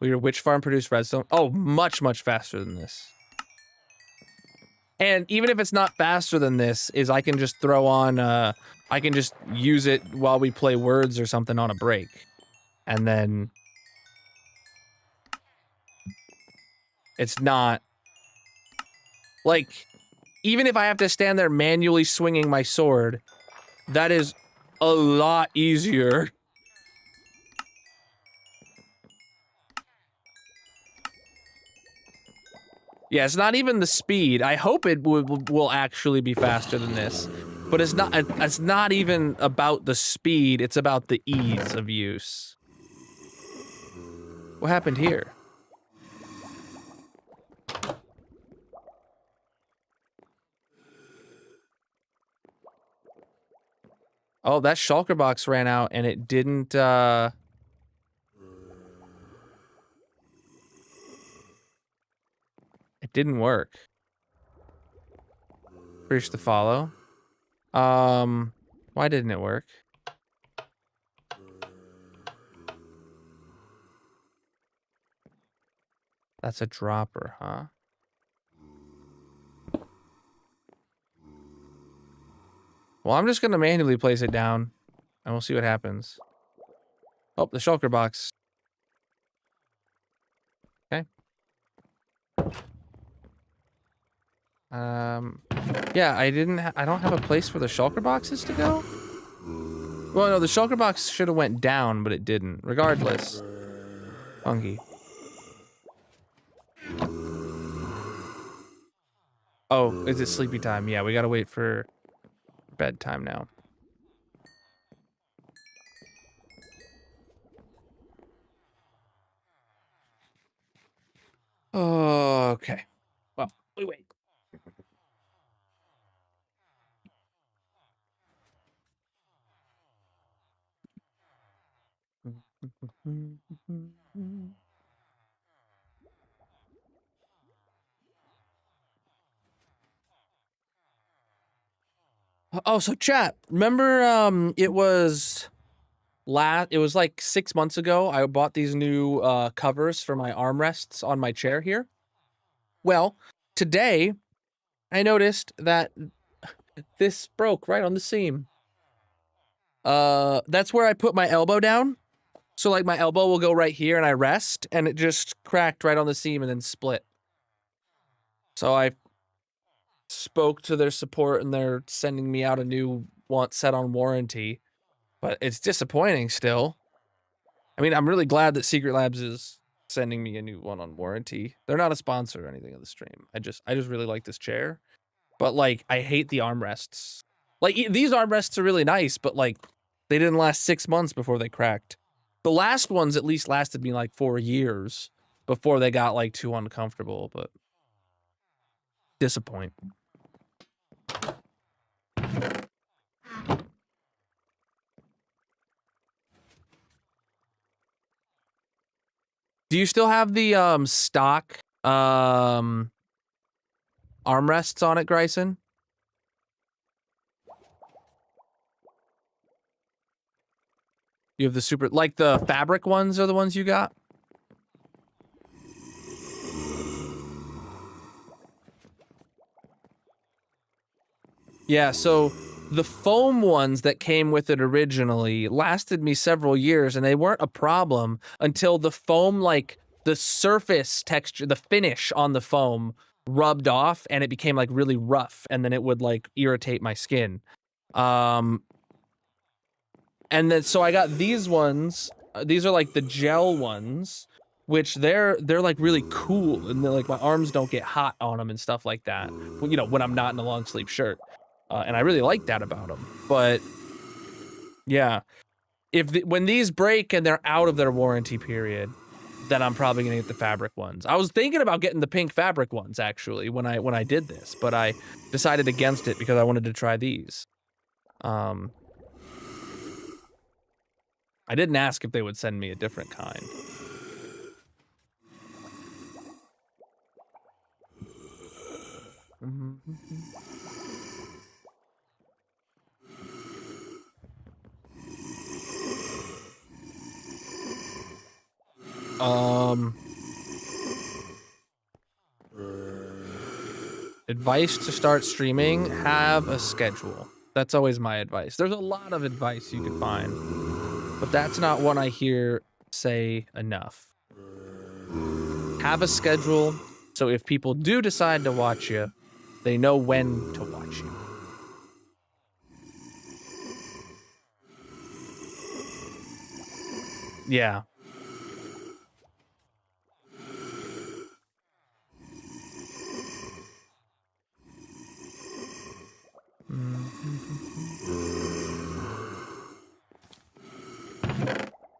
Will your witch farm produce redstone? Oh, much, much faster than this. And even if it's not faster than this, is I can just throw on, I can just use it while we play words or something on a break. And then it's not, like, even if I have to stand there manually swinging my sword, that is a lot easier. Yeah, it's not even the speed. I hope it will actually be faster than this. But it's not even about the speed, it's about the ease of use. What happened here? Oh, that shulker box ran out and it didn't it didn't work. Push the follow. Why didn't it work? That's a dropper, huh? Well, I'm just gonna manually place it down, and we'll see what happens. Oh, the shulker box. Okay. Yeah, I don't have a place for the shulker boxes to go. Well, no, the shulker box should have went down, but it didn't. Regardless. Funky. Oh, is it sleepy time? Yeah, we gotta wait for bedtime now. Okay. Well, we wait. Oh, so chat, remember it was like 6 months ago I bought these new covers for my armrests on my chair here. Well, today I noticed that this broke right on the seam. That's where I put my elbow down. So like my elbow will go right here and I rest and it just cracked right on the seam and then split. So I spoke to their support and they're sending me out a new one set on warranty, but it's disappointing still. I mean, I'm really glad that Secret Labs is sending me a new one on warranty. They're not a sponsor or anything of the stream. I just really like this chair, but like I hate the armrests. Like these armrests are really nice, but like they didn't last 6 months before they cracked. The last ones at least lasted me like 4 years before they got like too uncomfortable, but disappoint. Do you still have the stock armrests on it, Gryson? You have the super, like the fabric ones are the ones you got? Yeah, so the foam ones that came with it originally lasted me several years and they weren't a problem until the foam, like the surface texture, the finish on the foam rubbed off and it became like really rough and then it would like irritate my skin. And then, so I got these ones. These are like the gel ones, which they're like really cool, and they're like my arms don't get hot on them and stuff like that. You know, when I'm not in a long sleeve shirt, and I really like that about them. But yeah, when these break and they're out of their warranty period, then I'm probably gonna get the fabric ones. I was thinking about getting the pink fabric ones actually when I did this, but I decided against it because I wanted to try these. I didn't ask if they would send me a different kind. Advice to start streaming, have a schedule. That's always my advice. There's a lot of advice you could find, but that's not one I hear say enough. Have a schedule, so if people do decide to watch you, they know when to watch you. Yeah.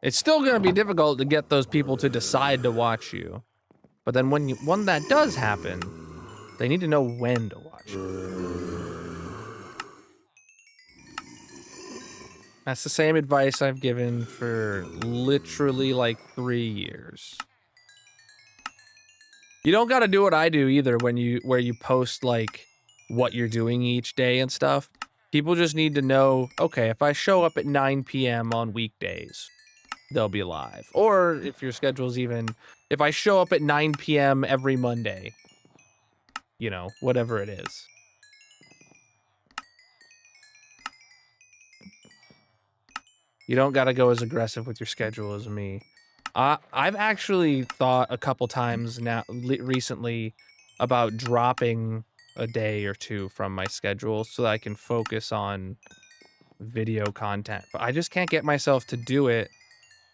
It's still going to be difficult to get those people to decide to watch you. But then when that does happen, they need to know when to watch you. That's the same advice I've given for literally like 3 years. You don't got to do what I do either where you post like what you're doing each day and stuff. People just need to know, okay, if I show up at 9 p.m. on weekdays, they'll be live. Or if your schedule's even, if I show up at 9 p.m. every Monday, you know, whatever it is. You don't got to go as aggressive with your schedule as me. I've actually thought a couple times now recently about dropping a day or two from my schedule so that I can focus on video content. But I just can't get myself to do it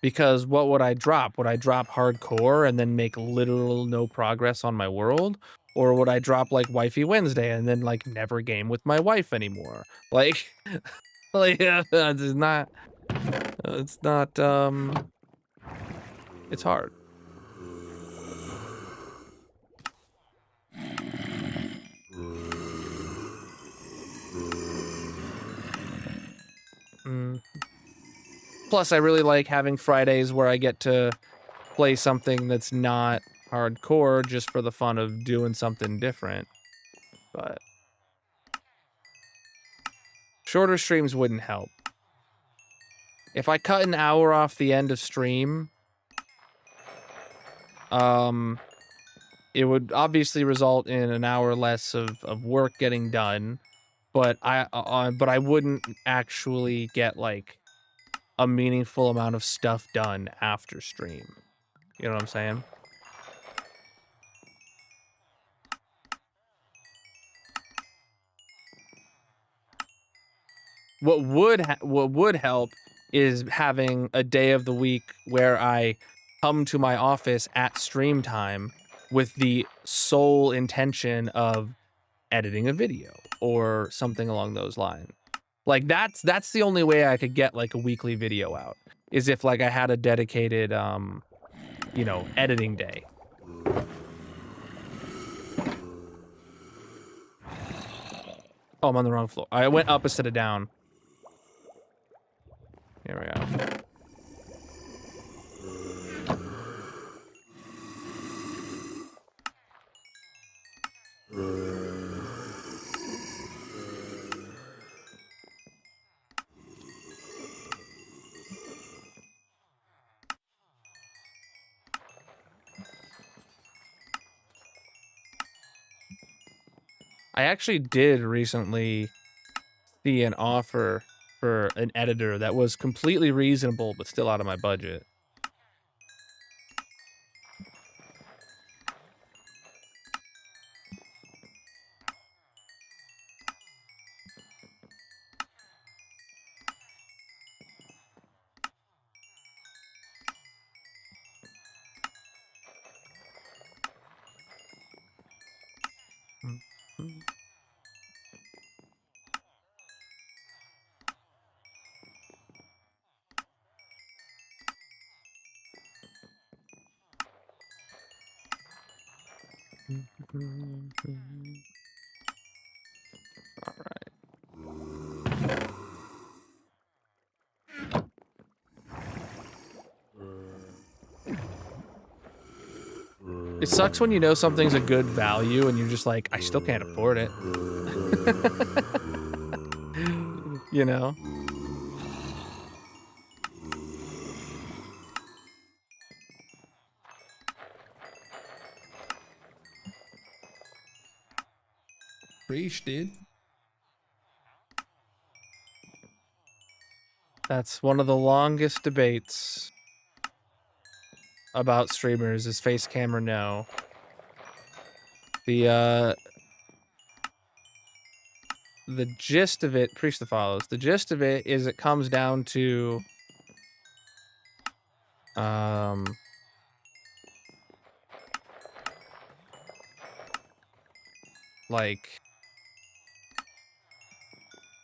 because what would I drop? Would I drop hardcore and then make literal no progress on my world? Or would I drop like Wifey Wednesday and then like never game with my wife anymore? Like, it's not, it's hard. Plus, I really like having Fridays where I get to play something that's not hardcore just for the fun of doing something different. But shorter streams wouldn't help. If I cut an hour off the end of stream, it would obviously result in an hour less of work getting done, but I wouldn't actually get like a meaningful amount of stuff done after stream. You know what I'm saying? What would help is having a day of the week where I come to my office at stream time with the sole intention of editing a video or something along those lines. Like that's the only way I could get like a weekly video out is if like I had a dedicated you know, editing day. Oh, I'm on the wrong floor. I went up instead of down. Here we go. I actually did recently see an offer for an editor that was completely reasonable, but still out of my budget. All right. It sucks when you know something's a good value and you're just like, I still can't afford it. You know? Preach, dude. That's one of the longest debates about streamers is face cam or no. The gist of it, preach the follows. The gist of it is it comes down to like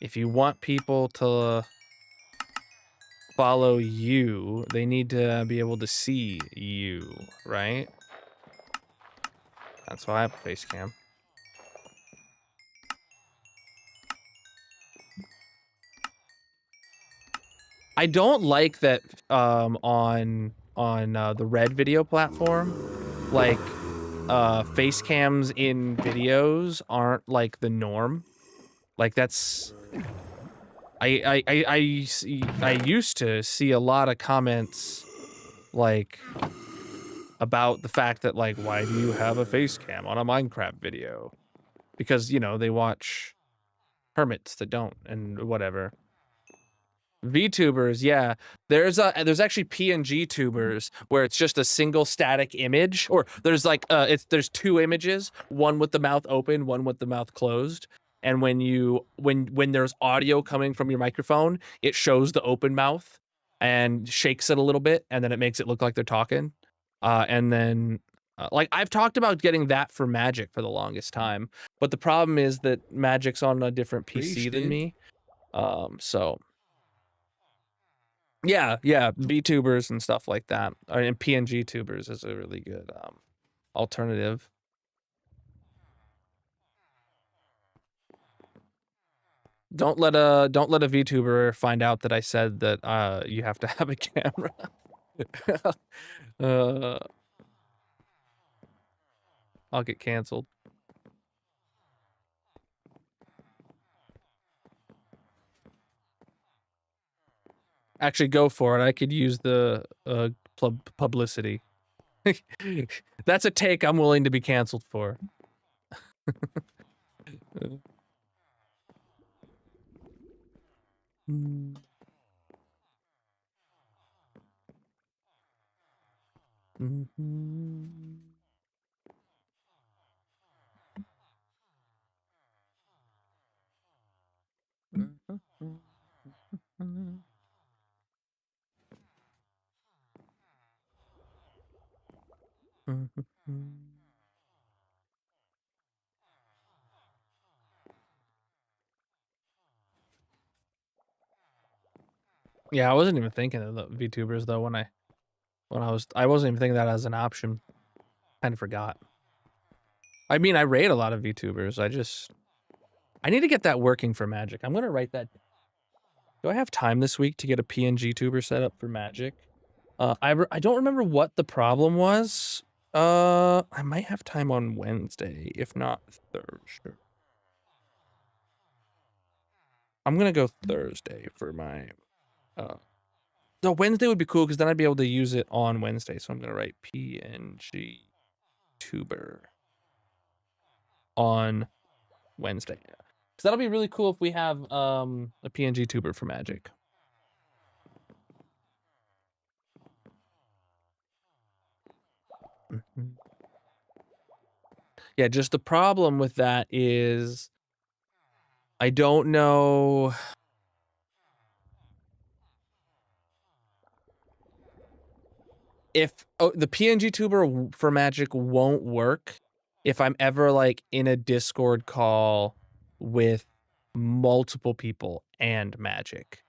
if you want people to follow you, they need to be able to see you, right? That's why I have a face cam. I don't like that on the Red video platform, like face cams in videos aren't like the norm. Like that's I used to see a lot of comments like about the fact that like, why do you have a face cam on a Minecraft video? Because, you know, they watch hermits that don't and whatever. VTubers, yeah. There's actually PNG tubers where it's just a single static image, or there's like there's two images, one with the mouth open, one with the mouth closed. And when there's audio coming from your microphone, it shows the open mouth and shakes it a little bit, and then it makes it look like they're talking. And then like I've talked about getting that for Magic for the longest time, but the problem is that Magic's on a different PC than me. So yeah, VTubers and stuff like that, and PNG tubers is a really good alternative. Don't let a VTuber find out that I said that you have to have a camera. I'll get canceled. Actually, go for it. I could use the publicity. That's a take I'm willing to be canceled for. Yeah, I wasn't even thinking of the VTubers though when I wasn't even thinking that as an option. Kind of forgot. I mean, I rate a lot of VTubers. I need to get that working for Magic. I'm gonna write that. Do I have time this week to get a PNG tuber set up for Magic? I don't remember what the problem was. I might have time on Wednesday, if not Thursday. I'm gonna go Thursday for my. So Wednesday would be cool because then I'd be able to use it on Wednesday. So I'm gonna write PNG tuber on Wednesday. So that'll be really cool if we have a PNG tuber for Magic. Yeah, just the problem with that is I don't know if the PNG tuber for Magic won't work if I'm ever like in a Discord call with multiple people and Magic.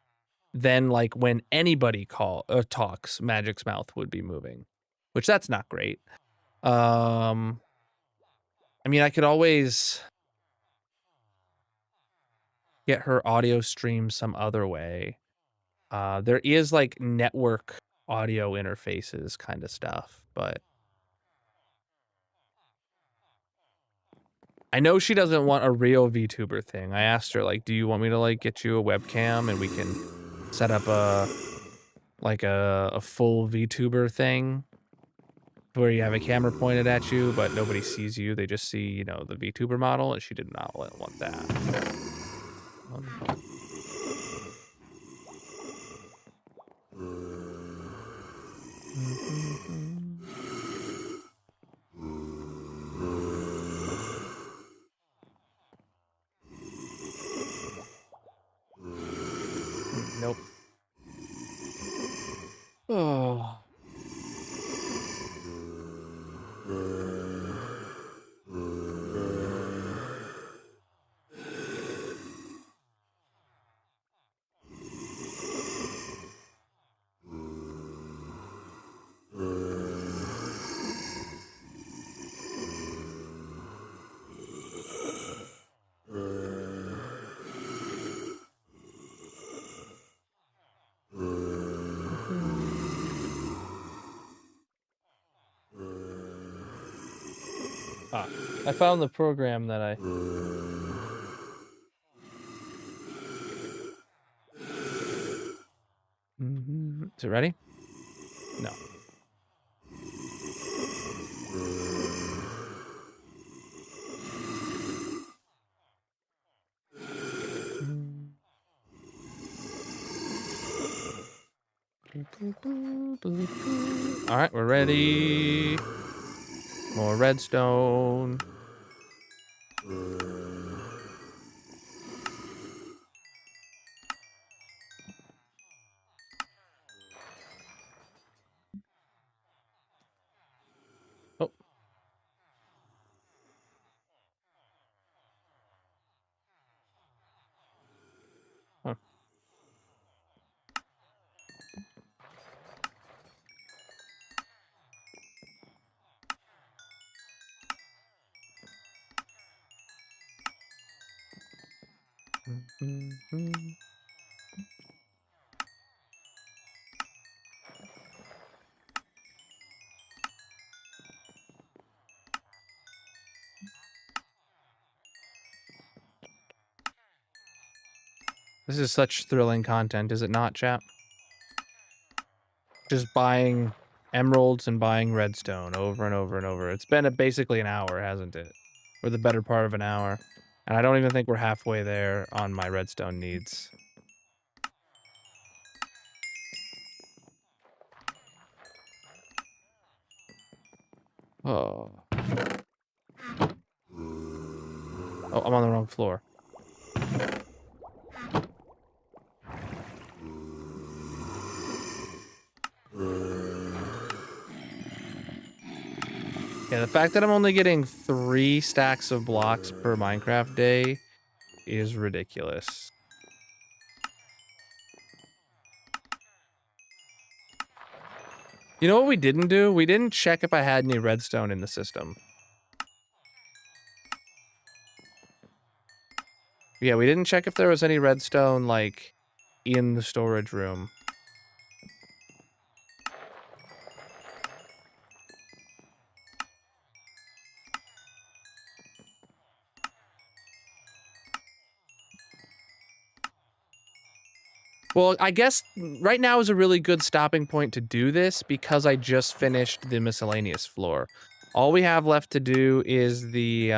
Then like when anybody talks, Magic's mouth would be moving, which that's not great. I mean, I could always get her audio stream some other way. There is like network audio interfaces kind of stuff, but I know she doesn't want a real VTuber thing. I asked her like, do you want me to like get you a webcam and we can set up a full VTuber thing where you have a camera pointed at you, but nobody sees you. They just see, you know, the VTuber model, and she did not want that. Nope. Oh. Ah, I found the program that I... Is it ready? No. All right, we're ready. More redstone. Oh. Huh. This is such thrilling content, is it not, chap? Just buying emeralds and buying redstone over and over and over. It's been basically an hour, hasn't it? Or the better part of an hour. And I don't even think we're halfway there on my redstone needs. Oh. Oh, I'm on the wrong floor. Yeah, the fact that I'm only getting 3 stacks of blocks per Minecraft day is ridiculous. You know what we didn't do? We didn't check if I had any redstone in the system. Yeah, we didn't check if there was any redstone, like, in the storage room. Well, I guess right now is a really good stopping point to do this because I just finished the miscellaneous floor. All we have left to do is the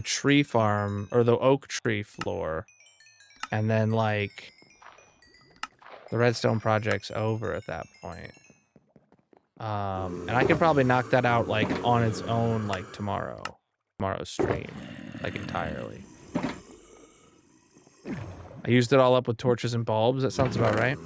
tree farm, or the oak tree floor. And then, like, the redstone project's over at that point. And I can probably knock that out, like, on its own, like, tomorrow's stream, like, entirely. I used it all up with torches and bulbs. That sounds about right.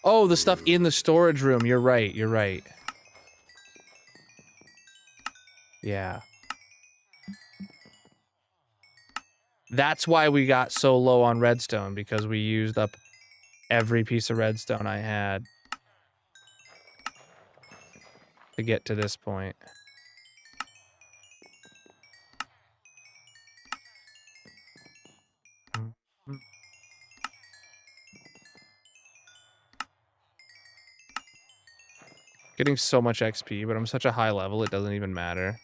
Oh, the stuff in the storage room. You're right. You're right. Yeah. That's why we got so low on redstone, because we used up every piece of redstone I had to get to this point. Getting so much XP, but I'm such a high level, it doesn't even matter.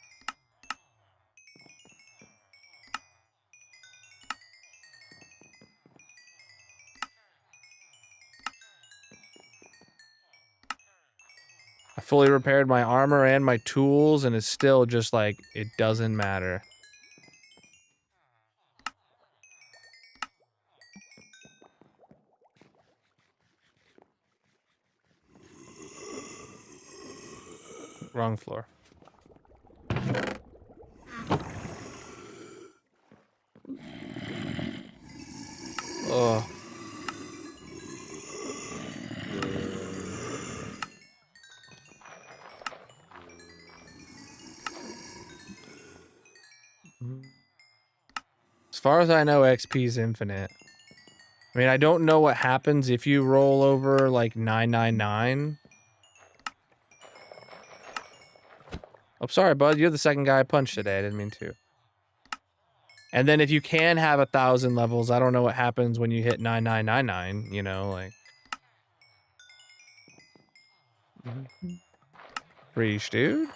I fully repaired my armor and my tools, and it's still just like, it doesn't matter. Wrong floor. Oh. As far as I know, XP is infinite. I mean, I don't know what happens if you roll over, like, 999. I'm sorry, bud. You're the second guy I punched today. I didn't mean to. And then if you can have 1,000 levels, I don't know what happens when you hit 9999, you know, like. Preach, dude.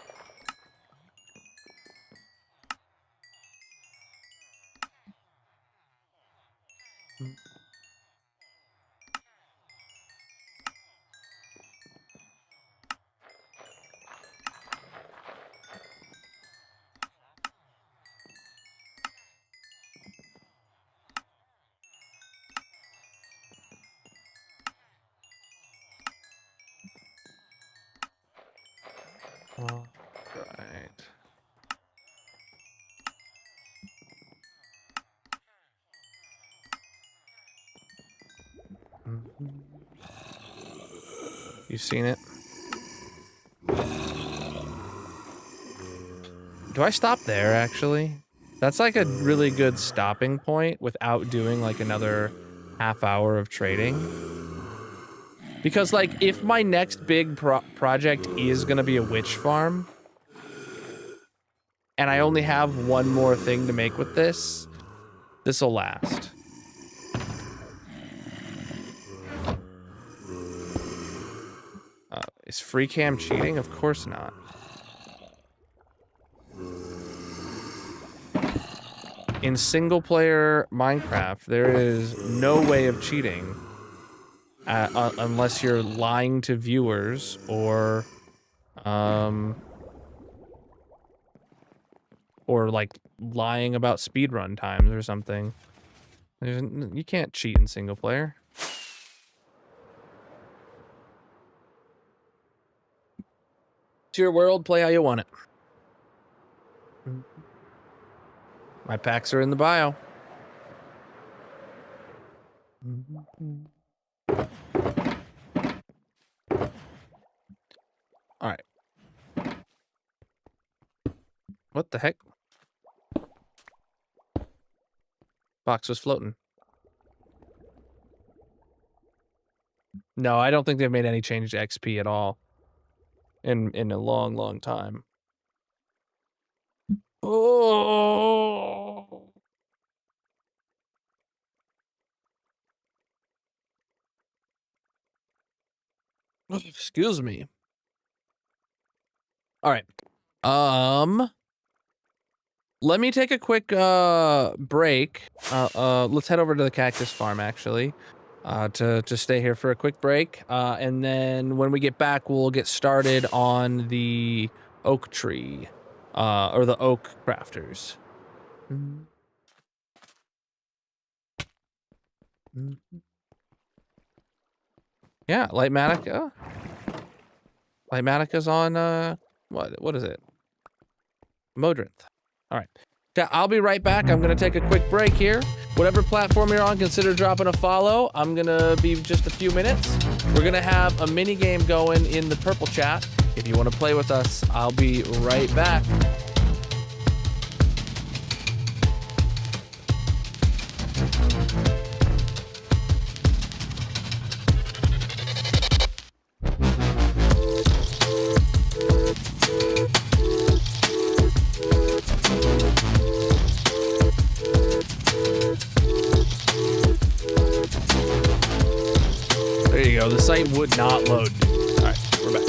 All right. You've seen it? Do I stop there, actually? That's like a really good stopping point without doing like another half hour of trading. Because like if my next big project is gonna be a witch farm, and I only have one more thing to make with this, this'll last. Is free cam cheating? Of course not. In single player Minecraft, there is no way of cheating unless you're lying to viewers or like lying about speedrun times or something. You can't cheat in single player. It's your world, play how you want it. My packs are in the bio. All right. What the heck? Box was floating. No, I don't think they've made any change to XP at all in a long, long time. Oh. Excuse me. All right. Let me take a quick break. Let's head over to the cactus farm actually. To stay here for a quick break. And then when we get back, we'll get started on the oak tree. Or the oak crafters. Yeah, Lightmatica. Lightmatica's on what is it? Modrinth. All right. I'll be right back. I'm gonna take a quick break here. Whatever platform you're on, consider dropping a follow. I'm gonna be just a few minutes. We're gonna have a mini game going in the purple chat. If you want to play with us, I'll be right back. There you go. The site would not load. All right, we're back.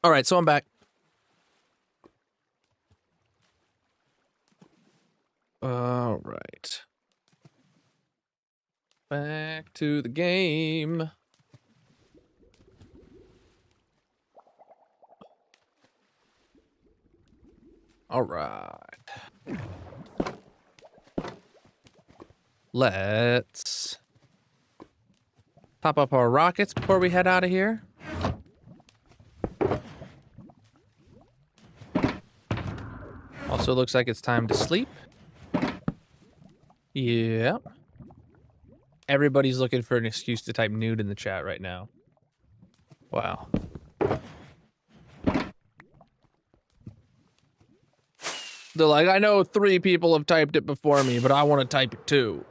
All right, so I'm back. All right. Back to the game. All right. Let's pop up our rockets before we head out of here. Also looks like it's time to sleep. Yeah. Everybody's looking for an excuse to type nude in the chat right now. Wow. They're like, I know 3 people have typed it before me, but I want to type it too.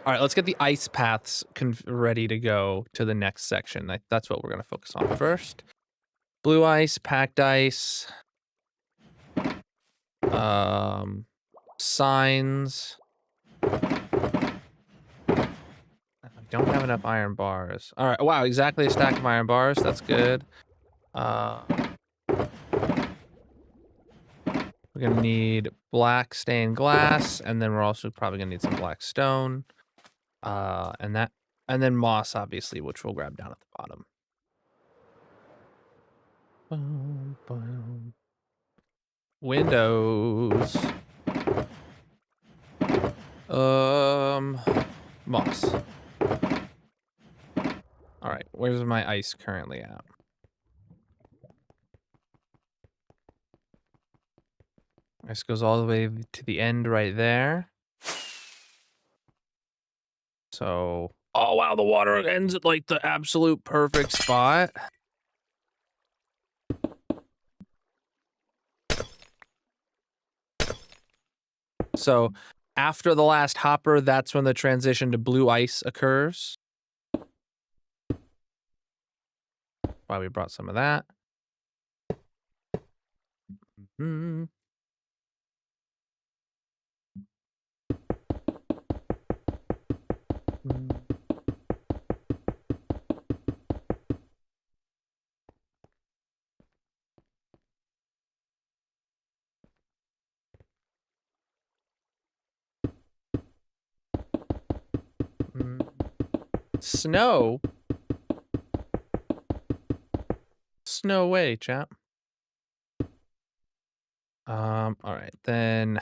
All right, let's get the ice paths ready to go to the next section. That's what we're going to focus on first. Blue ice, packed ice, signs. I don't have enough iron bars. All right, wow, exactly a stack of iron bars. That's good. We're gonna need black stained glass, and then we're also probably gonna need some black stone. And then moss, obviously, which we'll grab down at the bottom. Boom, boom. Windows. Moss. All right, where's my ice currently at? Ice goes all the way to the end right there. So, oh wow, the water ends at like the absolute perfect spot. So, after the last hopper, that's when the transition to blue ice occurs. Why we brought some of that. Mm-hmm. Snow? Snow way, chap. All right, then.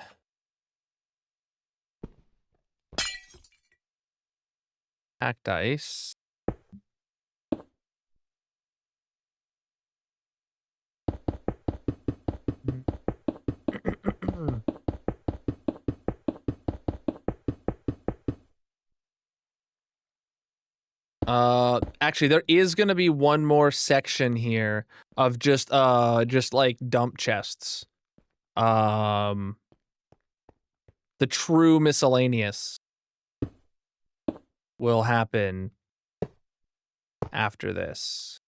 Packed ice. Actually, there is gonna be one more section here of just like dump chests. The true miscellaneous will happen after this.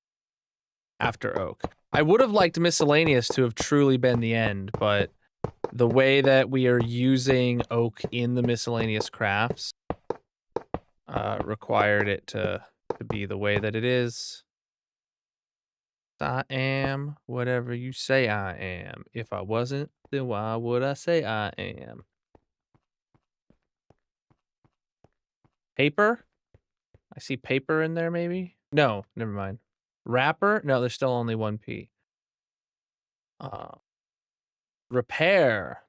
After oak. I would have liked miscellaneous to have truly been the end, but the way that we are using oak in the miscellaneous crafts required it to be the way that it is. I am whatever you say I am. If I wasn't, then why would I say I am? Paper? I see paper in there, maybe? No, never mind. Wrapper? No, there's still only 1 P. Repair.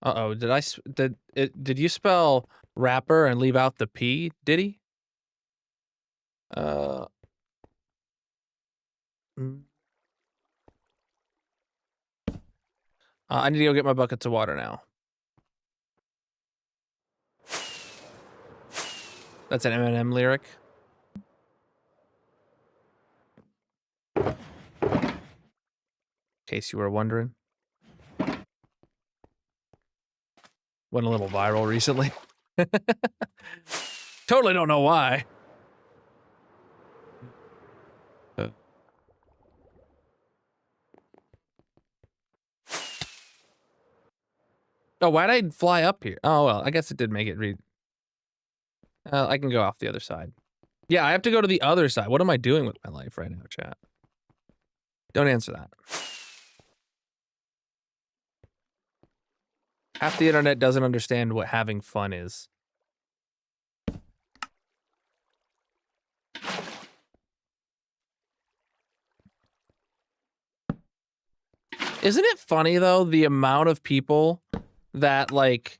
Uh-oh, did you spell wrapper and leave out the P, did he? I need to go get my buckets of water now. That's an Eminem lyric. In case you were wondering. Went a little viral recently. Totally don't know why. Oh, why'd I fly up here? Oh, well, I guess it did make it read. I can go off the other side. Yeah, I have to go to the other side. What am I doing with my life right now, chat? Don't answer that. Half the internet doesn't understand what having fun is. Isn't it funny though, the amount of people that like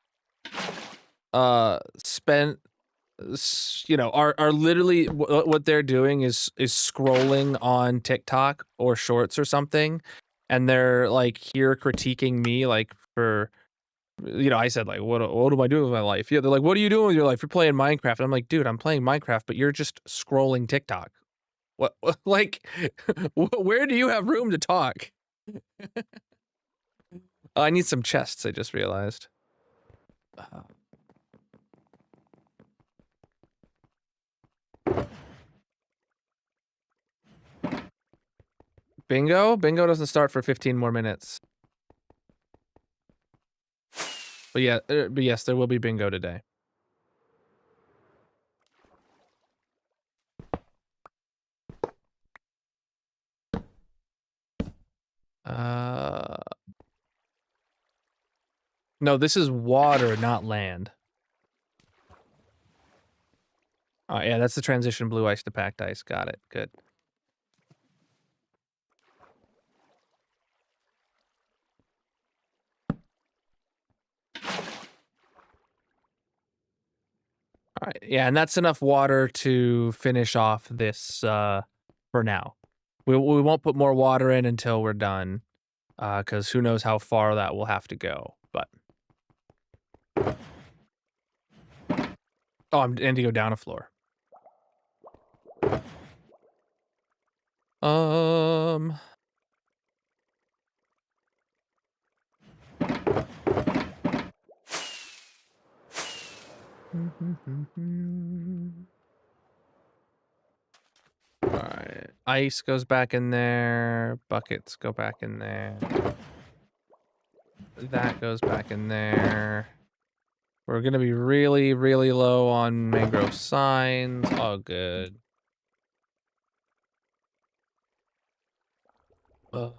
spend are literally what they're doing is scrolling on TikTok or shorts or something, and they're like here critiquing me like for I said like what am I doing with my life? Yeah, they're like, what are you doing with your life? You're playing Minecraft. And I'm like, dude, I'm playing Minecraft, but you're just scrolling TikTok. What like where do you have room to talk? Oh, I need some chests, I just realized. Bingo? Bingo doesn't start for 15 more minutes. But yeah, but yes, there will be bingo today. No, this is water, not land. Oh yeah, that's the transition blue ice to packed ice. Got it. Good. All right, yeah, and that's enough water to finish off this for now. We won't put more water in until we're done, because who knows how far that will have to go. But oh, I'm and to go down a floor. Alright. Ice goes back in there. Buckets go back in there. That goes back in there. We're gonna be really, really low on mangrove signs. Oh, good. Ugh.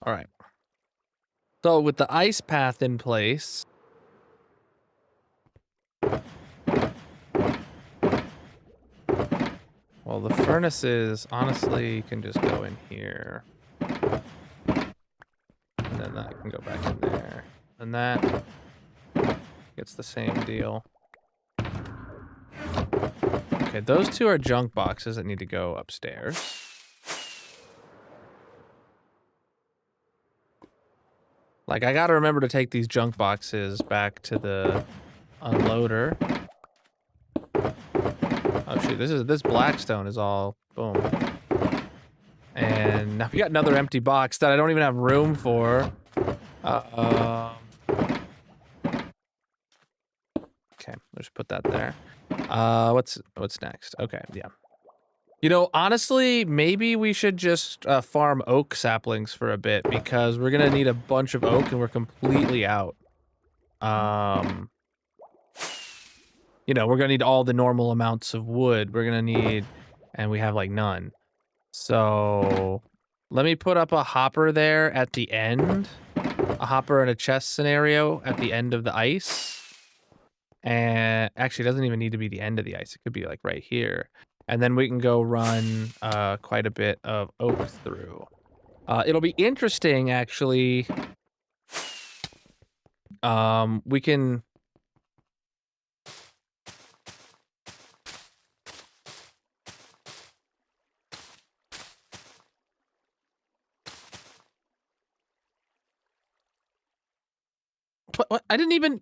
All right. So with the ice path in place, well, the furnaces honestly can just go in here. And then that can go back in there. And that gets the same deal. Okay, those two are junk boxes that need to go upstairs. Like, I gotta remember to take these junk boxes back to the unloader. Oh shoot, this blackstone is all boom. And now we got another empty box that I don't even have room for. Okay, let's put that there. What's next? Okay, yeah. You know, honestly, maybe we should just farm oak saplings for a bit because we're gonna need a bunch of oak and we're completely out. You know, we're gonna need all the normal amounts of wood. We're gonna need, and we have like none. So let me put up a hopper there at the end. A hopper and a chest scenario at the end of the ice. And actually, it doesn't even need to be the end of the ice. It could be like right here. And then we can go run quite a bit of oak through. It'll be interesting, actually. We can... What? I didn't even...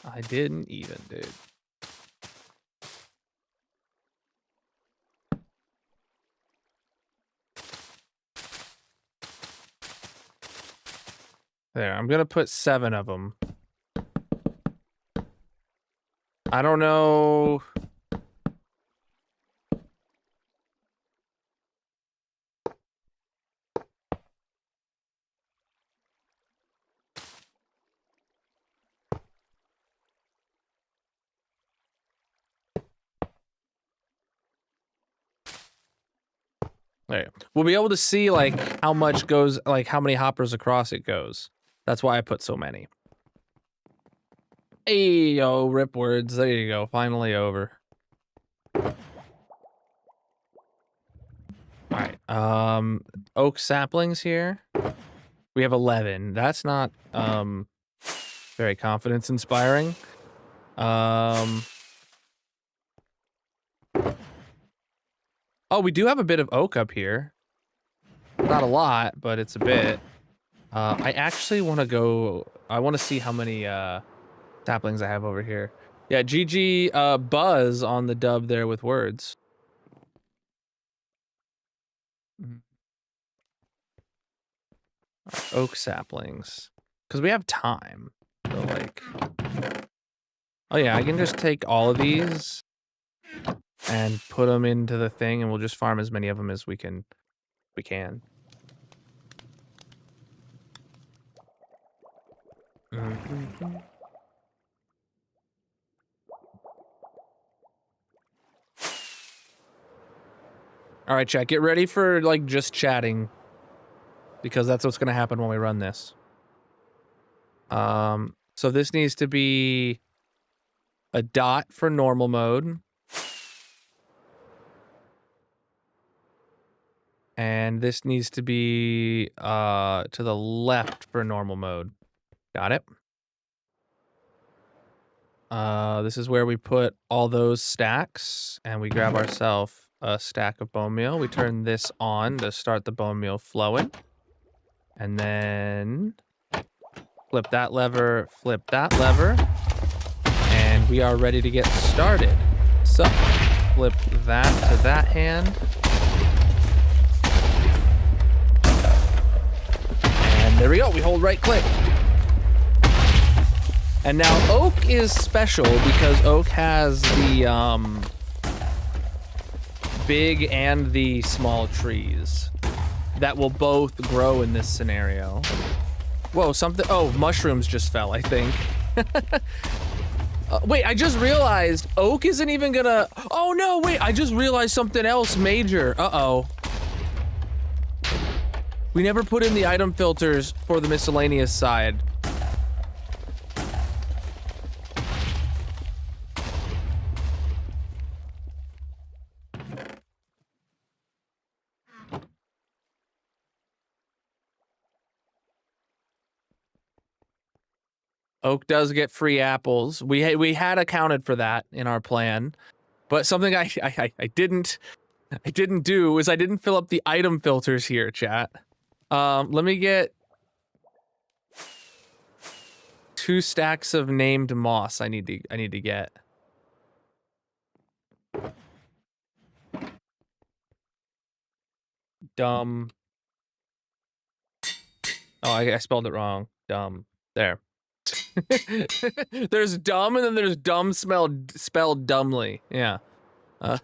I didn't even, dude. There, I'm gonna put 7 of them. I don't know. There. We'll be able to see like how much goes, like how many hoppers across it goes. That's why I put so many. Hey, yo, rip words. There you go. Finally over. All right. Oak saplings here. We have 11. That's not very confidence inspiring. Oh, we do have a bit of oak up here. Not a lot, but it's a bit. I actually want to go. I want to see how many saplings I have over here. Yeah, GG Buzz on the dub there with words. Right, oak saplings. Because we have time. So like... Oh yeah, I can just take all of these and put them into the thing, and we'll just farm as many of them as we can. Mm-hmm. All right, chat, get ready for like just chatting, because that's what's gonna happen when we run this. So this needs to be a dot for normal mode. And this needs to be to the left for normal mode. Got it? This is where we put all those stacks, and we grab ourselves a stack of bone meal. We turn this on to start the bone meal flowing. And then flip that lever, and we are ready to get started. So, flip that to that hand. And there we go, we hold right click. And now oak is special because oak has the big and the small trees that will both grow in this scenario. Whoa, something, oh, mushrooms just fell, I think. Wait, I just realized oak isn't even gonna, oh no, wait, I just realized something else major. Uh-oh. We never put in the item filters for the miscellaneous side. Oak does get free apples. We had accounted for that in our plan, but something I didn't do is I didn't fill up the item filters here, chat. Let me get 2 stacks of named moss. I need to get. Dumb. Oh, I spelled it wrong. Dumb. There. There's dumb and then there's dumb spelled dumbly. Yeah. All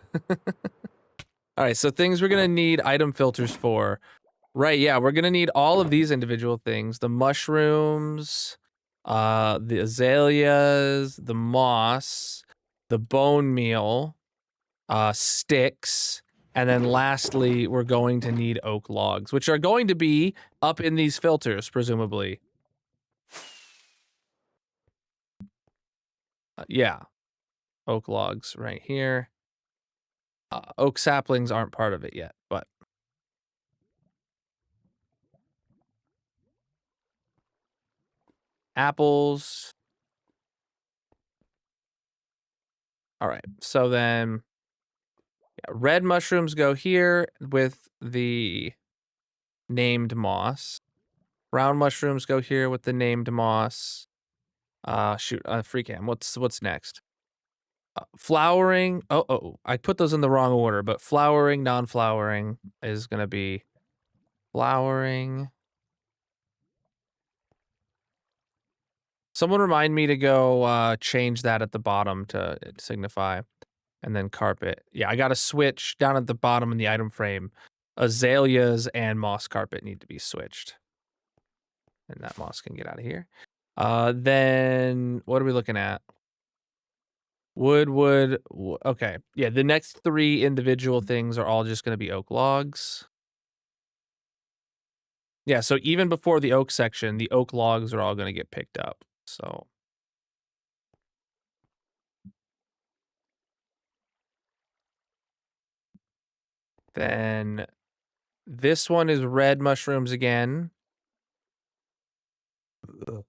right, so things we're gonna need item filters for. Right, yeah, we're gonna need all of these individual things. The mushrooms, the azaleas, the moss, the bone meal, sticks, and then lastly, we're going to need oak logs, which are going to be up in these filters, presumably. Yeah, oak logs right here. Oak saplings aren't part of it yet, but. Apples. All right, so then yeah, red mushrooms go here with the named moss. Brown mushrooms go here with the named moss. Shoot, free cam. What's next? Flowering. Oh, I put those in the wrong order, but flowering, non-flowering is gonna be flowering. Someone remind me to go change that at the bottom to signify, and then carpet. Yeah, I got to switch down at the bottom in the item frame. Azaleas and moss carpet need to be switched. And that moss can get out of here. Then what are we looking at? Wood. Okay. Yeah, the next 3 individual things are all just going to be oak logs. Yeah, so even before the oak section, the oak logs are all going to get picked up. So then this one is red mushrooms again.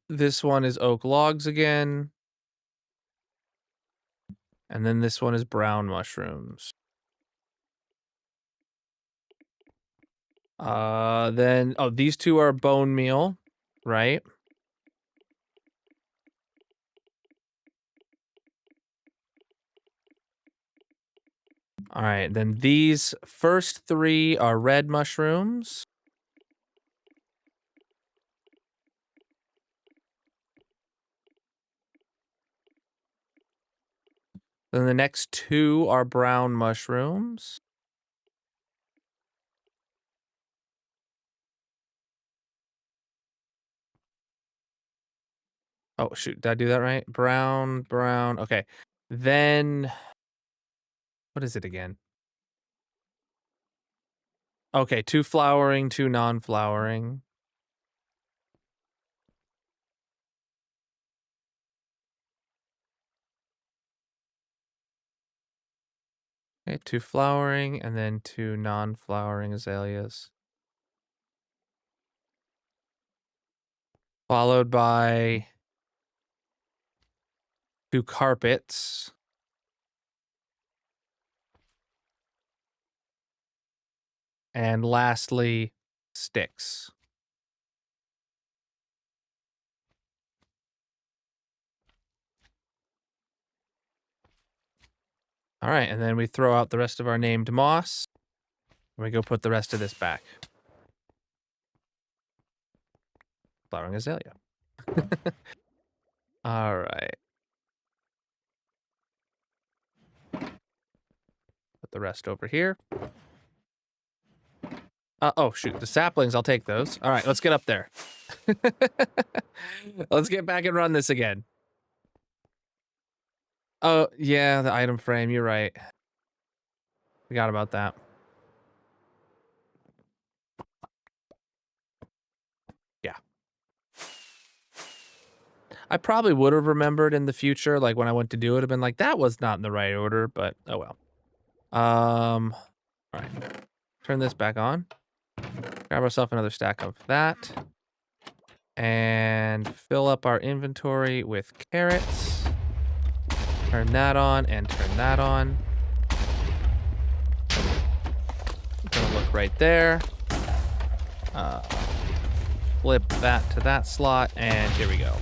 This one is oak logs again. And then this one is brown mushrooms. Then, these 2 are bone meal, right? All right, then these first 3 are red mushrooms. Then the next 2 are brown mushrooms. Oh, shoot. Did I do that right? Brown. Okay. Then, what is it again? Okay, 2 flowering, 2 non-flowering. Okay, 2 flowering, and then 2 non-flowering azaleas. Followed by 2 carpets. And lastly, sticks. All right, and then we throw out the rest of our named moss. And we go put the rest of this back. Flowering azalea. All right. Put the rest over here. Oh, shoot. The saplings, I'll take those. All right, let's get up there. Let's get back and run this again. Oh, yeah, the item frame. You're right. Forgot about that. Yeah. I probably would have remembered in the future, like when I went to do it, I've been like, that was not in the right order, but oh well. All right. Turn this back on. Grab ourselves another stack of that. And fill up our inventory with carrots. Turn that on and turn that on. Gonna look right there. Flip that to that slot, and here we go.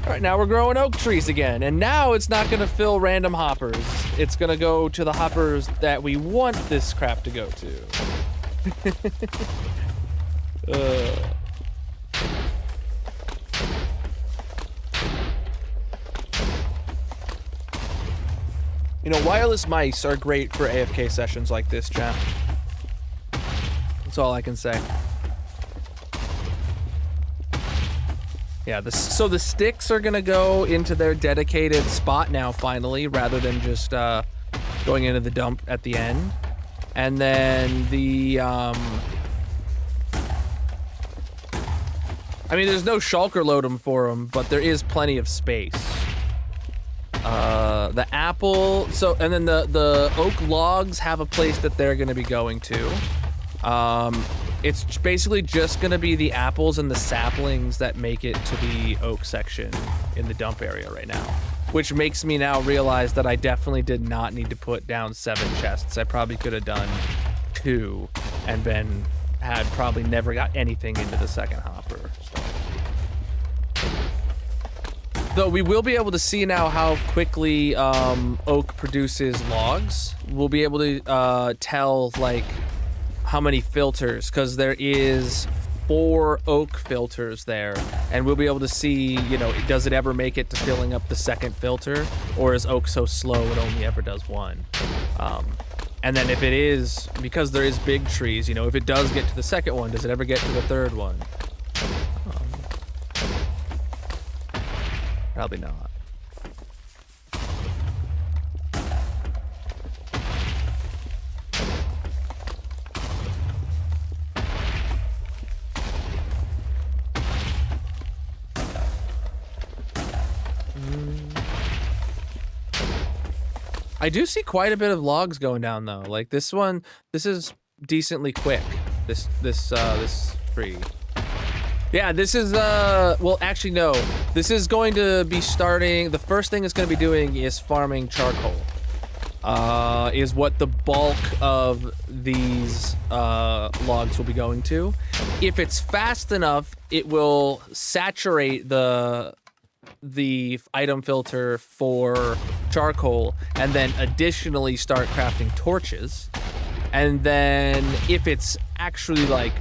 All right, now we're growing oak trees again, and now it's not gonna fill random hoppers. It's gonna go to the hoppers that we want this crap to go to. You know, wireless mice are great for AFK sessions like this, chat. That's all I can say. Yeah, so the sticks are gonna go into their dedicated spot now, finally, rather than just going into the dump at the end. And then the, I mean, there's no shulker lodem for them, but there is plenty of space. The apple, and then the oak logs have a place that they're gonna be going to. It's basically just gonna be the apples and the saplings that make it to the oak section in the dump area right now. Which makes me now realize that I definitely did not need to put down 7 chests. I probably could have done 2 and had probably never got anything into the second hopper. So. Though we will be able to see now how quickly oak produces logs. We'll be able to tell like how many filters, because there is 4 oak filters there, and we'll be able to see, you know, does it ever make it to filling up the second filter, or is oak so slow it only ever does 1? And then if it is, because there is big trees, you know, if it does get to the second one, does it ever get to the third one? Probably not. I do see quite a bit of logs going down though. Like this one, this is decently quick. This tree. Yeah, this is well actually no. This is going to be starting, the first thing it's going to be doing is farming charcoal. Is what the bulk of these logs will be going to. If it's fast enough, it will saturate the item filter for charcoal and then additionally start crafting torches. And then if it's actually like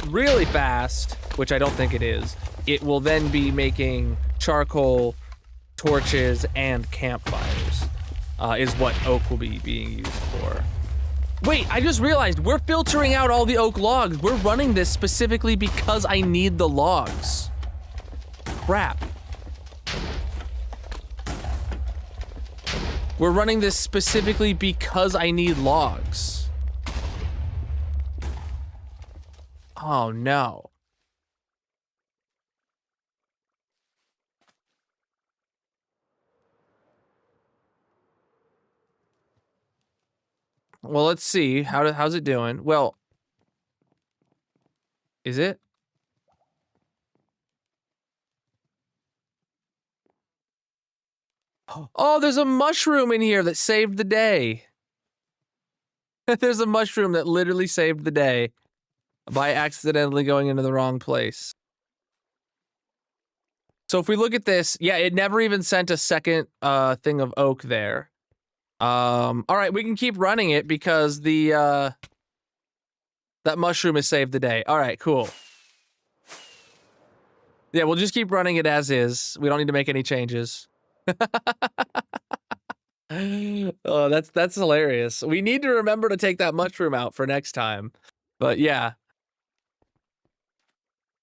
really fast, which I don't think it is, it will then be making charcoal, torches, and campfires, is what oak will be being used for. Wait, I just realized we're filtering out all the oak logs. We're running this specifically because I need the logs. Crap. We're running this specifically because I need logs. Oh no. Well, let's see. How's it doing? Well, is it? Oh, there's a mushroom in here that saved the day. There's a mushroom that literally saved the day by accidentally going into the wrong place. So if we look at this, yeah, it never even sent a second thing of oak there. All right, we can keep running it because the that mushroom has saved the day. All right, cool. Yeah, we'll just keep running it as is. We don't need to make any changes. Oh, that's hilarious. We need to remember to take that mushroom out for next time. But yeah.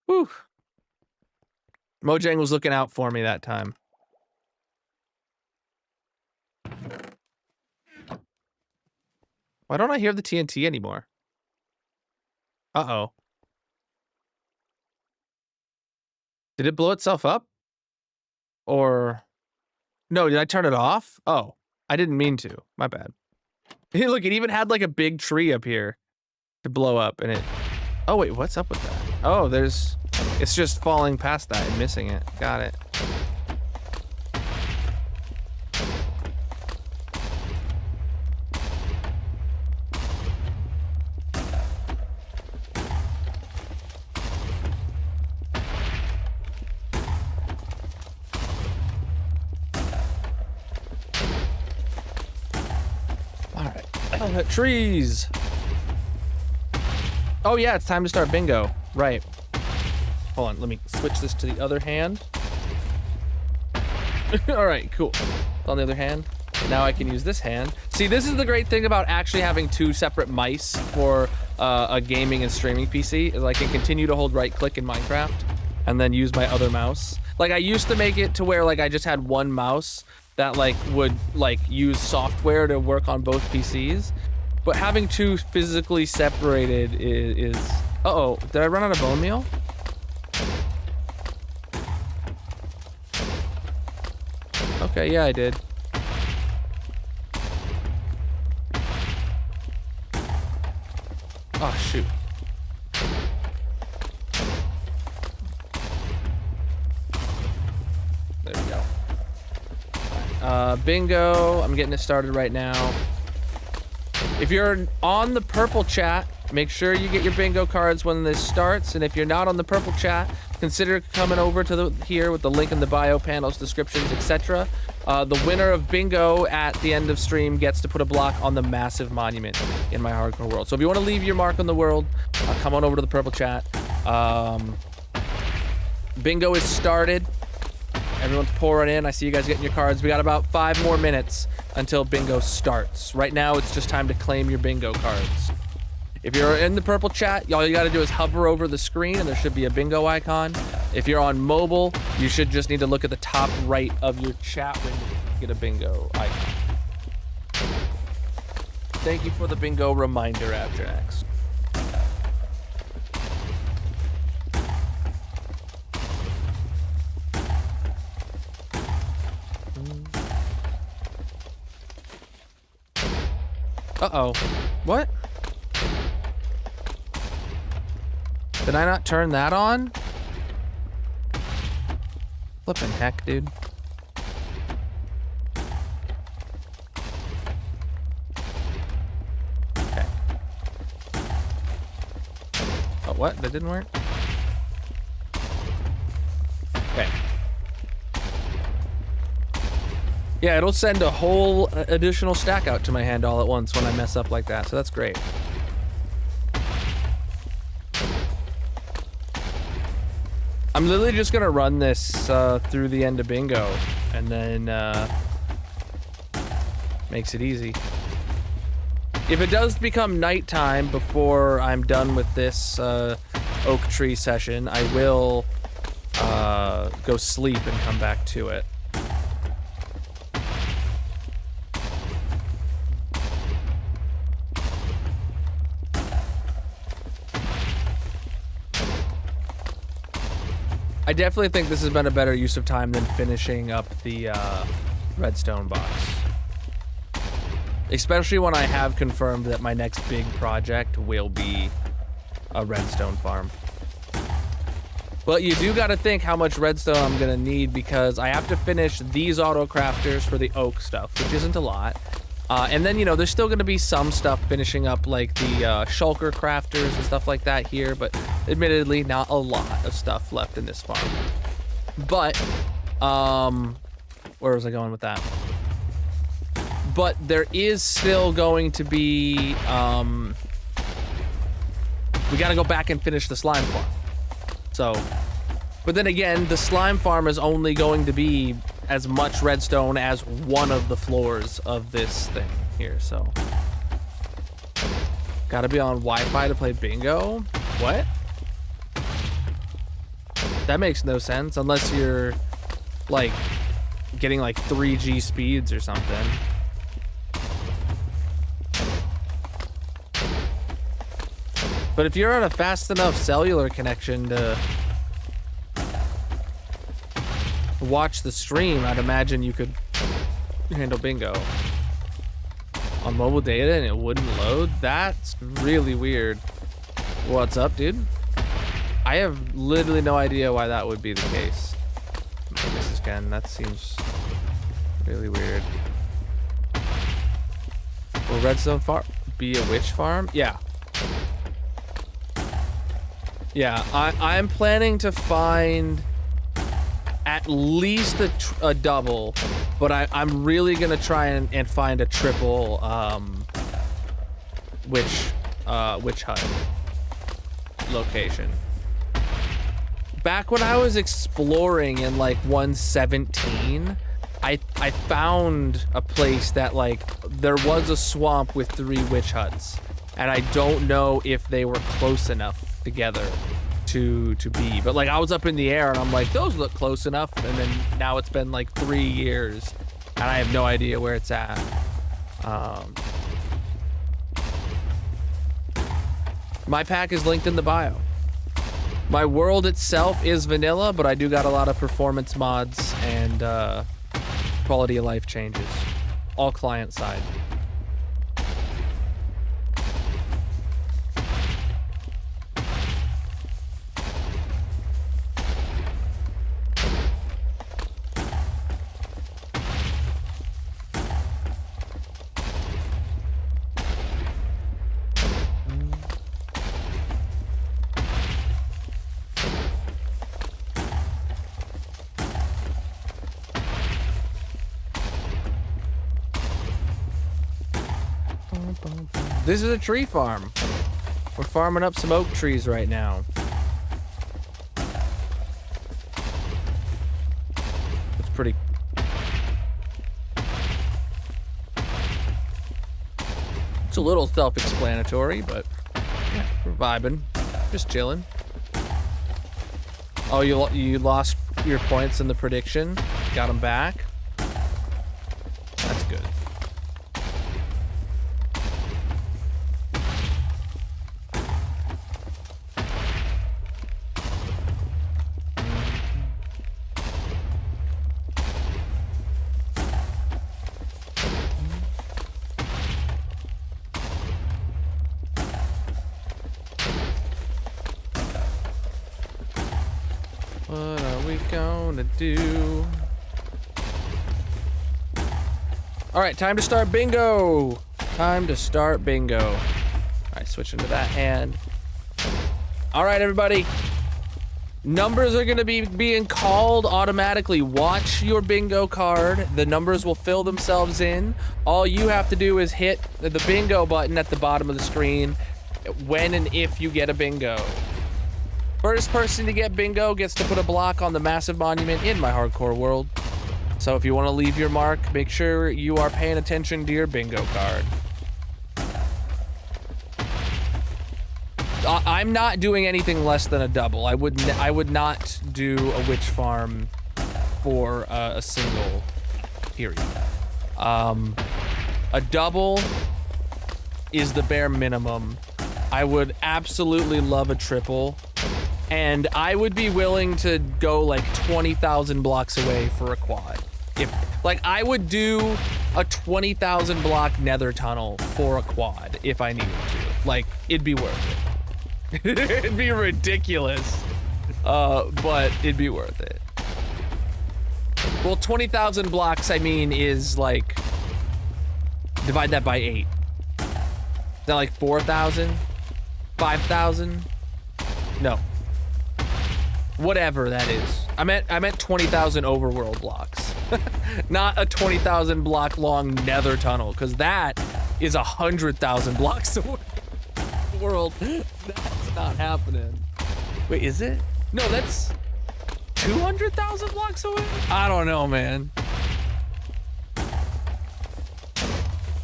Whew. Mojang was looking out for me that time. Why don't I hear the TNT anymore? Uh-oh. Did it blow itself up? Or... No, did I turn it off? Oh, I didn't mean to. My bad. Hey, look, it even had like a big tree up here to blow up and it... Oh, wait, what's up with that? Oh, there's... It's just falling past that and missing it. Got it. Trees. Oh yeah, it's time to start bingo. Right. Hold on, let me switch this to the other hand. All right, cool. On the other hand, now I can use this hand. See, this is the great thing about actually having 2 separate mice for a gaming and streaming PC, is I can continue to hold right click in Minecraft and then use my other mouse. Like I used to make it to where like I just had one mouse that like would like use software to work on both PCs. But having 2 physically separated is... Uh-oh, did I run out of bone meal? Okay, yeah, I did. Oh, shoot. There we go. Bingo, I'm getting it started right now. If you're on the purple chat, make sure you get your bingo cards when this starts. And if you're not on the purple chat, consider coming over to here with the link in the bio, panels, descriptions, etc. The winner of bingo at the end of stream gets to put a block on the massive monument in my hardcore world. So if you want to leave your mark on the world, come on over to the purple chat. Bingo is started. Everyone's pouring in. I see you guys getting your cards. We got about 5 more minutes until bingo starts. Right now, it's just time to claim your bingo cards. If you're in the purple chat, all you gotta do is hover over the screen and there should be a bingo icon. If you're on mobile, you should just need to look at the top right of your chat window to get a bingo icon. Thank you for the bingo reminder, Abjanax. Uh-oh. What? Did I not turn that on? Flippin' heck, dude. Okay. Oh, what? That didn't work? Okay. Yeah, it'll send a whole additional stack out to my hand all at once when I mess up like that, so that's great. I'm literally just gonna run this through the end of bingo, and then makes it easy. If it does become nighttime before I'm done with this oak tree session, I will go sleep and come back to it. I definitely think this has been a better use of time than finishing up the redstone box. Especially when I have confirmed that my next big project will be a redstone farm. But you do gotta think how much redstone I'm gonna need because I have to finish these auto crafters for the oak stuff, which isn't a lot. And then, you know, there's still going to be some stuff finishing up, like the shulker crafters and stuff like that here, but admittedly, not a lot of stuff left in this farm. But, where was I going with that? But there is still going to be, we got to go back and finish the slime farm. So, but then again, the slime farm is only going to be as much redstone as one of the floors of this thing here, so. Gotta be on Wi-Fi to play bingo? What? That makes no sense, unless you're, like, getting, like, 3G speeds or something. But if you're on a fast enough cellular connection to watch the stream, I'd imagine you could handle bingo. On mobile data and it wouldn't load? That's really weird. What's up, dude? I have literally no idea why that would be the case. Mrs. Ken, that seems really weird. Will Redstone Farm be a witch farm? Yeah. Yeah, I'm planning to find at least a double, but I'm really gonna try and find a triple witch hut location. Back when I was exploring in like 117, I found a place that like there was a swamp with 3 witch huts, and I don't know if they were close enough together to be, but like I was up in the air and I'm like, those look close enough, and then now it's been like 3 years and I have no idea where it's at. My pack is linked in the bio. My world itself is vanilla, but I do got a lot of performance mods and quality of life changes, all client side. This is a tree farm. We're farming up some oak trees right now. pretty... It's a little self-explanatory, but yeah, we're vibing. Just chilling. Oh, you lost your points in the prediction. Got them back. That's good. What are we gonna do? All right, time to start bingo. Time to start bingo. All right, switch into that hand. All right, everybody. Numbers are gonna be being called automatically. Watch your bingo card. The numbers will fill themselves in. All you have to do is hit the bingo button at the bottom of the screen when and if you get a bingo. First person to get bingo gets to put a block on the massive monument in my hardcore world. So if you want to leave your mark, make sure you are paying attention to your bingo card. I'm not doing anything less than a double. I would not do a witch farm for a single period. A double is the bare minimum. I would absolutely love a triple. And I would be willing to go like 20,000 blocks away for a quad. Like, I would do a 20,000 block nether tunnel for a quad if I needed to. Like, it'd be worth it. It'd be ridiculous, but it'd be worth it. Well, 20,000 blocks, I mean, is like, divide that by 8. Is that like 4,000? 5,000? No. Whatever that is. I meant 20,000 overworld blocks. Not a 20,000 block long nether tunnel, because that is 100,000 blocks away. World. That's not happening. Wait, is it? No, that's 200,000 blocks away? I don't know, man.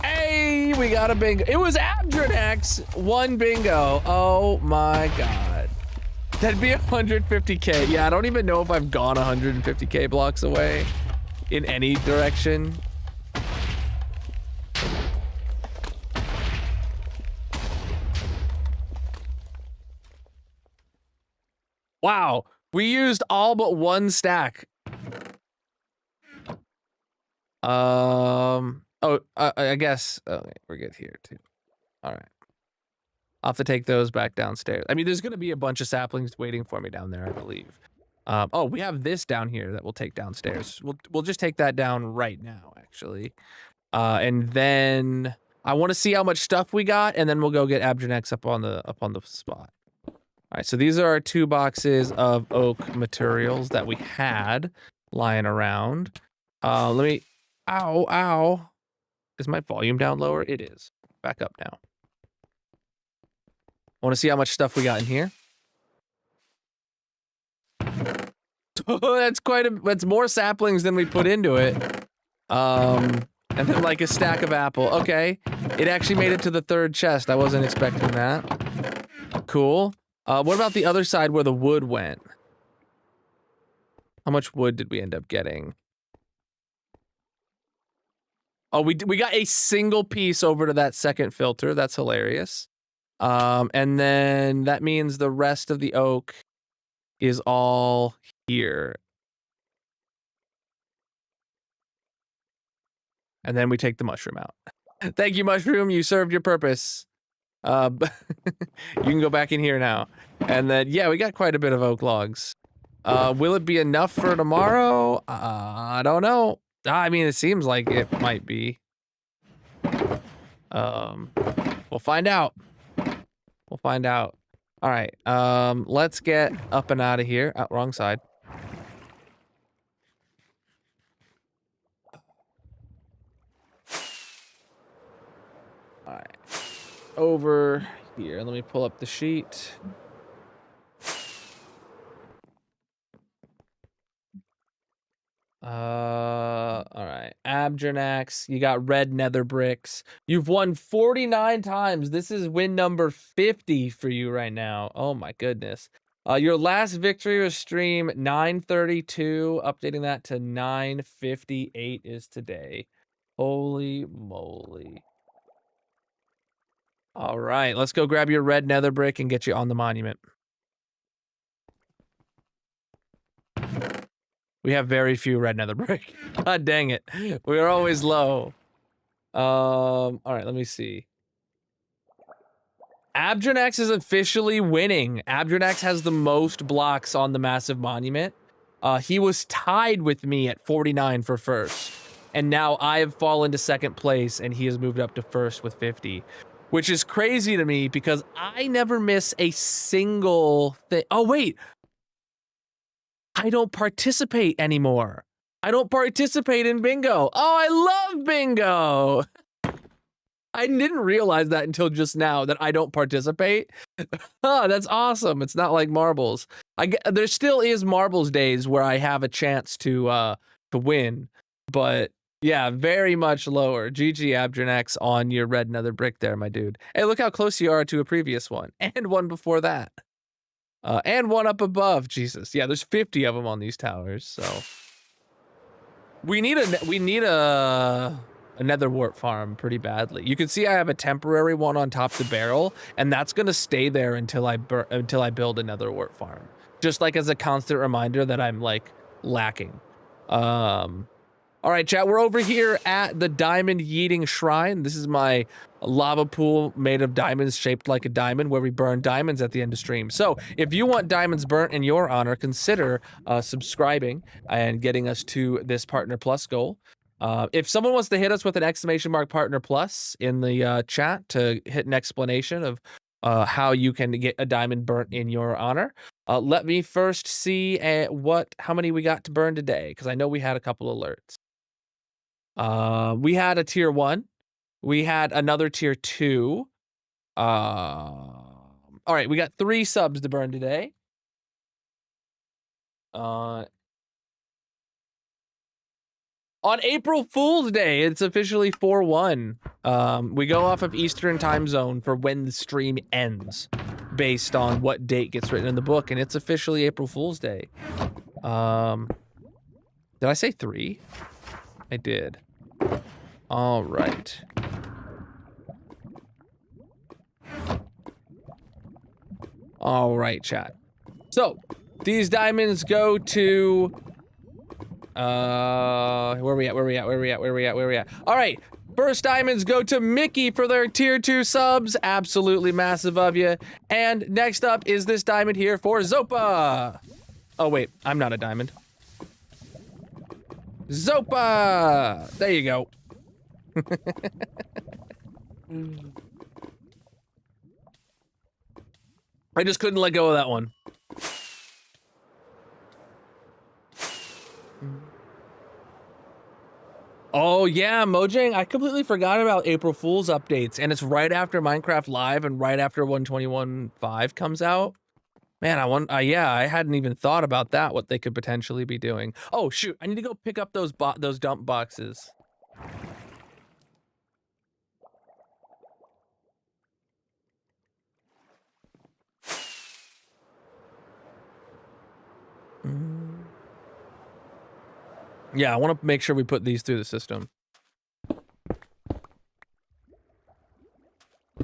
Hey, we got a bingo. It was Abdranax. One bingo. Oh my god. That'd be 150k. Yeah, I don't even know if I've gone 150k blocks away in any direction. Wow, we used all but one stack. I guess, okay, we're good here too. All right. I'll have to take those back downstairs. I mean, there's gonna be a bunch of saplings waiting for me down there, I believe. Oh, we have this down here that we'll take downstairs. We'll just take that down right now, actually. And then I want to see how much stuff we got, and then we'll go get Abdranex up on the spot. All right, so these are our 2 boxes of oak materials that we had lying around. Let me, ow. Is my volume down lower? It is. Back up now. Want to see how much stuff we got in here? Oh, that's more saplings than we put into it. And then like a stack of apple. Okay, it actually made it to the 3rd chest. I wasn't expecting that. Cool. What about the other side where the wood went? How much wood did we end up getting? Oh, we got a single piece over to that 2nd filter. That's hilarious. And then that means the rest of the oak is all here. And then we take the mushroom out. Thank you, mushroom. You served your purpose. You can go back in here now. And then, yeah, we got quite a bit of oak logs. Will it be enough for tomorrow? I don't know. I mean, it seems like it might be. We'll find out. We'll find out. All right. Let's get up and out of here. Oh, wrong side. All right. Over here. Let me pull up the sheet. All right. Abjernax, you got red nether bricks. You've won 49 times. This is win number 50 for you right now. Oh my goodness. Your last victory was stream 9:32. Updating that to 9:58 is today. Holy moly. All right, let's go grab your red nether brick and get you on the monument. We have very few red nether brick. God dang it. We're always low. All right, let me see. Abjernax is officially winning. Abjernax has the most blocks on the massive monument. He was tied with me at 49 for first. And now I have fallen to second place and he has moved up to first with 50. Which is crazy to me because I never miss a single thing. Oh, wait. I don't participate anymore. I don't participate in bingo. Oh, I love bingo. I didn't realize that until just now that I don't participate. Oh, that's awesome. It's not like marbles. There still is marbles days where I have a chance to win, but yeah, very much lower. GG Abjernax on your red nether brick there, my dude. Hey, look how close you are to a previous one and one before that. And one up above. Jesus. Yeah, there's 50 of them on these towers, so we need a nether wart farm pretty badly. You can see I have a temporary one on top of the barrel, and that's gonna stay there until I build a nether wart farm. Just like as a constant reminder that I'm like lacking. All right, chat, we're over here at the Diamond Yeeting Shrine. This is my lava pool made of diamonds shaped like a diamond where we burn diamonds at the end of stream. So if you want diamonds burnt in your honor, consider subscribing and getting us to this Partner Plus goal. If someone wants to hit us with an exclamation mark Partner Plus in the chat to hit an explanation of how you can get a diamond burnt in your honor, let me first see how many we got to burn today, because I know we had a couple alerts. We had a tier 1. We had another tier 2. All right, we got 3 subs to burn today. On April Fool's Day, it's officially 4/1. We go off of Eastern time zone for when the stream ends, based on what date gets written in the book, and it's officially April Fool's Day. Did I say 3? I did. All right. All right, chat. So these diamonds go to where we at? All right. First diamonds go to Mickey for their tier 2 subs. Absolutely massive of you. And next up is this diamond here for Zopa. Oh wait, I'm not a diamond. Zopa! There you go. I just couldn't let go of that one. Oh yeah, Mojang, I completely forgot about April Fool's updates, and it's right after Minecraft Live and right after 121.5 comes out. Man, I hadn't even thought about that, what they could potentially be doing. Oh shoot, I need to go pick up those dump boxes. Yeah, I want to make sure we put these through the system.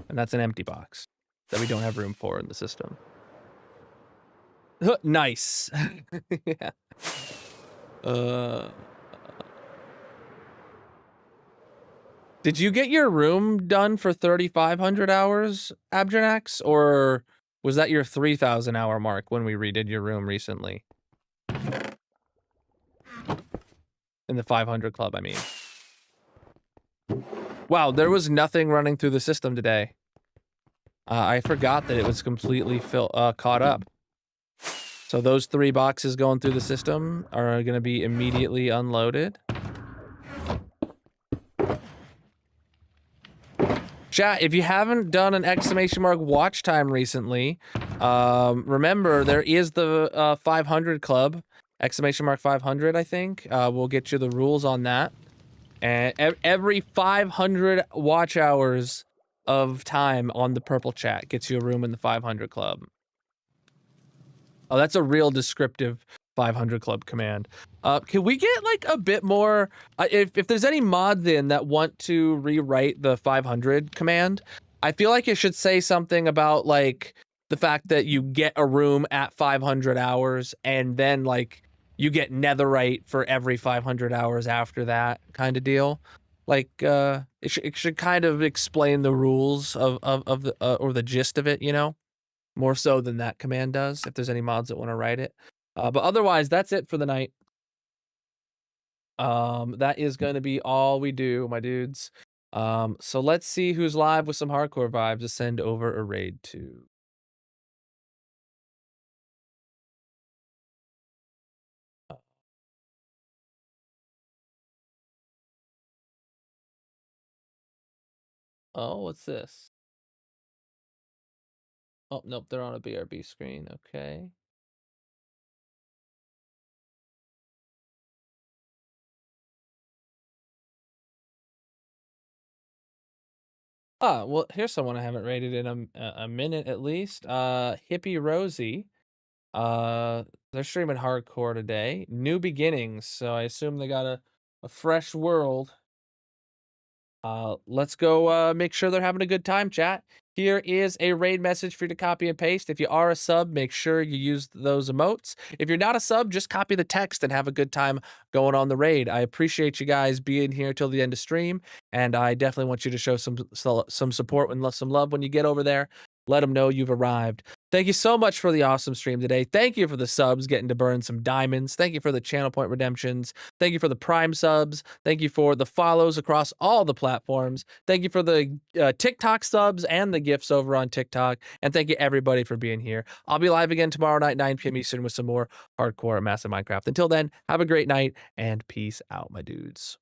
And that's an empty box that we don't have room for in the system. Nice. Yeah. Did you get your room done for 3,500 hours, Abjernax? Or was that your 3,000 hour mark when we redid your room recently? In the 500 club, I mean. Wow, there was nothing running through the system today. I forgot that it was completely caught up. So those 3 boxes going through the system are going to be immediately unloaded. Chat, if you haven't done an exclamation mark watch time recently, remember there is the 500 club, exclamation mark 500, I think. We'll get you the rules on that. And every 500 watch hours of time on the purple chat gets you a room in the 500 club. Oh, that's a real descriptive 500 club command. Can we get like a bit more, if there's any mods in that want to rewrite the 500 command, I feel like it should say something about like the fact that you get a room at 500 hours and then like you get netherite for every 500 hours after that kind of deal. Like it should kind of explain the rules of the or the gist of it, you know, more so than that command does, if there's any mods that want to write it. But otherwise, that's it for the night. That is going to be all we do, my dudes. So let's see who's live with some hardcore vibes to send over a raid to. Oh, what's this? Oh, nope, they're on a BRB screen. Okay. Ah, well, here's someone I haven't rated in a minute at least. Hippie Rosie. They're streaming hardcore today. New beginnings, so I assume they got a fresh world. Let's go make sure they're having a good time, chat. Here is a raid message for you to copy and paste. If you are a sub, make sure you use those emotes. If you're not a sub, just copy the text and have a good time going on the raid. I appreciate you guys being here till the end of stream, and I definitely want you to show some support and some love when you get over there. Let them know you've arrived. Thank you so much for the awesome stream today. Thank you for the subs, getting to burn some diamonds. Thank you for the channel point redemptions. Thank you for the Prime subs. Thank you for the follows across all the platforms. Thank you for the TikTok subs and the gifts over on TikTok. And thank you everybody for being here. I'll be live again tomorrow night, 9 p.m. Eastern with some more hardcore Massive Minecraft. Until then, have a great night and peace out, my dudes.